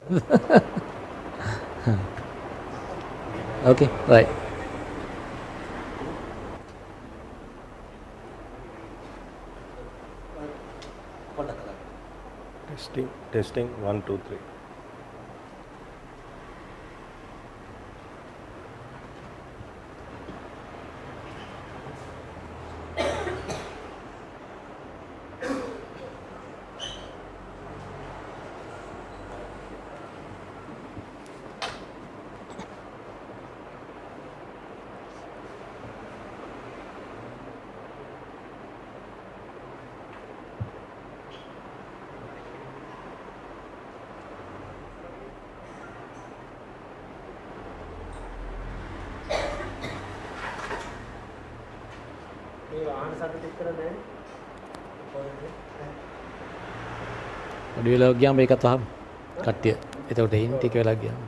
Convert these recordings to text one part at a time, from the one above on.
Okay, right. Testing 1 2 3. Podi වෙලා ගියාම ඒකත් වහම කට්ටිය. එතකොට එයින් ටික වෙලා ගියාම.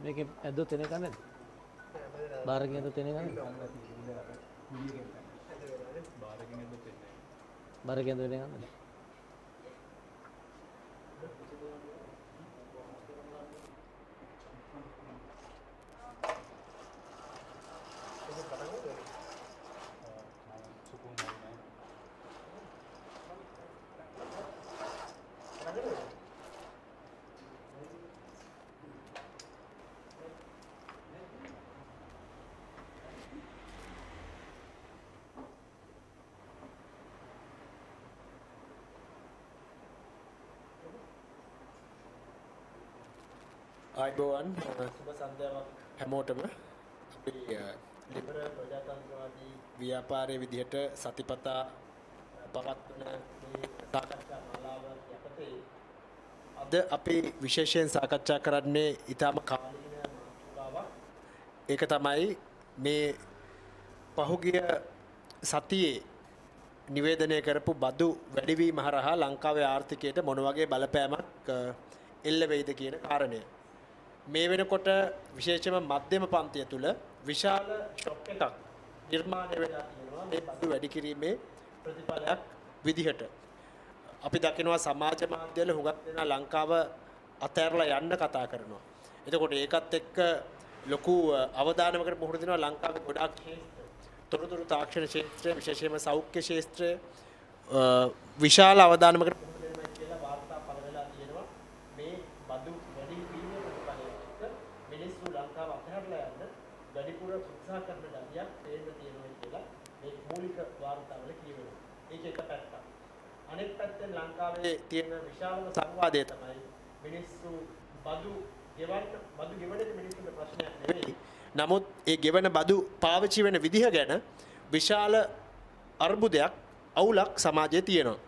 මේකේ ඇද්දොත් එන එක නැද්ද? බාරකින් ඇද්දොත් එන එක නැද්ද? බාරකින් ඇද්දොත් එන එක නැද්ද? ආයිබෝවන් සුබ සන්ධ්‍යාවක් හැමෝටම අපි ලිබරල් ප්‍රජාතන්ත්‍රවාදී ව්‍යාපාරයේ විදිහට සතිපතා පවත්වන මේ සාකච්ඡා මාලාව යටතේ අද අපි විශේෂයෙන් සාකච්ඡා කරන්නේ ඊටම කාලීන මාතෘකාවක්. ඒක තමයි මේ පහුගිය සතියේ නිවේදනය කරපු බදු වැඩිවීම හරහා ලංකාවේ ආර්ථිකයට මොන වගේ බලපෑමක් එල්ල වෙයිද කියන කාරණය. මේ වෙනකොට විශේෂයෙන්ම මධ්‍යම පන්තිය තුල විශාල ෂොක් එකක් නිර්මාණය වෙලා තියෙනවා මේ බදු වැඩි කිරීමේ ප්‍රතිඵලයක් විදිහට. අපි දකිනවා සමාජ මාධ්‍යවල හුඟක් දෙනා ලංකාව අතහැරලා යන්න කතා කරනවා. එතකොට ඒකත් එක්ක ලොකු අවධානමකට මුහුණ දෙනවා ලංකාවේ ගොඩාක් ක්ෂේත්‍ර. තොරතුරු තාක්ෂණ ක්ෂේත්‍රය විශේෂයෙන්ම සෞඛ්‍ය ක්ෂේත්‍රය විශාල අවධානමකට මුහුණ දෙනවා කියලා වාර්තා පළ වෙලා තියෙනවා. මේ බදු වැඩි වීමේ ප්‍රතිඵලයක් මිනිස්සු ලංකාව අතහැරලා යන්න වැඩිපුර උත්සාහ කරන ගතියක් තේන්න තියෙනවා කියලා මේ මූලික වාර්තාවල කියවෙනවා. ඒක එක පැත්තක්. අනෙක් පැත්තෙන් ලංකාවේ තියෙන විශාලම සංවාදය තමයි මිනිස්සු බදු ගෙවන එක මිනිස්සුන්ගේ ප්‍රශ්නයක් නෙවෙයි. නමුත් ඒ ගෙවන බදු පාවිච්චි වෙන විදිහ ගැන විශාල අර්බුදයක් අවුලක් සමාජයේ තියෙනවා.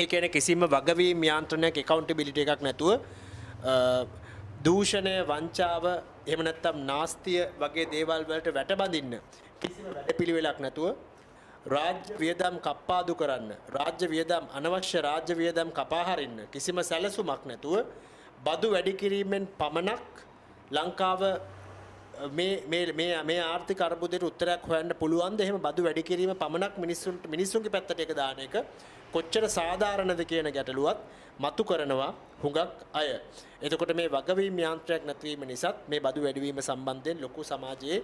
ඒ කියන්නේ කිසිම වගවීම් යාන්ත්‍රණයක් accountability එකක් නැතුව දූෂණය වංචාව එහෙම නැත්නම් නාස්තිය වගේ දේවල් වලට වැටබඳින්න කිසිම වැඩපිළිවෙලක් නැතුව රාජ්‍ය වියදම් කප්පාදු කරන්න රාජ්‍ය වියදම් අනවශ්‍ය රාජ්‍ය වියදම් කපා හරින්න කිසිම සැලසුමක් නැතුව බදු වැඩි කිරීමෙන් පමණක් ලංකාව මේ ආර්ථික අර්බුදයට උත්තරයක් හොයන්න පුළුවන්ද? එහෙම බදු වැඩි කිරීම පමණක් මිනිස්සුන්ගේ පැත්තට එක දාන එක කොච්චර සාධාරණද කියන ගැටලුවත් මතු කරනවා හුඟක් අය. එතකොට මේ වගවීම් යාන්ත්‍රයක් නැතිවීම නිසාත් මේ බදු වැඩිවීම සම්බන්ධයෙන් ලොකු සමාජයේ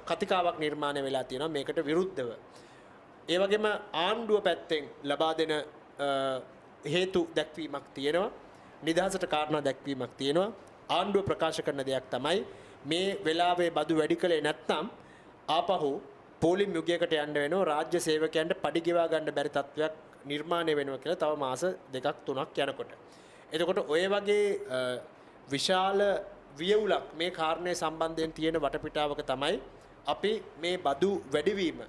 කතිකාවක් නිර්මාණය වෙලා තියෙනවා මේකට විරුද්ධව. ඒ වගේම ආණ්ඩුව පැත්තෙන් ලබා දෙන හේතු දැක්වීමක් තියෙනවා. නිදහසට කාරණා දැක්වීමක් තියෙනවා. ආණ්ඩුව ප්‍රකාශ කරන දෙයක් තමයි මේ වෙලාවේ බදු වැඩි කළේ නැත්නම් ආපහු පොලිම් යුගයකට යන්න වෙනවා රාජ්‍ය සේවකයන්ට පඩි ගෙවා ගන්න බැරි තත්වයක් නිර්මාණය වෙනවා කියලා තව මාස 2-3ක් යනකොට. එතකොට ඔය වගේ විශාල වියවුලක් මේ කාරණේ සම්බන්ධයෙන් තියෙන වටපිටාවක තමයි අපි මේ බදු වැඩිවීම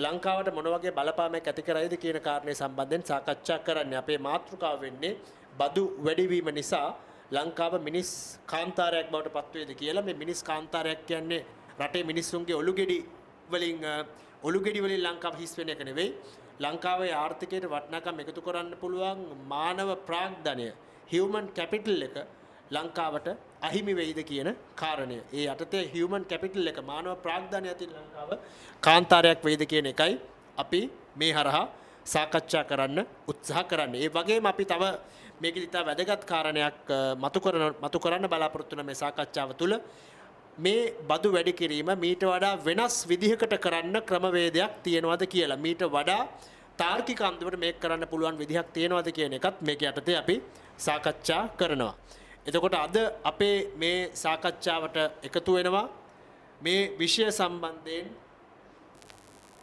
ලංකාවට මොන වගේ බලපෑමක් ඇති කරයිද කියන කාරණේ සම්බන්ධයෙන් සාකච්ඡා කරන්නේ. අපේ මාතෘකාව වෙන්නේ බදු වැඩිවීම නිසා ලංකාව මිනිස් කාන්තාරයක් බවට පත් වේද කියලා. මේ මිනිස් කාන්තාරයක් කියන්නේ රටේ මිනිස්සුන්ගේ ඔලුගෙඩි වලින් ලංකාව හිස් වෙන එක නෙවෙයි. ලංකාවේ ආර්ථිකයට වටිනාකම් එකතු කරන්න පුළුවන් මානව ප්‍රාග්ධනය human capital එක ලංකාවට අහිමි වෙයිද කියන කාරණය. ඒ යටතේ human capital එක මානව ප්‍රාග්ධනය අතින් ලංකාව කාන්තාරයක් වෙයිද කියන එකයි අපි මේ හරහා සාකච්ඡා කරන්න උත්සාහ කරන්නේ. ඒ වගේම අපි තව මේකෙදි ඉතා වැදගත් කාරණයක් මතු කරන්න බලාපොරොත්තු වෙන මේ සාකච්ඡාව තුළ මේ බදු වැඩි කිරීම මීට වඩා වෙනස් විදිහකට කරන්න ක්‍රමවේදයක් තියෙනවද කියලා මීට වඩා තාර්කික අන්දමට මේක කරන්න පුළුවන් විදිහක් තියෙනවද කියන එකත් මේක යටතේ අපි සාකච්ඡා කරනවා. එතකොට අද අපේ මේ සාකච්ඡාවට එකතු වෙනවා මේ විෂය සම්බන්ධයෙන්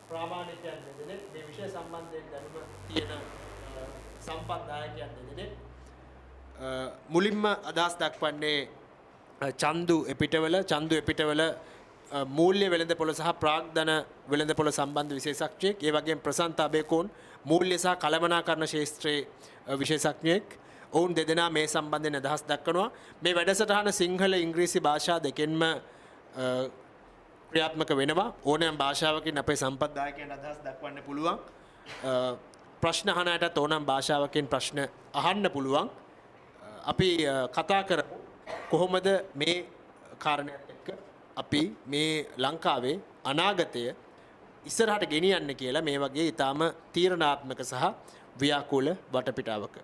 ප්‍රාමාණිකයන් දෙදෙනෙක් මේ විෂය සම්බන්ධයෙන් දැනුම තියෙන සම්පත්දායකයන් දෙදෙනෙක් මුලින්ම අදහස් දක්වන්නේ චන්දු එපිටවල මූල්‍ය වෙළඳපොළ සහ ප්‍රාග්ධන වෙළඳපොළ සම්බන්ධ විශේෂඥයෙක්. ඒ වගේම ප්‍රසන්ත අබේකෝන් මූල්‍ය සහ කළමනාකරණ ශාස්ත්‍රයේ විශේෂඥයෙක්. ඔවුන් දෙදෙනා මේ සම්බන්ධයෙන් අදහස් දක්වනවා. මේ වැඩසටහන සිංහල ඉංග්‍රීසි භාෂා දෙකෙන්ම ක්‍රියාත්මක වෙනවා. ඕනෑම භාෂාවකින් අපේ සම්පත්දායකයන් අදහස් දක්වන්න පුළුවන්. ප්‍රශ්න අහන අයටත් ඕනෑම භාෂාවකින් ප්‍රශ්න අහන්න පුළුවන්. අපි කතා කරමු කොහොමද මේ කාරණයක් එක්ක අපි මේ ලංකාවේ අනාගතය ඉස්සරහට ගෙනියන්න කියලා මේ වගේ ඊටාම තීරණාත්මක සහ ව්‍යාකූල වටපිටාවක.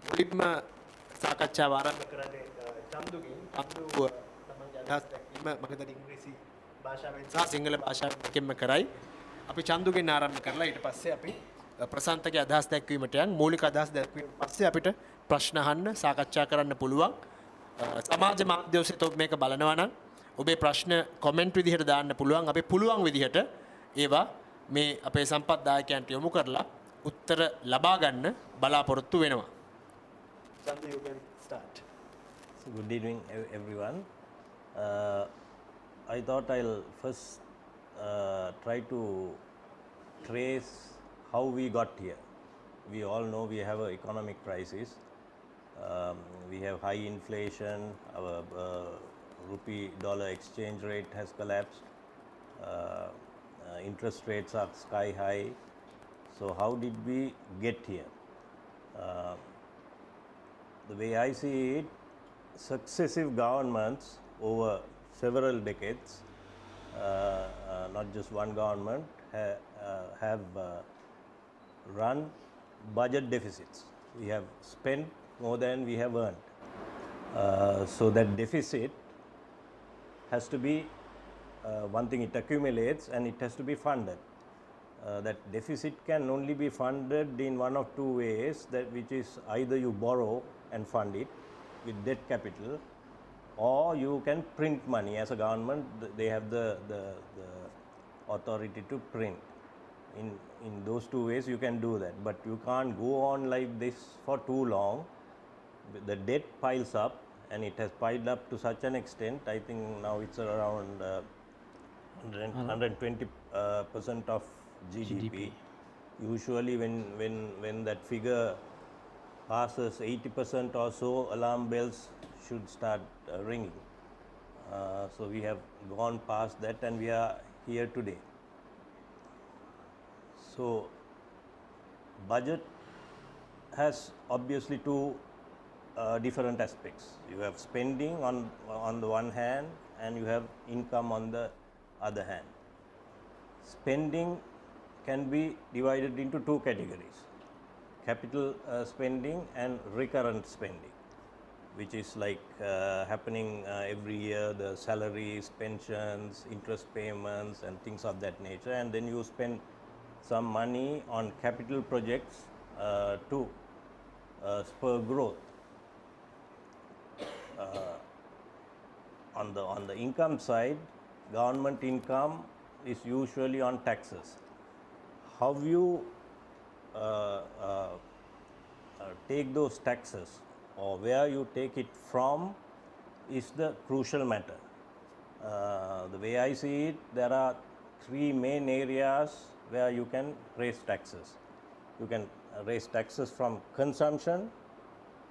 මුලින්ම සාකච්ඡාව ආරම්භ කරන්නේ චන්දුගෙන්. චන්දු තමන්ගේ අදහස් දැක්වීම මම හිතන්නේ ඉංග්‍රීසි භාෂාවෙන් සහ සිංහල භාෂාවෙන් දෙකෙන්ම කරයි. අපි චන්දුගෙන් ආරම්භ කරලා ඊට පස්සේ අපි ප්‍රසන්තගේ අදහස් දැක්වීමට යන් මූලික අදහස් දැක්වීම පස්සේ අපිට ප්‍රශ්න අහන්න සාකච්ඡා කරන්න පුළුවන්. සමාජ මාධ්‍ය ඔස්සේ ඔබ මේක බලනවා නම් ඔබේ ප්‍රශ්න කමෙන්ට් විදිහට දාන්න පුළුවන්. අපි පුළුවන් විදිහට ඒවා මේ අපේ සම්පත්දායකයන්ට යොමු කරලා උත්තර ලබා ගන්න බලාපොරොත්තු වෙනවා. Chandra, you can start. So good evening, everyone. I thought I'll first try to trace how we got here. We all know we have an economic crisis. We have high inflation. Our rupee dollar exchange rate has collapsed. Interest rates are sky high. So how did we get here? The way I see it, successive governments over several decades, not just one government, have run budget deficits. We have spent more than we have earned. So that deficit has to be, one thing, it accumulates and it has to be funded. That deficit can only be funded in one of two ways, that which is either you borrow and fund it with debt capital, or you can print money. As a government, they have the authority to print. In those two ways you can do that, but you can't go on like this for too long. The debt piles up, and it has piled up to such an extent, I think now it's around 120% of GDP. Usually when that figure passes 80% or so, alarm bells should start ringing. So we have gone past that and we are here today. So budget has obviously two different aspects. You have spending on the one hand, and you have income on the other hand. Spending can be divided into two categories: capital spending and recurrent spending, which is like happening every year, the salaries, pensions, interest payments and things of that nature, and then you spend some money on capital projects to spur growth. On the income side, government income is usually on taxes. How you take those taxes, or where you take it from, is the crucial matter. The way I see it, there are three main areas where you can raise taxes. You can raise taxes from consumption,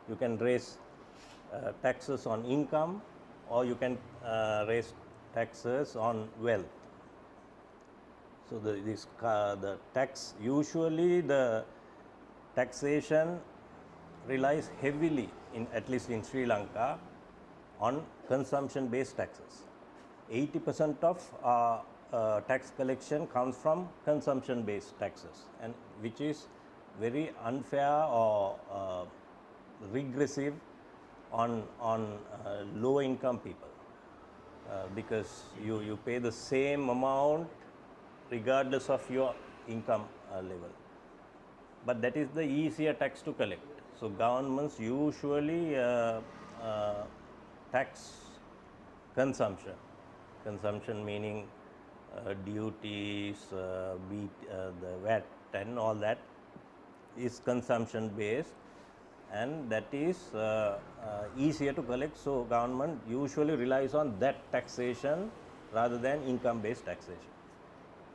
you can raise taxes on income, or you can raise taxes on wealth. So the tax, usually the taxation relies heavily, at least in Sri Lanka, on consumption based taxes. 80% of tax collection comes from consumption based taxes, and which is very unfair or regressive on low income people, because you pay the same amount regardless of your income level. But that is the easier tax to collect. So governments usually tax consumption. Consumption meaning duties, the VAT and all that is consumption based, and that is easier to collect. So government usually relies on that taxation rather than income based taxation.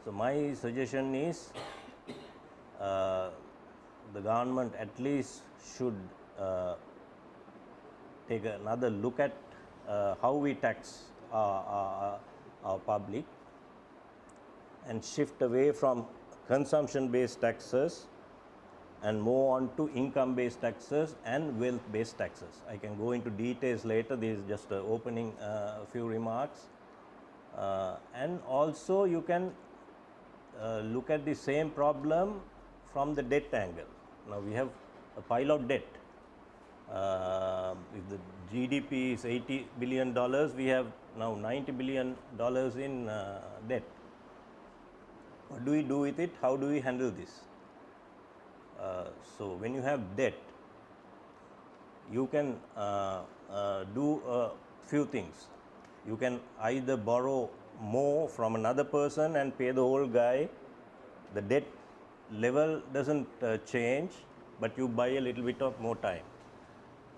So my suggestion is the government at least should take another look at how we tax our public, and shift away from consumption based taxes and move on to income based taxes and wealth based taxes. I can go into details later. This is just opening a few remarks. And also you can look at the same problem from the debt angle. Now we have a pile of debt. If the GDP is $80 billion, we have now $90 billion in debt. What do we do with it? How do we handle this? So when you have debt, you can do a few things. You can either borrow more from another person and pay the whole guy. The debt level doesn't change, but you buy a little bit of more time.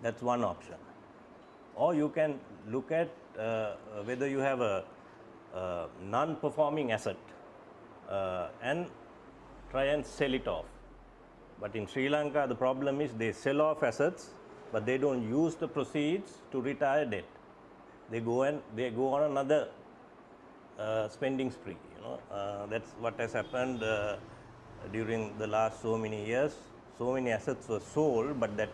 That's one option. or you can look at whether you have a non-performing asset and try and sell it off. But in Sri Lanka, the problem is they sell off assets, but they don't use the proceeds to retire debt. They go on another spending spree. That's what has happened during the last so many years. So many assets were sold, but that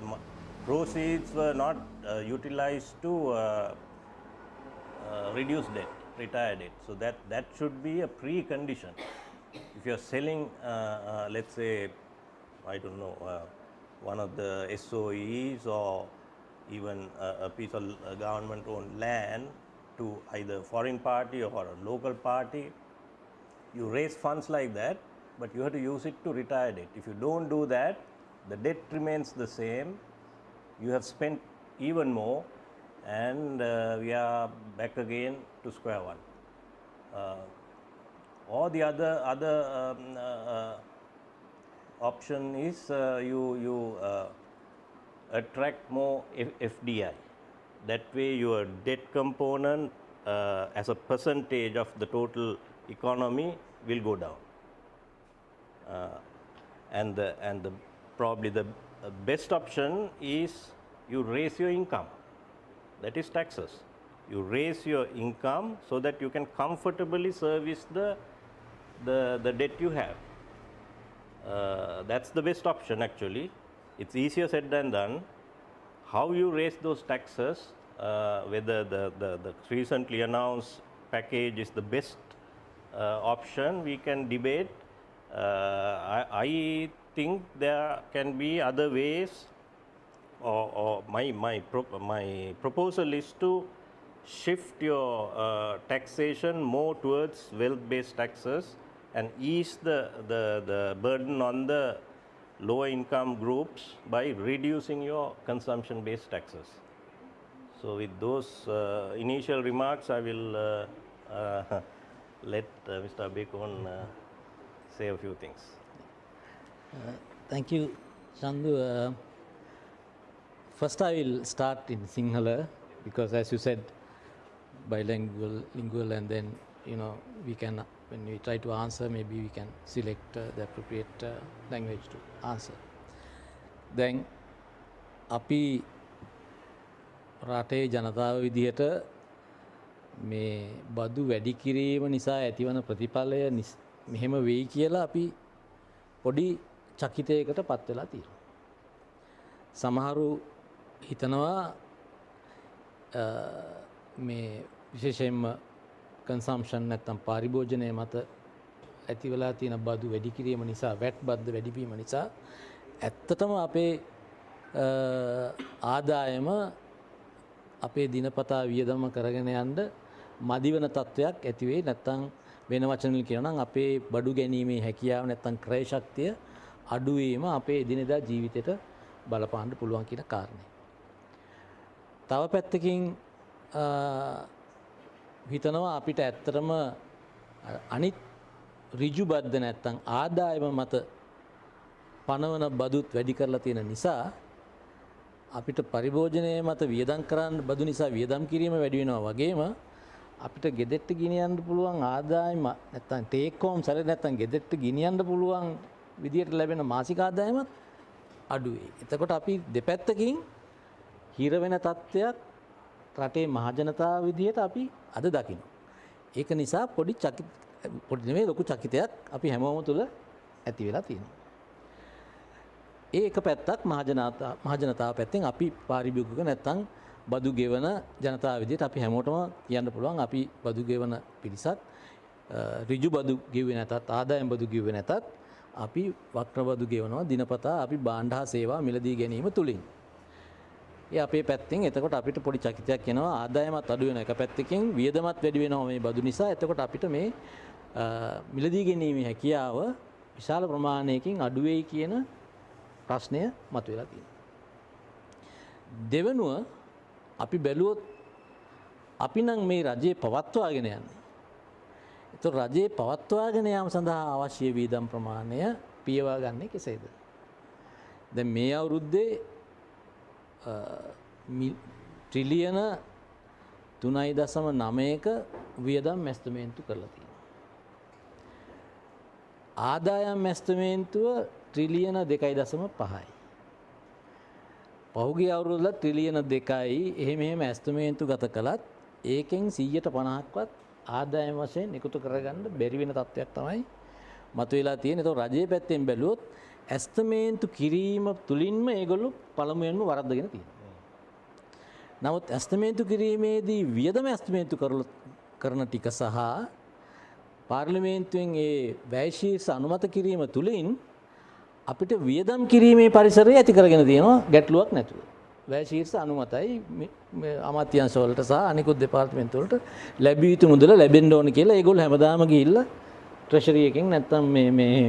proceeds were not utilized to reduce debt, retire debt. So that should be a precondition. If you are selling, let's say, I don't know, one of the SOEs or even a piece of government-owned land to either a foreign party or a local party, you raise funds like that, but you have to use it to retire debt. If you don't do that, the debt remains the same. You have spent even more, and we are back again to square one. Or the other option is you attract more FDI. That way your debt component as a percentage of the total economy will go down. And probably the best option is you raise your income. That is taxes. You raise your income so that you can comfortably service the debt you have. That's the best option actually. It's easier said than done. How you raise those taxes, whether the recently announced package is the best option, we can debate. I think there can be other ways, or my proposal is to shift your taxation more towards wealth-based taxes and ease the burden on the lower income groups by reducing your consumption-based taxes. So with those initial remarks, I will let Mr. Abekon say a few things. Thank you, Chandu. First I will start in Sinhala because as you said, bilingual, lingual, and then we can, when we try to answer, maybe we can select the appropriate language to answer. Then අපි රටේ ජනතාව විදිහට මේ බදු වැඩි කිරීම නිසා ඇතිවන ප්‍රතිඵලය මෙහෙම වෙයි කියලා අපි පොඩි චකිතයකට පත් වෙලා තියෙනවා. සමහරු හිතනවා මේ විශේෂයෙන්ම කන්සම්ප්ෂන් නැත්නම් පාරිභෝජනය මත ඇති වෙලා තියෙන බදු වැඩි කිරීම නිසා වැට් බද්ද වැඩි වීම නිසා ඇත්තටම අපේ ආදායම අපේ දිනපතා වියදම කරගෙන යන්න මදි වෙන තත්වයක් ඇති වෙයි. නැත්නම් වෙන වචන වලින් කියනවා නම් අපේ බඩු ගැනීමේ හැකියාව නැත්නම් ක්‍රය ශක්තිය අඩු වීම අපේ එදිනෙදා ජීවිතයට බලපාන්න පුළුවන් කියන කාරණේ. තව පැත්තකින් හිතනවා අපිට ඇත්තටම අනිත් ඍජු බද්ද නැත්නම් ආදායම මත පනවන බදුත් වැඩි කරලා තියෙන නිසා අපිට පරිභෝජනයේ මත වියදම් කරන්න බදු නිසා වියදම් කිරීම වැඩි වෙනවා වගේම අපිට ගෙදෙට්ට ගෙනියන්න පුළුවන් ආදායම නැත්නම් ටේක් හෝම් සැලරි නැත්නම් ගෙදෙට්ට ගෙනියන්න පුළුවන් විදියට ලැබෙන මාසික ආදායමත් අඩු වෙයි. එතකොට අපි දෙපැත්තකින් හිර වෙන තත්ත්වයක් රටේ මහජනතාව විදියට අපි අද දකිනවා. ඒක නිසා පොඩි නෙමෙයි ලොකු චකිතයක් අපි හැමෝම තුල ඇති වෙලා තියෙනවා. ඒක පැත්තක් මහජනතාව පැත්තෙන් අපි පාරිභෝගික නැත්තම් බදු ගෙවන ජනතාව විදිහට අපි හැමෝටම කියන්න පුළුවන් අපි බදු ගෙවන පිරිසක් ඍජු බදු ගෙවුවේ නැතත් ආදායම් බදු ගෙවුවේ නැතත් අපි වක්‍ර බදු ගෙවනවා දිනපතා අපි භාණ්ඩ හා සේවා මිලදී ගැනීම තුලින්. ඒ අපේ පැත්තෙන් එතකොට අපිට පොඩි චකිතයක් එනවා ආදායමත් අඩු වෙන එක පැත්තකින් වියදමත් වැඩි වෙනවා මේ බදු නිසා. එතකොට අපිට මේ මිලදී ගැනීමේ හැකියාව විශාල ප්‍රමාණයකින් අඩු වෙයි කියන ප්‍රශ්නය මතුවලා තියෙනවා. දෙවෙනුව අපි බැලුවොත් අපි නම් මේ රජයේ පවත්වාගෙන යන්නේ. ඒතකොට රජයේ පවත්වාගෙන යාම සඳහා අවශ්‍ය වියදම් ප්‍රමාණය පියවා ගන්නේ කෙසේද? දැන් මේ අවුරුද්දේ ට්‍රිලියන 3.9ක වියදම් මැස්තමේන්තු කරලා තියෙනවා. ආදායම් මැස්තමේන්තුව ට්‍රිලියන 2.5යි. පහුගිය අවුරුද්දල ට්‍රිලියන 2යි එහෙම ඇස්තමේන්තු ගත කළත් ඒකෙන් 150ක්වත් ආදායම් වශයෙන් එකතු කරගන්න බැරි වෙන තත්ත්වයක් තමයි මතුවලා තියෙන්නේ. ඒතකොට රජයේ පැත්තෙන් බැලුවොත් ඇස්තමේන්තු කිරීම තුලින්ම ඒගොල්ලෝ පළමුවෙන්ම වරද්දගෙන තියෙනවා. නමුත් ඇස්තමේන්තු කිරීමේදී වියදම ඇස්තමේන්තු කරන ටික සහ පාර්ලිමේන්තුවෙන් ඒ වැය ශීර්ෂ අනුමත කිරීම තුලින් අපිට වියදම් කිරීමේ පරිසරය ඇති කරගෙන තියෙනවා ගැටලුවක් නැතුව. වැය ශීර්ෂ අනුමතයි අමාත්‍යාංශ වලට සහ අනිකුත් දෙපාර්තමේන්තු වලට ලැබිය යුතු මුදල ලැබෙන්න ඕන කියලා ඒගොල්ලෝ හැමදාම ගිහිල්ලා ට්‍රෙෂරි එකෙන් නැත්තම් මේ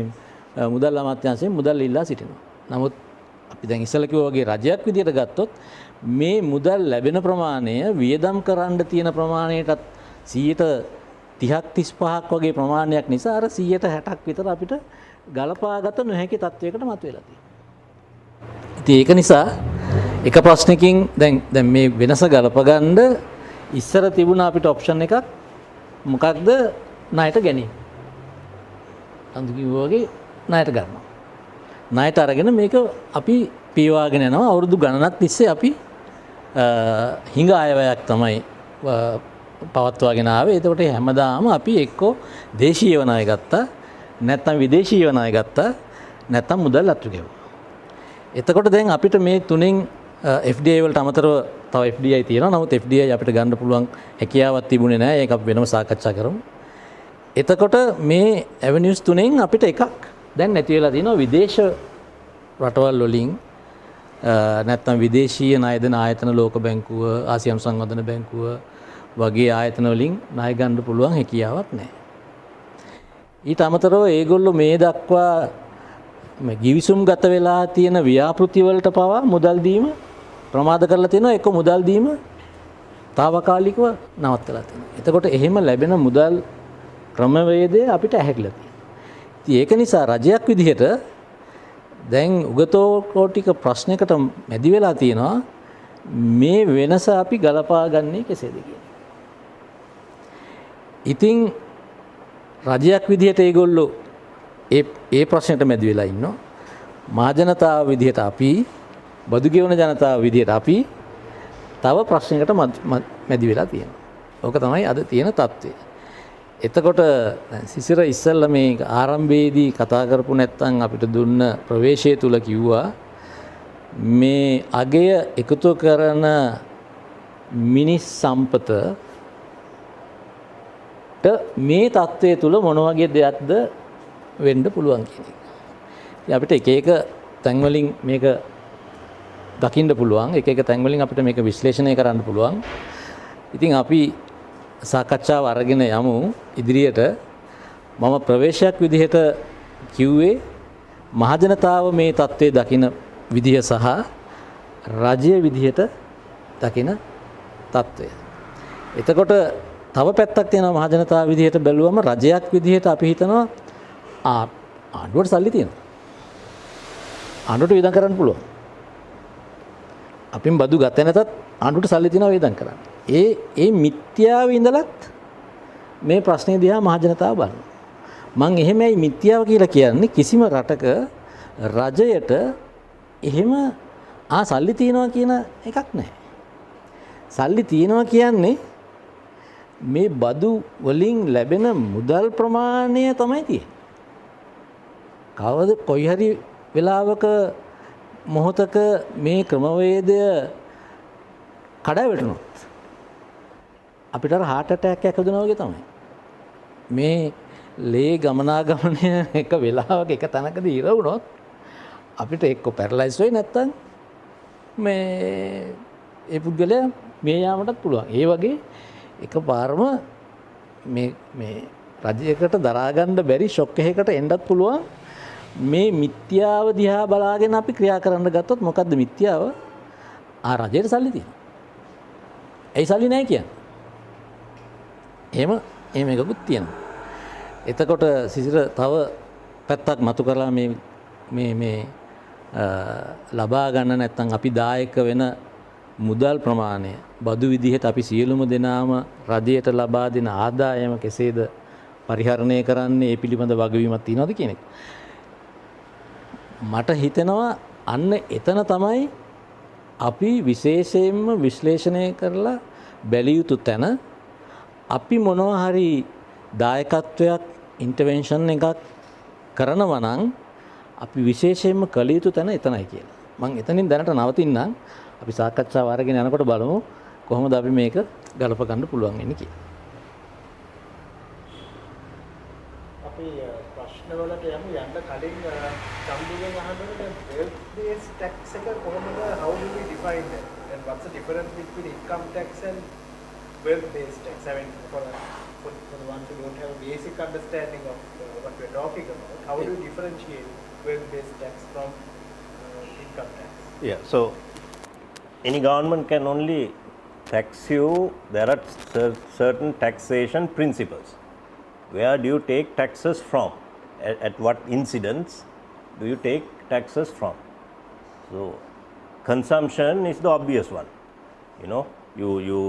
මුදල් අමාත්‍යාංශයෙන් මුදල් ඉල්ලා සිටිනවා. නමුත් අපි දැන් ඉස්සෙල්ලා කිව්වා වගේ රජයක් විදියට ගත්තොත් මේ මුදල් ලැබෙන ප්‍රමාණය වියදම් කරන්න තියෙන ප්‍රමාණයටත් 30-35ක් වගේ ප්‍රමාණයක් නිසා අර 60-60ක් විතර අපිට ගලපාගත නොහැකි තත්වයකට මතුවලා තියෙනවා. ඉතින් ඒක නිසා එක ප්‍රශ්නකින් දැන් මේ වෙනස ගලපගන්න ඉස්සර තිබුණා අපිට ඔප්ෂන් එකක් මොකක්ද ණයට ගැනීම. අන්දු කිව්වා වගේ ණයට ගන්නවා. ණයට අරගෙන මේක අපි පියවාගෙන යනවා අවුරුදු ගණනක් තිස්සේ අපි හිඟ අයවැයක් තමයි පවත්වාගෙන ආවේ. එතකොට හැමදාම අපි එක්කෝ දේශීය ණය ගත්තා නැත්නම් විදේශීය ණය ගත්තා නැත්නම් මුදල් අතු ගෙවුවා. එතකොට දැන් අපිට මේ තුනෙන් FDI වලට අමතරව තව FDI තියෙනවා. නමුත් FDI අපිට ගන්න පුළුවන් හැකියාවක් තිබුණේ නැහැ. ඒක අපි වෙනම සාකච්ඡා කරමු. එතකොට මේ avenues තුනෙන් අපිට එකක් දැන් නැති වෙලා තියෙනවා විදේශ රටවල් වලින් නැත්නම් විදේශීය ණය දෙන ආයතන ලෝක බැංකුව, ආසියානු සංවර්ධන බැංකුව වගේ ආයතන වලින් ණය ගන්න පුළුවන් හැකියාවක් නැහැ. ඊට අමතරව ඒගොල්ලෝ මේ දක්වා ගිවිසුම් ගත වෙලා තියෙන ව්‍යාපෘති වලට පවා මුදල් දීම ප්‍රමාද කරලා තියෙනවා. එක්ක මුදල් දීම తాවකාලිකව නවත්තලා තියෙනවා. එතකොට එහෙම ලැබෙන මුදල් ක්‍රමවේදය අපිට ඇහැරිලා තියෙනවා. ඉතින් ඒක නිසා රජයක් විදිහට දැන් උගතෝකෝටික ප්‍රශ්නයකට මැදි වෙලා තියෙනවා මේ වෙනස අපි ගලපා ගන්නේ කෙසේද කියලා. ඉතින් රජයක් විදිහට ඒගොල්ලෝ ඒ ප්‍රශ්නෙට මැදි වෙලා ඉන්නවා. මහජනතාව විදිහට අපි බදු ගෙවන ජනතාව විදිහට අපි තව ප්‍රශ්නයකට මැදි වෙලා තියෙනවා. ඕක තමයි අද තියෙන තත්ත්වය. එතකොට සිසිර ඉස්සෙල්ලා මේ ආරම්භයේදී කතා කරපු නැත්නම් අපිට දුන්න ප්‍රවේශය තුල කිව්වා මේ අගය එකතු කරන මිනිස් සම්පත මේ தත්ත්වයේ තුල මොන වගේ දෙයක්ද වෙන්න පුළුවන් කියන එක. ඉතින් අපිට එක එක තැන් වලින් මේක දකින්න පුළුවන්. එක එක තැන් වලින් අපිට මේක විශ්ලේෂණය කරන්න පුළුවන්. ඉතින් අපි සාකච්ඡාව අරගෙන යමු ඉදිරියට. මම ප්‍රවේශයක් විදිහට කිව්වේ මහජනතාව මේ தත්ත්වයේ දකින විදිහ සහ රජය විදිහට දකින தත්ත්වය. එතකොට තව පැත්තක් තියෙනවා මහජනතාව විදිහට බැලුවම රජයක් විදිහට අපි හිතනවා ආණ්ඩුවට සල්ලි තියෙනවා. ආණ්ඩුවට වියදම් කරන්න පුළුවන්. අපින් බදු ගත්තේ නැතත් ආණ්ඩුවට සල්ලි තියෙනවා වියදම් කරන්න. ඒ මිත්‍යාව ඉඳලත් මේ ප්‍රශ්නේ දිහා මහජනතාව බලනවා. මම එහෙමයි මිත්‍යාව කියලා කියන්නේ කිසිම රටක රජයට එහෙම සල්ලි තියනවා කියන එකක් නැහැ. සල්ලි තියනවා කියන්නේ මේ බදු වලින් ලැබෙන මුදල් ප්‍රමාණය තමයි තියෙන්නේ. කවද කොයි හරි වෙලාවක මොහොතක මේ ක්‍රමවේදය කඩාවැටුණොත් අපිට අර heart attack එකක් හදුනා වගේ තමයි. මේ ලේ ගමනාගමනය එක වෙලාවක එක තැනකදී ඉර වුණොත් අපිට එක්ක පැරලයිස් වෙයි නැත්තම් මේ ඒ පුද්ගලයා මේ යාමටත් පුළුවන්. ඒ වගේ එකපාරම මේ රජයකට දරා ගන්න බැරි ෂොක් එකකට එන්නත් පුළුවන්. මේ මිත්‍යාව දිහා බලාගෙන අපි ක්‍රියා කරන්න ගත්තොත් මොකද්ද මිත්‍යාව? රජයට සල්ලි තියෙනවා. ඒ සල්ලි නැහැ කියන්නේ. එහෙම එකකුත් තියෙනවා. එතකොට සිසිර තව පැත්තක් මතු කරලා මේ ලබා ගන්න නැත්නම් අපි දායක වෙන මුදල් ප්‍රමාණය බදු විදිහට අපි සියලුම දෙනාම රජයට ලබා දෙන ආදායම කෙසේද පරිහරණය කරන්නේ ඒ පිළිබඳ වගවීමක් තියනවද කියන එක. මට හිතෙනවා අන්න එතන තමයි අපි විශේෂයෙන්ම විශ්ලේෂණය කරලා බැලිය යුතු තැන. අපි මොනවා හරි දායකත්වයක් ඉන්ටර්වෙන්ෂන් එකක් කරනවා නම් අපි විශේෂයෙන්ම කළ යුතු තැන එතනයි කියලා. මම එතනින් දැනට නවතින්නම්. අපි සාකච්ඡාව අරගෙන යනකොට බලමු කොහොමද අපි මේක ගලප ගන්න පුළුවන් වෙන්නේ කියලා. අපි ප්‍රශ්නවලට යන්න කලින් සම්බුදෙන් අහනකොට wealth based tax එක කොහොමද, how do we define that, and what's the difference between income tax and wealth based tax? I mean, for the ones who don't have a basic understanding of what we're talking about, how do you differentiate wealth based tax from income tax? Yeah, so any government can only tax you. There are certain taxation principles. Where do you take taxes from? At what incidents do you take taxes from? So consumption is the obvious one. You know, you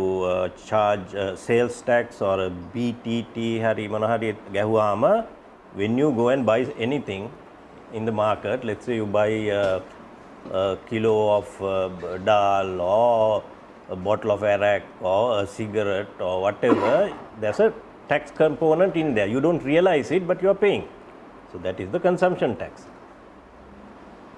charge sales tax or a BTT hari manahari gahuama when you go and buy anything in the market. Let's say you buy a kilo of dal or a bottle of arak or a cigarette or whatever, there's a tax component in there. You don't realize it, but you are paying. So that is the consumption tax.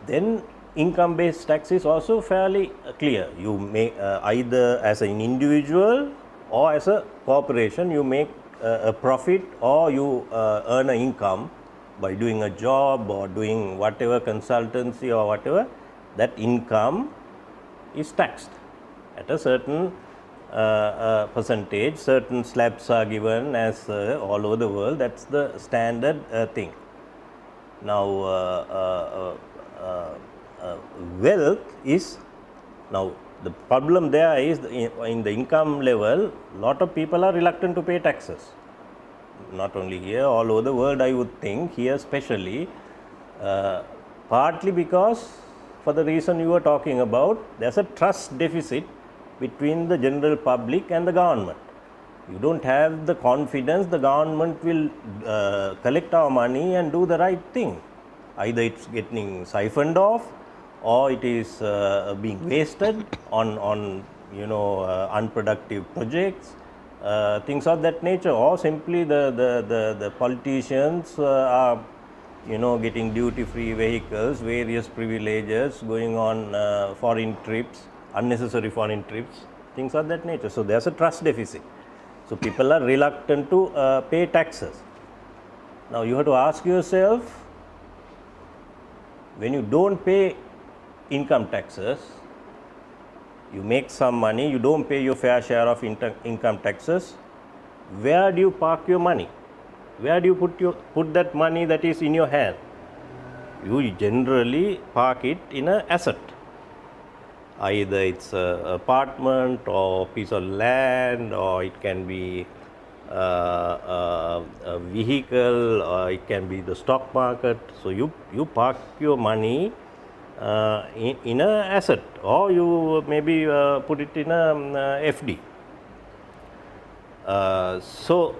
Then income based tax is also fairly clear. You make either as an individual or as a corporation, you make a profit or you earn an income by doing a job or doing whatever consultancy or whatever. That income is taxed at a certain percentage. Certain slabs are given as all over the world. That's the standard thing. Now wealth is, now the problem there is in the income level, lot of people are reluctant to pay taxes. Not only here, all over the world I would think, here especially, partly because for the reason you were talking about, there's a trust deficit between the general public and the government. You don't have the confidence the government will collect our money and do the right thing. Either it's getting siphoned off or it is being wasted on you know unproductive projects, things of that nature, or simply the politicians are you know getting duty-free vehicles, various privileges, going on foreign trips, unnecessary foreign trips, things of that nature. So there's a trust deficit. So people are reluctant to pay taxes. Now you have to ask yourself, when you don't pay income taxes, you make some money, you don't pay your fair share of income taxes, where do you park your money? Where do you put that money that is in your hand? You generally park it in an asset. Either it's an apartment or piece of land, or it can be a vehicle, or it can be the stock market. So you park your money in an asset, or you maybe put it in a FD. So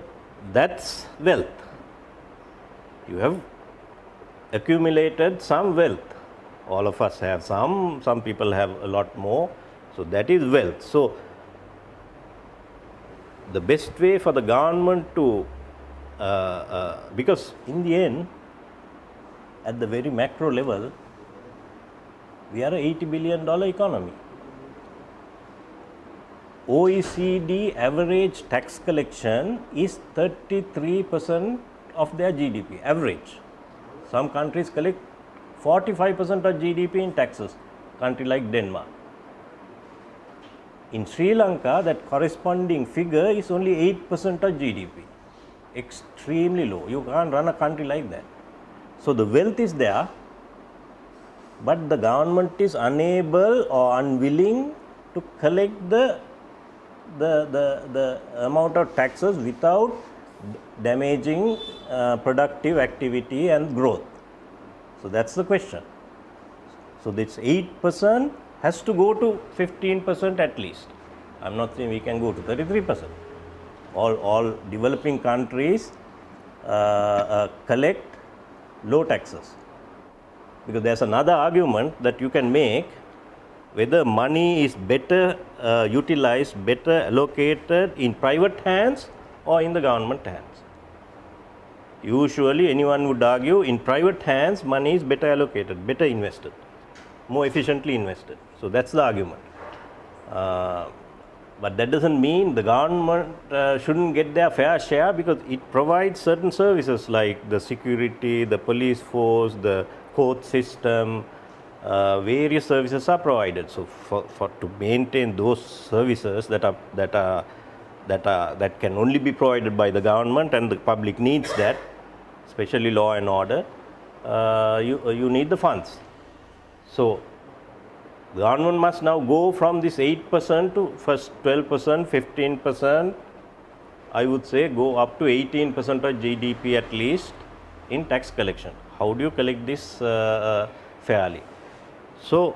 that's wealth. You have accumulated some wealth. All of us have some people have a lot more. So that is wealth. So the best way for the government to, because in the end, at the very macro level, we are a $80 billion economy. OECD average tax collection is 33% of their GDP, average. Some countries collect 45% of GDP in taxes, country like Denmark. In Sri Lanka, that corresponding figure is only 8% of GDP, extremely low. You can't run a country like that. So the wealth is there, but the government is unable or unwilling to collect the amount of taxes without damaging productive activity and growth. So that's the question. So this 8% has to go to 15% at least. I'm not saying we can go to 33%. All developing countries collect low taxes, because there's another argument that you can make whether money is better utilized, better allocated in private hands or in the government hands. Usually anyone would argue in private hands money is better allocated, better invested, more efficiently invested. So that's the argument. But that doesn't mean the government shouldn't get their fair share, because it provides certain services like the security, the police force, the court system, various services are provided. So to maintain those services that can only be provided by the government, and the public needs that, especially law and order, you need the funds. So the government must now go from this 8% to first 12%, 15%, I would say go up to 18% of GDP at least in tax collection. How do you collect this fairly? So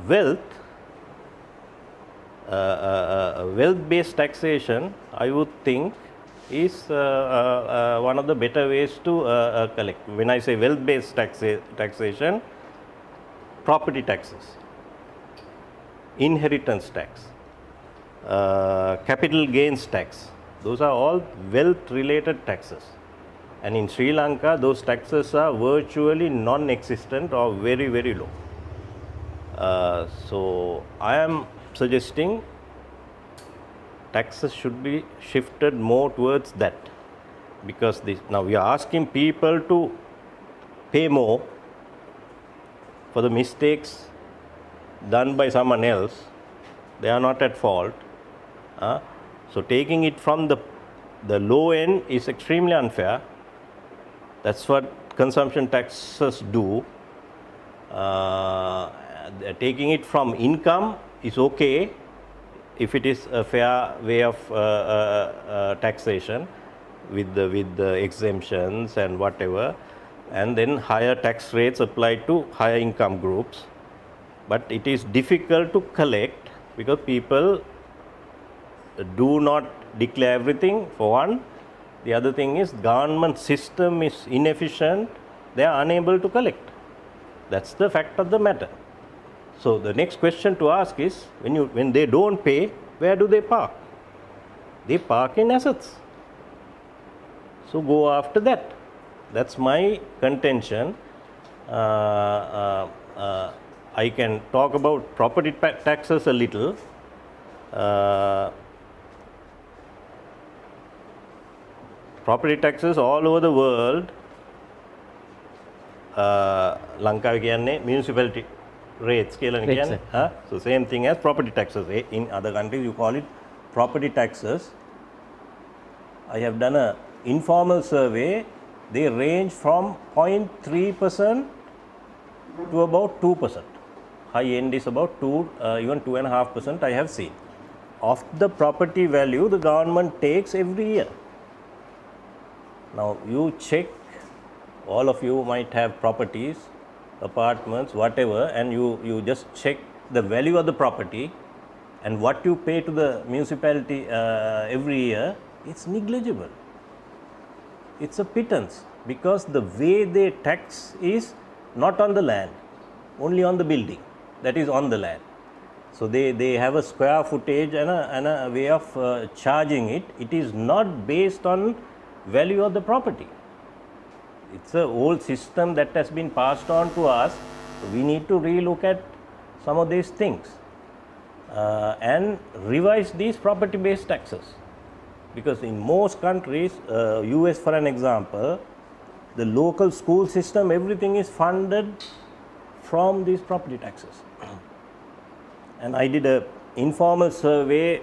wealth-based taxation, I would think, is one of the better ways to collect. When I say wealth-based taxation, property taxes, inheritance tax, capital gains tax, those are all wealth related taxes, and in Sri Lanka those taxes are virtually non-existent or very, very low. So I am suggesting taxes should be shifted more towards that, because now we are asking people to pay more for the mistakes done by someone else. They are not at fault. So taking it from the low end is extremely unfair. That's what consumption taxes do. Taking it from income is okay if it is a fair way of taxation with the exemptions and whatever, and then higher tax rates applied to higher income groups. But it is difficult to collect because people do not declare everything, for one. The other thing is government system is inefficient, they are unable to collect. That's the fact of the matter. So the next question to ask is, when they don't pay, where do they park? They park in assets. So go after that. That's my contention. I can talk about property taxes a little. Property taxes all over the world, ලංකාවේ කියන්නේ municipality rates කියලා කියන්නේ. So same thing as property taxes. In other countries you call it property taxes. I have done an informal survey. They range from 0.3% to about 2%. High end is about even 2.5% I have seen. Of the property value the government takes every year. Now you check, all of you might have properties, apartments, whatever, and you just check the value of the property and what you pay to the municipality every year, it's negligible. It's a pittance, because the way they tax is not on the land, only on the building that is on the land. So they have a square footage and a way of charging it. It is not based on value of the property. It's an old system that has been passed on to us. So we need to relook at some of these things and revise these property based taxes, because in most countries, US for an example, the local school system, everything is funded from these property taxes. And I did an informal survey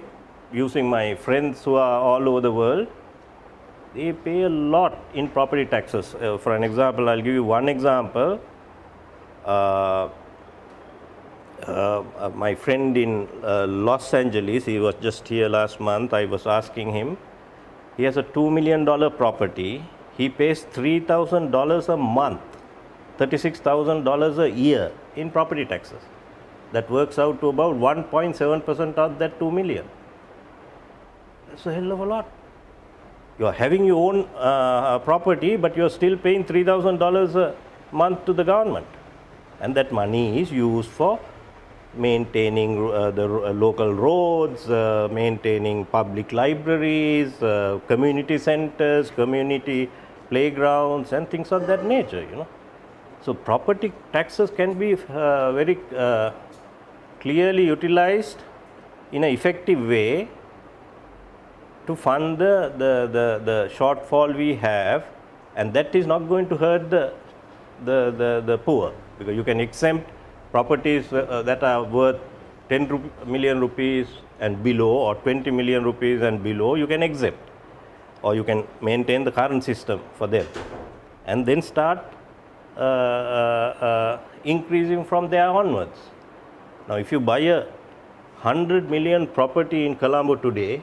using my friends who are all over the world. They pay a lot in property taxes. For an example, I'll give you one example. My friend in Los Angeles, he was just here last month. I was asking him, he has a $2 million property. He pays $3,000 a month, $36,000 a year in property taxes. that works out to about 1.7% of that 2 million. That's a hell of a lot. You are having your own property, but you are still paying $3,000 a month to the government, and that money is used for maintaining the local roads, maintaining public libraries, community centers, community playgrounds, and things of that nature. So property taxes can be very clearly utilized in an effective way to fund the shortfall we have, and that is not going to hurt the poor, because you can exempt properties that are worth 10 million rupees and below, or 20 million rupees and below. You can exempt, or you can maintain the current system for them, and then start increasing from there onwards. Now, if you buy a 100 million property in Colombo today,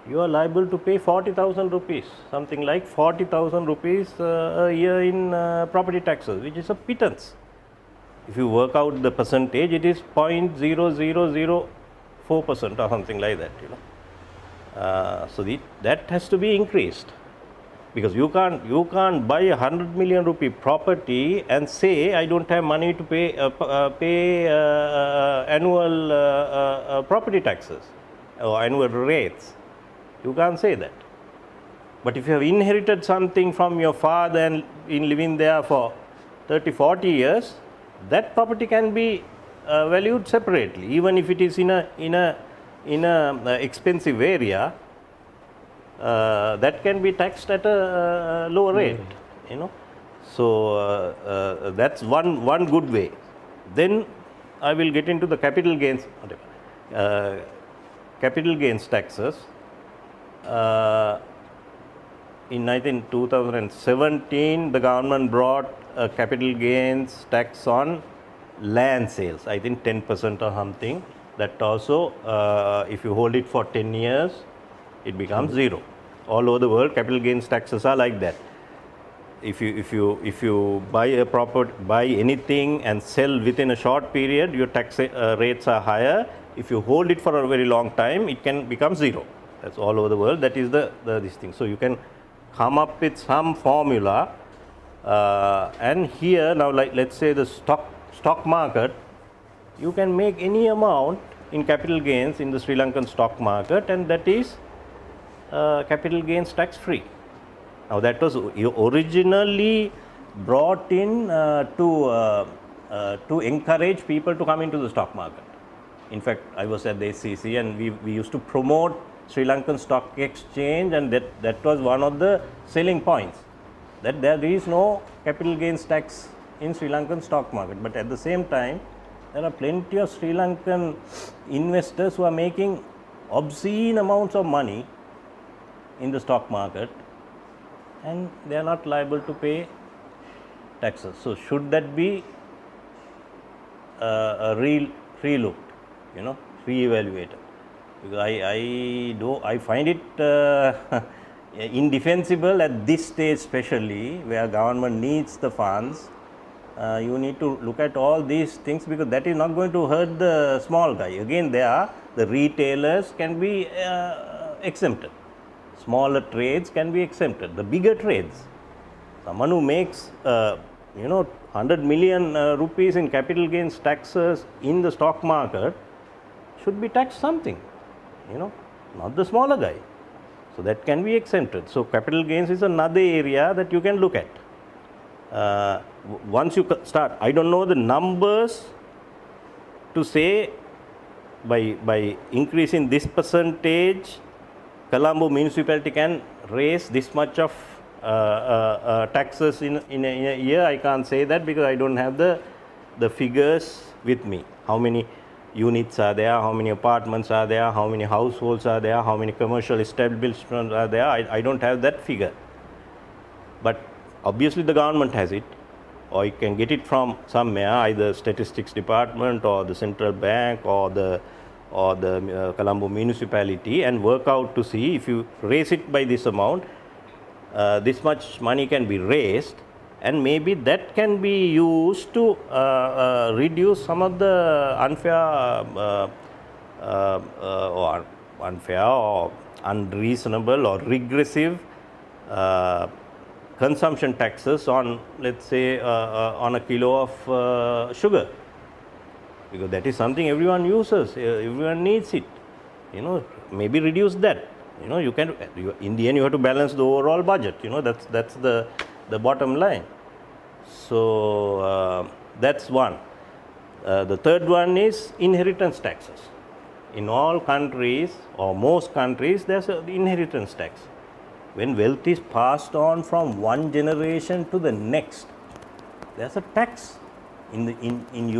you are liable to pay 40,000 rupees, something like 40,000 rupees a year in property taxes, which is a pittance. If you work out the percentage, it is 0.0004% or something like that. So that has to be increased, because you can't buy a 100 million rupee property and say I don't have money to pay annual property taxes or annual rates. You can't say that. But if you have inherited something from your father and been living there for 30-40 years, that property can be valued separately, even if it is in a expensive area. That can be taxed at a lower rate. So that's one good way. Then I will get into the capital gains taxes. In 2017, the government brought a capital gains tax on land sales, I think 10% or something. That also, if you hold it for 10 years, it becomes zero. All over the world, capital gains taxes are like that. If you buy anything and sell within a short period, your tax rates are higher. If you hold it for a very long time, it can become zero. That's all over the world. That is this thing. So you can come up with some formula, and here now, like let's say the stock market, you can make any amount in capital gains in the Sri Lankan stock market, and that is capital gains tax free. Now that was originally brought in to encourage people to come into the stock market. In fact, I was at the SCC, and we used to promote Sri Lankan Stock Exchange, and that was one of the selling points, that there is no capital gains tax in Sri Lankan stock market. But at the same time, there are plenty of Sri Lankan investors who are making obscene amounts of money in the stock market, and they are not liable to pay taxes. So should that be relooked, re-evaluated? Because I find it indefensible at this stage, especially where government needs the funds. You need to look at all these things, because that is not going to hurt the small guy. Again, the retailers can be exempted. Smaller trades can be exempted. The bigger trades, someone who makes 100 million rupees in capital gains taxes in the stock market should be taxed something, not the smaller guy. So that can be exempted. So capital gains is another area that you can look at. Once you start, I don't know the numbers to say by increasing this percentage, Colombo municipality can raise this much of taxes in a year. I can't say that, because I don't have the figures with me. How many units are there, how many apartments are there, how many households are there, how many commercial establishments are there. I don't have that figure. But obviously the government has it, or you can get it from somewhere, either statistics department or the central bank or the Colombo municipality, and work out to see if you raise it by this amount, this much money can be raised, and maybe that can be used to reduce some of the unfair or unreasonable or regressive consumption taxes on, let's say, on a kilo of sugar, because that is something everyone uses, everyone needs it. Maybe reduce that. You can. In the end, you have to balance the overall budget. That's the bottom line. So that's one. The third one is inheritance taxes. In all countries or most countries, there's an inheritance tax. When wealth is passed on from one generation to the next, there's a tax. In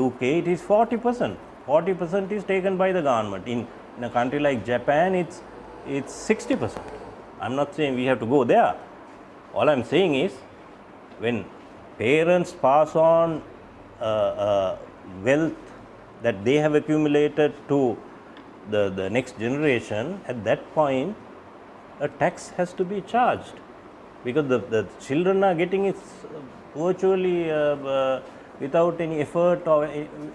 UK, it is 40%. 40% is taken by the government. In a country like Japan, it's 60%. I'm not saying we have to go there. All I'm saying is, when parents pass on wealth that they have accumulated to the next generation, at that point, a tax has to be charged, because the children are getting it virtually without any effort or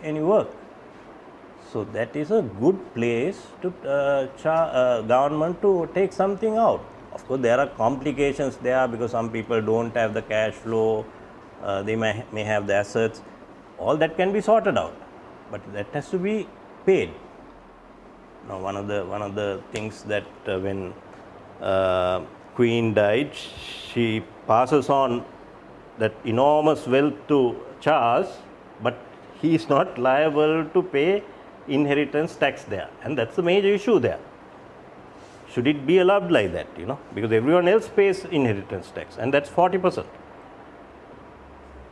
any work. So that is a good place to government to take something out. Of course, there are complications there, because some people don't have the cash flow, they may have the assets. All that can be sorted out, but that has to be paid. Now, one of the things that when Queen died, she passes on that enormous wealth to Charles, but he is not liable to pay inheritance tax there, and that's the major issue there. Should it be allowed like that? Because everyone else pays inheritance tax, and that's 40%.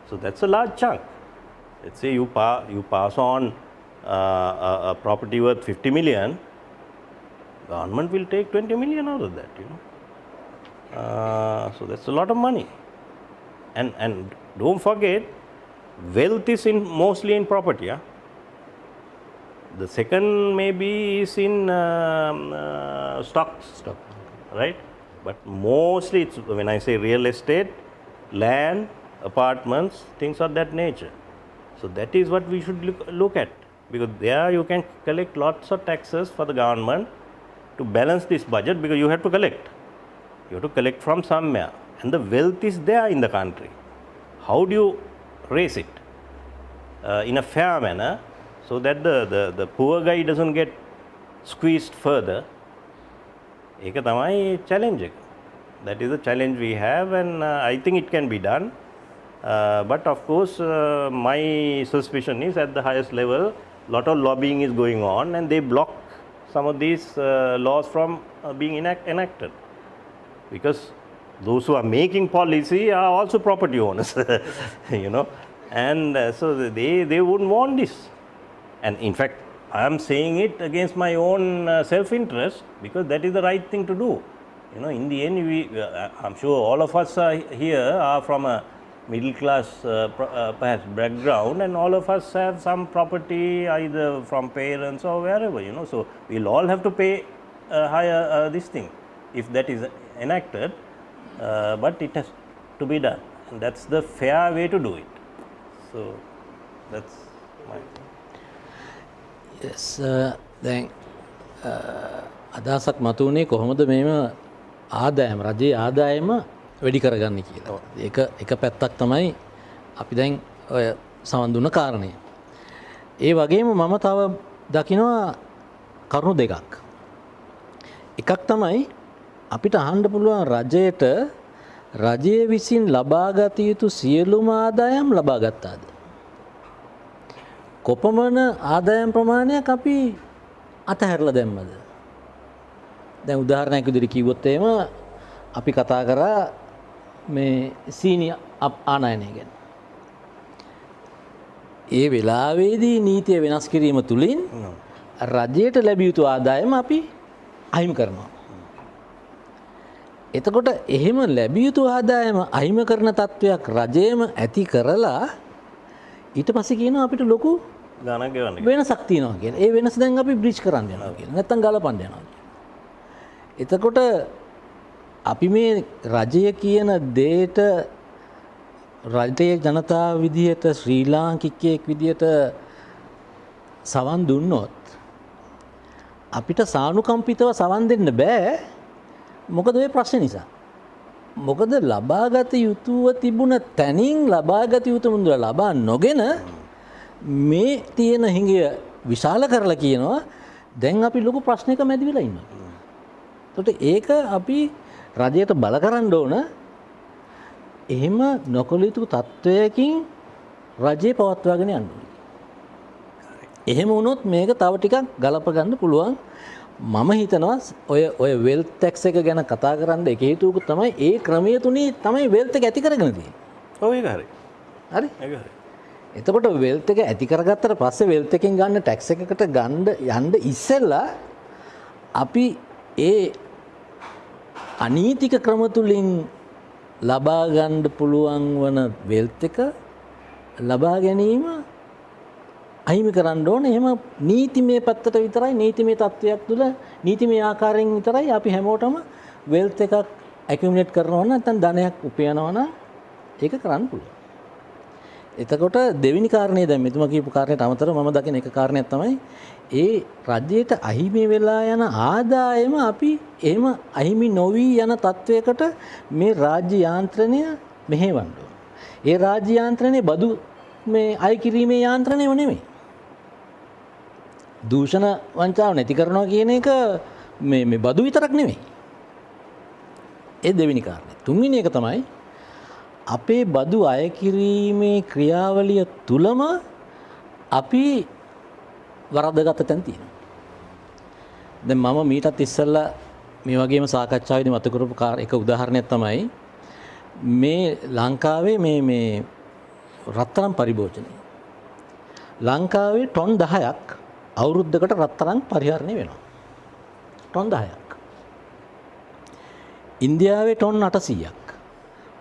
So that's a large chunk. Let's say you pass on a property worth 50 million, government will take 20 million out of that. So that's a lot of money. And don't forget, wealth is mostly in property. The second maybe is in stocks, right? But mostly it's, when I say real estate, land, apartments, things of that nature. So that is what we should look at, because there you can collect lots of taxes for the government to balance this budget, because you have to collect. You have to collect from somewhere, and the wealth is there in the country. How do you raise it in a fair manner, so that the poor guy doesn't get squeezed further? ඒක තමයි challenge එක. That is the challenge we have, and I think it can be done. But of course, my suspicion is at the highest level, lot of lobbying is going on, and they block some of these laws from being enacted, because those who are making policy are also property owners, and so they wouldn't want this. And in fact, I am saying it against my own self-interest, because that is the right thing to do. In the end, I'm sure all of us here are from a middle class perhaps background, and all of us have some property either from parents or wherever, so we'll all have to pay higher this thing if that is enacted, but it has to be done, and that's the fair way to do it. So that's my yes. දැන් අදහසක් මතුවනේ කොහොමද මේම ආදායම රජයේ ආදායම වැඩි කරගන්නේ කියලා. ඒක පැත්තක් තමයි අපි දැන් ඔය සමන් දුන්න කාරණය. ඒ වගේම මම තව දකිනවා කරුණු දෙකක්. එකක් තමයි අපිට අහන්න පුළුවන් රජයේ විසින් ලබාගත යුතු සියලුම ආදායම් ලබා ගත්තාද? කොපමණ ආදායම් ප්‍රමාණයක් අපි අතහැරලා දැම්මද? දැන් උදාහරණයක් විදිහට කිව්වොත් එහෙම අපි කතා කරා මේ සීනි ආනයනය ගැන. ඒ වෙලාවේදී නීතිය වෙනස් කිරීම තුලින් රජයට ලැබිය යුතු ආදායම අපි අහිමි කරනවා. එතකොට එහෙම ලැබිය යුතු ආදායම අහිමි කරන තත්වයක් රජයම ඇති කරලා ඊට පස්සේ කියනවා අපිට ලොකු ගණන් ගෙවන්න වෙනසක් තියෙනවා කියලා. ඒ වෙනස දැන් අපි බ්‍රිජ් කරන්න යනවා කියලා. නැත්තම් ගලපන්න යනවා. එතකොට අපි මේ රජය කියන දේට රටේ ජනතාව විදිහට ශ්‍රී ලාංකිකයෙක් විදිහට සවන් දුන්නොත් අපිට සානුකම්පිතව සවන් දෙන්න බෑ. මොකද ඔය ප්‍රශ්නේ නිසා. මොකද ලබාගත යුතුව තිබුණ තැනින් ලබාගත යුතු මුදල ලබා නොගෙන මේ තියෙන හිඟය විශාල කරලා කියනවා දැන් අපි ලොකු ප්‍රශ්නයක මැදි වෙලා ඉන්නවා. එතකොට ඒක අපි රජයට බල කරන්න ඕන. එහෙම නොකළ යුතු තත්වයකින් රජය පවත්වාගෙන යන්න ඕනේ. එහෙම වුණොත් මේක තව ටිකක් ගලප ගන්න පුළුවන්. මම හිතනවා ඔය වෙල්ත් ටැක්ස් එක ගැන කතා කරන්න එක හේතුවක තමයි ඒ ක්‍රමය තුනේ තමයි වෙල්ත් එක ඇති කරගෙන තියෙන්නේ. ඔව් ඒක හරි. හරි? ඒක හරි. එතකොට වෙල්ත් එක ඇති කරගත්තට පස්සේ වෙල්ත් එකෙන් ගන්න ටැක්ස් එකකට යන්න ඉස්සෙල්ලා අපි ඒ අනීතික ක්‍රම තුලින් ලබා ගන්න පුළුවන් වන වෙල්ත් එක ලබා ගැනීම අහිමි කරන්න ඕනේ. එහෙම නීතිමය පැත්තට විතරයි නීතිමය තත්ත්වයක් තුළ නීතිමය ආකාරයෙන් විතරයි අපි හැමෝටම වෙල්ත් එකක් ඇකියුමුලේට් කරනවා නම් නැත්නම් ධනයක් උපයනවා නම් ඒක කරන්න පුළුවන්. එතකොට දෙවෙනි කාරණේ දැන් මෙතුමා කියපු කාරණේට අමතරව මම දකින එක කාරණයක් තමයි ඒ රජයට අහිමි වෙලා යන ආදායම අපි එහෙම අහිමි නොවි යන තත්වයකට මේ රාජ්‍ය යාන්ත්‍රණය මෙහෙවන්න ඕන. ඒ රාජ්‍ය යාන්ත්‍රණය බදු මේ අය කිරීමේ යාන්ත්‍රණයම නෙමෙයි. දූෂණ වංචාව නැති කරනවා කියන එක මේ බදු විතරක් නෙමෙයි. ඒ දෙවෙනි කාරණේ. තුන්වෙනි එක තමයි අපේ බදු අය කිරීමේ ක්‍රියාවලිය තුලම අපි වරදගත තැන් තියෙනවා. දැන් මම මීටත් ඉස්සෙල්ලා මේ වගේම සාකච්ඡාවේදී මත කරපු එක උදාහරණයක් තමයි මේ ලංකාවේ මේ රත්තරන් පරිභෝජනය. ලංකාවේ ටොන් 10ක් අවුරුද්දකට රත්තරන් පරිහරණය වෙනවා. ටොන් 10ක්. ඉන්දියාවේ ටොන් 800ක්.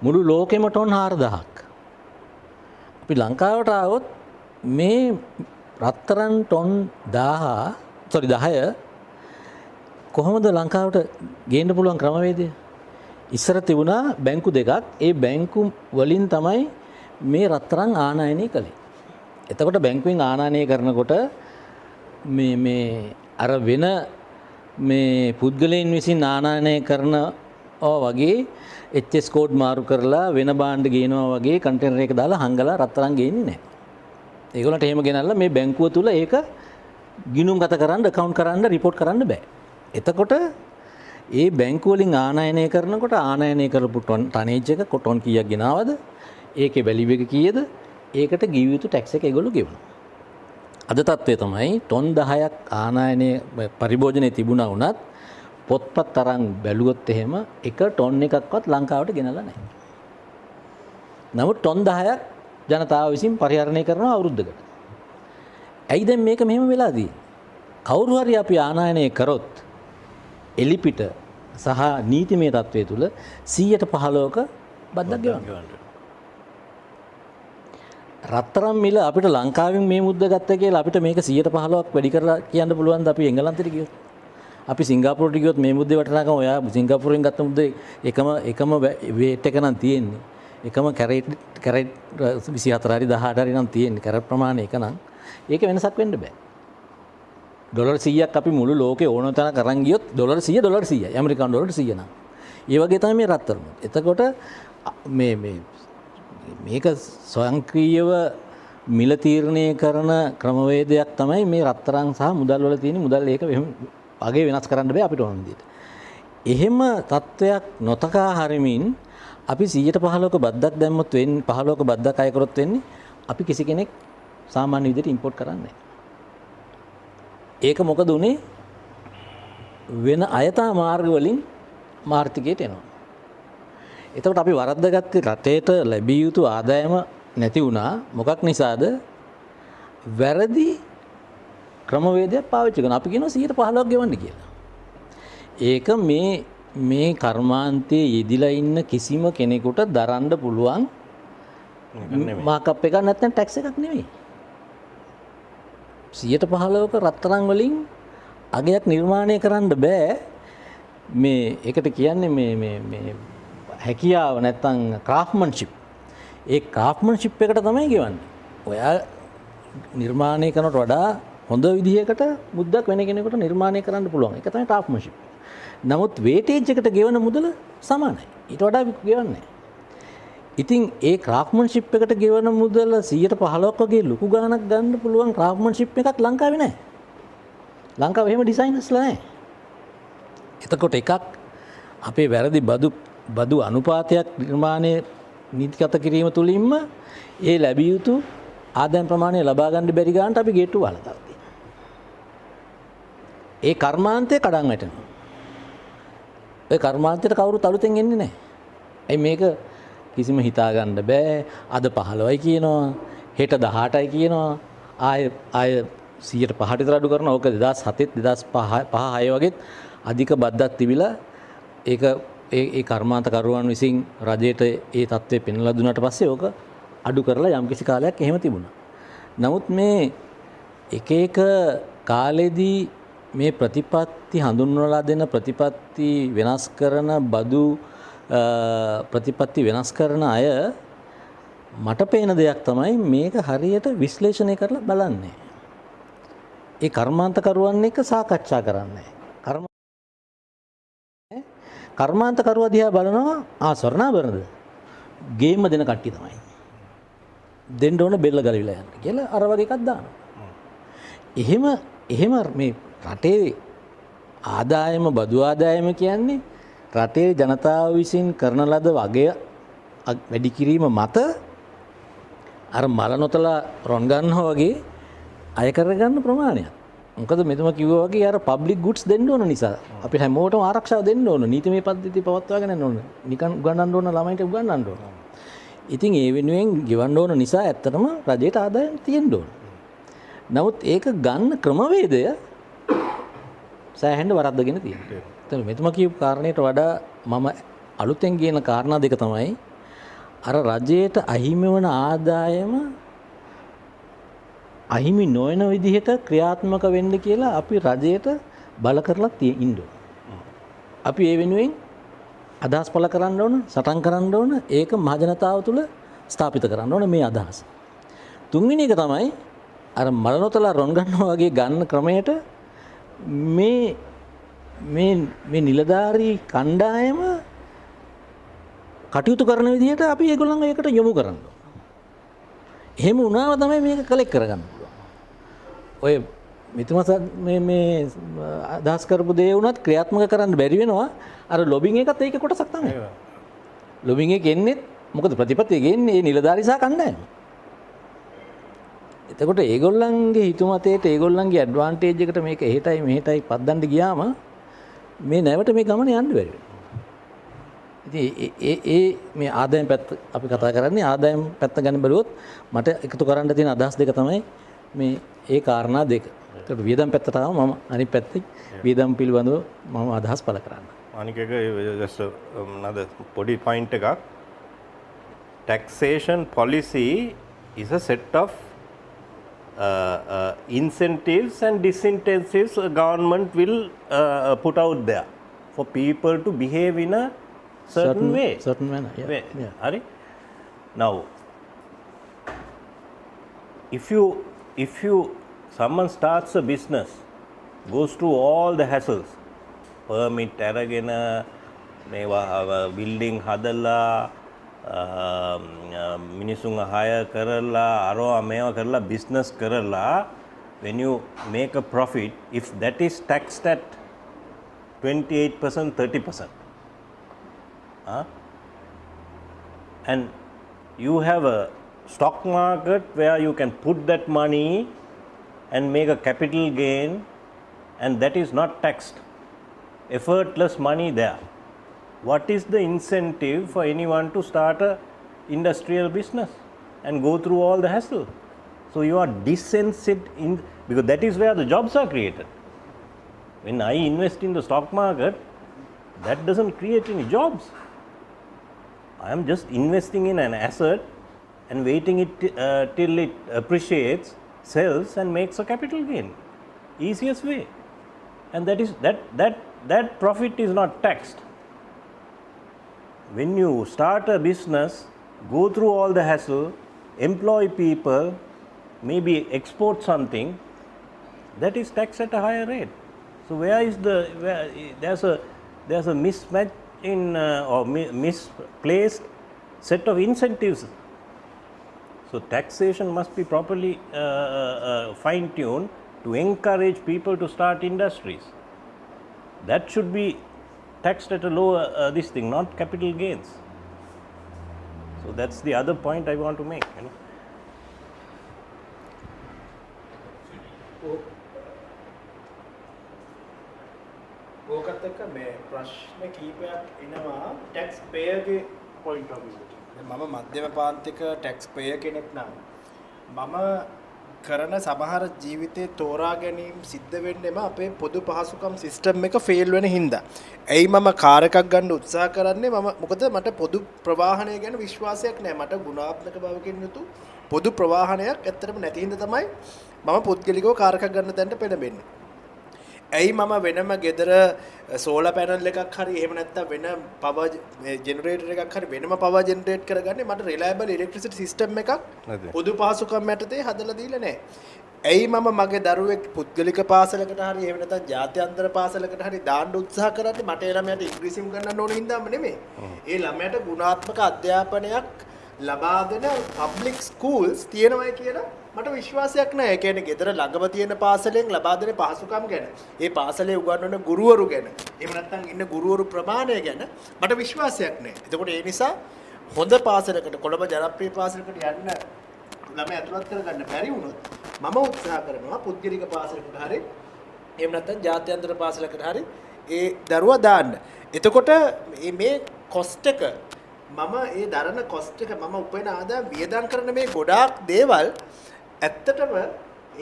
මුළු ලෝකෙම ටොන් 4000ක්. අපි ලංකාවට ආවොත් මේ රත්තරන් ටොන් 10 කොහොමද ලංකාවට ගේන්න පුළුවන් ක්‍රමවේදය? ඉස්සර තිබුණා බැංකු දෙකක්. ඒ බැංකු වලින් තමයි මේ රත්තරන් ආනයනය කළේ. එතකොට බැංකුවෙන් ආනයනය කරනකොට මේ අර වෙන මේ පුද්ගලයන් විසින් ආනයනය කරනවා වගේ HS කෝඩ් මාරු කරලා වෙන භාණ්ඩ ගේනවා වගේ කන්ටේනර් එක දාලා හංගලා රත්තරන් ගේන්නේ නැහැ. ඒගොල්ලන්ට එහෙම ගෙනල්ලා මේ බැංකුව තුල ඒක ගිණුම්ගත කරන්න, account කරන්න, report කරන්න බෑ. එතකොට ඒ බැංකුව වලින් ආනයනය කරනකොට ආනයනය කරපු ටනේජ් එක ටොන් කීයක් ගෙනාවද? ඒකේ වැලියු එක කීයද? ඒකට ගිය යුතු ටැක්ස් එක ඒගොල්ලෝ ගෙවනවා. අද තත්ත්වය තමයි ටොන් 10ක් ආනයනය පරිභෝජනයේ තිබුණා වුණත් පොත්පත් තරම් බැලුවොත් එහෙම එක ටොන් එකක්වත් ලංකාවට ගෙනලා නැහැ. නමුත් ටොන් 10ක් ජනතාව විසින් පරිහරණය කරනවා අවුරුද්දකට. ඇයි දැන් මේක මෙහෙම වෙලා තියෙන්නේ? කවුරු හරි අපි ආනයනය කරොත් එලිපිට සහ නීතිමය තත්ත්වයේ තුල 115ක බද්දක් ගෙවන්න. රත්තරන් මිල අපිට ලංකාවෙන් මේ මුද්ද ගත්ත කියලා අපිට මේක 115ක් වැඩි කරලා කියන්න පුළුවන්ද අපි එංගලන්තෙට ගියොත්? අපි සිංගප්පූරුවට ගියොත් මේ මුද්දේ වටිනාකම ඔයා සිංගප්පූරුවෙන් ගත්ත මුද්දේ එකම වේට් එක නම් තියෙන්නේ. එකම කැරට් 24 හරි 18 හරි නම් තියෙන්නේ. කැරට් ප්‍රමාණය එක නම් ඒක වෙනසක් වෙන්න බෑ. ඩොලර් 100ක් අපි මුළු ලෝකේ ඕන තරම් අරන් ගියොත් ඩොලර් 100යි. ඇමරිකානු ඩොලර් 100 නම්. ඒ වගේ තමයි මේ රත්තරන්. එතකොට මේක ස්වයංක්‍රීයව මිල තීරණය කරන ක්‍රමවේදයක් තමයි මේ රත්තරන් සහ මුදල් වල තියෙන මුදල් ඒක වගේ වෙනස් කරන්න බෑ අපිට ඕන විදිහට. එහෙම තත්වයක් නොතකා හරිමින් අපි 115ක බද්දක් දැම්මොත් වෙන්නේ 15ක බද්දක් අය කරොත් වෙන්නේ අපි කිසි කෙනෙක් සාමාන්‍ය විදිහට ඉම්පෝට් කරන්නේ නැහැ. ඒක මොකද උනේ? වෙන අයථා මාර්ග වලින් මාර්තිකයට එනවා. එතකොට අපි වරද්දාගත්තේ රටේට ලැබිය යුතු ආදායම නැති වුණා. මොකක් නිසාද? වැරදි ක්‍රමවේදයක් පාවිච්චි කරනවා. අපි කියනවා 115ක් ගෙවන්න කියලා. ඒක මේ කර්මාන්තයේ යෙදිලා ඉන්න කිසිම කෙනෙකුට දරන්න පුළුවන් මාකප් එකක් නැත්නම් ටැක්ස් එකක් නෙමෙයි. 115ක රත්තරන් වලින් අගයක් නිර්මාණය කරන්න බෑ. මේ ඒකට කියන්නේ මේ හැකියාව නැත්නම් ක්‍රාෆ්ට්මන්ෂිප්. ඒ ක්‍රාෆ්ට්මන්ෂිප් එකට තමයි ගෙවන්නේ. ඔයා නිර්මාණය කරනට වඩා හොඳ විදිහකට මුද්දක් වෙන කෙනෙකුට නිර්මාණය කරන්න පුළුවන්. ඒක තමයි ක්‍රාෆ්ට්මන්ෂිප්. නමුත් වේටේජ් එකට ගෙවන මුදල සමානයි. ඊට වඩා ගෙවන්නේ. ඉතින් ඒ ක්‍රාෆ්ට්මන්ෂිප් එකට ගෙවන මුදල 115ක් වගේ ලොකු ගාණක් ගන්න පුළුවන් ක්‍රාෆ්ට්මන්ෂිප් එකක් ලංකාවේ නැහැ. ලංකාවේ එහෙම ඩිසයිනර්ස්ලා නැහැ. එතකොට එකක් අපේ වැරදි බදු අනුපාතයක් නිර්මාණය නීතිගත කිරීම තුළින්ම ඒ ලැබිය යුතු ආදායම් ප්‍රමාණය ලබා ගන්න බැරි ගන්නට අපි ගේට්ටු වහලා තියෙනවා. ඒ කර්මාන්තය කඩන් වැටෙනවා. ඒ කර්මාන්තයට කවුරුත් අලුතෙන් එන්නේ නැහැ. ඒ මේක කිසිම හිතා ගන්න බෑ. අද 15යි කියනවා, හෙට 18යි කියනවා. ආය 105ට විතර අඩු කරනවා. ඕක 2007 2005 6 වගේත් අධික බද්දක් තිබිලා ඒක ඒ කර්මාන්තකරුවන් විසින් රජයට ඒ තත්ත්වය පෙන්වලා දුන්නාට පස්සේ ඕක අඩු කරලා යම්කිසි කාලයක් එහෙම තිබුණා. නමුත් මේ එක එක කාලෙදී මේ ප්‍රතිපත්ති හඳුන්වලා දෙන ප්‍රතිපත්ති වෙනස් කරන බදු ප්‍රතිපත්ති වෙනස් කරන අය මට පේන දෙයක් තමයි මේක හරියට විශ්ලේෂණය කරලා බලන්නේ. ඒ කර්මාන්තකරුවන් එක්ක සාකච්ඡා කරන්නේ. කර්මාන්තකරුවා දිහා බලනවා ස්වර්ණාභරණද ගේම දෙන කට්ටිය තමයි. දෙන්න ඕන බෙල්ල ගලවිලා යන්න කියලා අර වගේ එකක් දානවා. එහෙම මේ රටේ ආදායම බදු ආදායම කියන්නේ රටේ ජනතාව විසින් කරන ලද වගය වැඩි කිරීම මත අර මල නොතලා රොන් ගන්නවා වගේ අය කරගන්න ප්‍රමාණයක්. මොකද මෙතුම කිව්වා වගේ අර පබ්ලික් ගුඩ්ස් දෙන්න ඕන නිසා අපි හැමෝටම ආරක්ෂාව දෙන්න ඕන. නීතිමය පද්ධති පවත්වාගෙන යන්න ඕන. නිකන් උගන්වන්න ඕන ළමයින්ට උගන්වන්න ඕන. ඉතින් ඒ වෙනුවෙන් ගෙවන්න ඕන නිසා ඇත්තටම රජයට ආදායම් තියෙන්න ඕන. නමුත් ඒක ගන්න ක්‍රමවේදය සෑහෙන්න වරද්දගෙන තියෙනවා. එතන මෙතුම කියපු කාරණයට වඩා මම අලුතෙන් කියන කාරණා දෙක තමයි අර රජයට අහිමි වන ආදායම අහිමි නොවන විදිහට ක්‍රියාත්මක වෙන්න කියලා අපි රජයට බල කරලා ඉන්න ඕන. අපි ඒ වෙනුවෙන් අදහස් පළ කරන්න ඕන, සටන් කරන්න ඕන, ඒක මහජනතාව තුළ ස්ථාපිත කරන්න ඕන මේ අදහස. තුන්වෙනි එක තමයි අර මල නොතලා රොන් ගන්නවා වගේ ගන්න ක්‍රමයට මේ නිලධාරී කණ්ඩායම කටයුතු කරන විදිහට අපි ඒගොල්ලන්ව ඒකට යොමු කරන්න ඕන. එහෙම වුණාම තමයි මේක කලෙක්ට් කරගන්න පුළුවන්. ඔය මිතුමස මේ අදහස් කරපු දේ වුණත් ක්‍රියාත්මක කරන්න බැරි වෙනවා. අර ලොබින් එකත් ඒකේ කොටසක් තමයි. ලොබින් එක එන්නේ මොකද ප්‍රතිපත්තිය ගේන්නේ මේ නිලධාරී සහ කණ්ඩායම. එතකොට ඒගොල්ලන්ගේ හිතුමතේට ඒගොල්ලන්ගේ ඇඩ්වාන්ටේජ් එකට මේක එහෙටයි මෙහෙටයි පද්දන්න ගියාම මේ නැවට මේ ගමන යන්න බැරි වෙනවා. ඉතින් මේ ආදායම් පැත්ත අපි කතා කරන්නේ ආදායම් පැත්ත ගැන බලුවොත් මට එකතු කරන්න තියෙන අදහස් දෙක තමයි මේ ඒ කාරණා දෙක. ඒකට වියදම් පැත්තට ආවම මම අනිත් පැත්තේ වියදම් පිළිබඳව මම අදහස් පළ කරන්න. අනික එක just another පොඩි point එකක් taxation policy is a set of incentives and disincentives a government will put out there for people to behave in a certain manner. Hari? Now, if someone starts a business, goes through all the hassles, permit aragena, building hadala, මිනිසුන්ව hire කරලා අරවා මේවා කරලා business කරලා when you make a profit, if that is taxed at 28%, 30%, and you have a stock market where you can put that money and make a capital gain, and that is not taxed, effortless money there. What is the incentive for anyone to start a industrial business and go through all the hassle? So you are disincentivized because that is where the jobs are created. When I invest in the stock market, that doesn't create any jobs. I am just investing in an asset and waiting it till it appreciates, sells and makes a capital gain. Easiest way. And that profit is not taxed. When you start a business, go through all the hassle, employ people, maybe export something, that is taxed at a higher rate. So there's a mismatch in or misplaced set of incentives. So taxation must be properly fine-tuned to encourage people to start industries. That should be taxed at a lower this thing, not capital gains. So that's the other point I want to make. ඕකත් එක්ක මේ ප්‍රශ්න කීපයක් එනවා tax පේයර්ගේ point of view එකෙන්. මම මධ්‍යම පාන්තික tax පේයර් කෙනෙක් නම් මම කරන සමහර ජීවිතේ තෝරා ගැනීම සිද්ධ වෙන්නේම අපේ පොදු පහසුකම් සිස්ටම් එක ෆේල් වෙන හින්දා. එයි මම කාර් එකක් ගන්න උත්සාහ කරන්නේ මොකද මට පොදු ප්‍රවාහනය ගැන විශ්වාසයක් නැහැ. මට ගුණාත්මක බවකින් යුතු පොදු ප්‍රවාහනයක් ඇත්තටම නැති හින්දා තමයි මම පුද්ගලිකව කාර් එකක් ගන්න තැනට පෙළඹෙන්නේ. ඇයි මම වෙනම ගෙදර සෝලර් පැනල් එකක් හරි එහෙම නැත්නම් වෙන පවර් ජෙනරේටර් එකක් හරි වෙනම පවර් ජෙනරේට් කරගන්නේ මට රිලයබල් ඉලෙක්ට්‍රිසිටි සිස්ටම් එකක් පොදු පහසුකම් යටතේ හදලා දීලා නැහැ. ඇයි මම මගේ දරුවෙක් පුද්ගලික පාසලකට හරි එහෙම නැත්නම් ජාත්‍යන්තර පාසලකට හරි දාන්න උත්සාහ කරන්නේ මට ඒ ළමයාට ඉංග්‍රීසිම ගන්නන්න ඕන හින්දාම නෙමෙයි. ඒ ළමයාට ගුණාත්මක අධ්‍යාපනයක් ලබා දෙන පබ්ලික් ස්කූල්ස් තියෙනවයි කියලා මට විශ්වාසයක් නැහැ. ඒ කියන්නේ ගෙදර ළඟම තියෙන පාසලෙන් ලබා දෙන පහසුකම් ගැන, ඒ පාසලේ උගන්වන ගුරුවරු ගැන, එහෙම නැත්නම් ඉන්න ගුරුවරු ප්‍රමාණය ගැන මට විශ්වාසයක් නැහැ. එතකොට ඒ නිසා හොඳ පාසලකට, කොළඹ ජනප්‍රිය පාසලකට යන්න ළමයි ඇතුළත් කරගන්න බැරි වුණොත් මම උත්සාහ කරනවා පුද්ගලික පාසලකට හරි එහෙම නැත්නම් ජාත්‍යන්තර පාසලකට හරි ඒ දරුවා දාන්න. එතකොට මේ කොස්ට් එක මම ඒ දරන කොස්ට් එක මම උපයන ආදායම් වියදම් කරන මේ ගොඩාක් දේවල් ඇත්තටම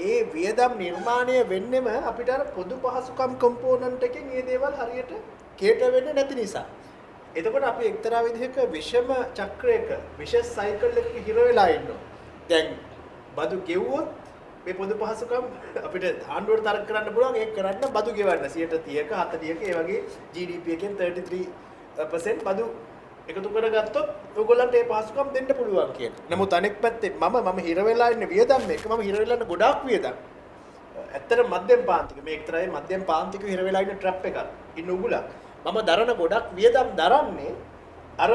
ඒ වියදම් නිර්මාණය වෙන්නෙම අපිට අර පොදු පහසුකම් කොම්පෝනන්ට් එකෙන් මේ දේවල් හරියට කේටර් වෙන්නේ නැති නිසා. එතකොට අපි එක්තරා විදිහක විෂම චක්‍රයක විෂස් සයිකල් එකක හිර වෙලා ඉන්නවා. දැන් බදු ගෙවුවොත් මේ පොදු පහසුකම් අපිට ආණ්ඩුවට තරක කරන්න පුළුවන්. ඒක කරන්න බදු ගෙවන්න 30%ක 40%ක ඒ වගේ GDP එකෙන් 33% බදු එකතු කරගත්තොත් ඔයගොල්ලන්ට මේ පහසුකම් දෙන්න පුළුවන් කියන. නමුත් අනෙක් පැත්තේ මම හිර වෙලා ඉන්නේ වියදම් එක. මම හිර වෙලා ඉන්න ගොඩාක් වියදම්. ඇත්තට මධ්‍යම පාන්තික මේ එක්තරායි මධ්‍යම පාන්තික හිර වෙලා ඉන්න ට්‍රැප් එකක්. ඉන්න උගුලක්. මම දරන ගොඩක් වියදම් දරන්නේ අර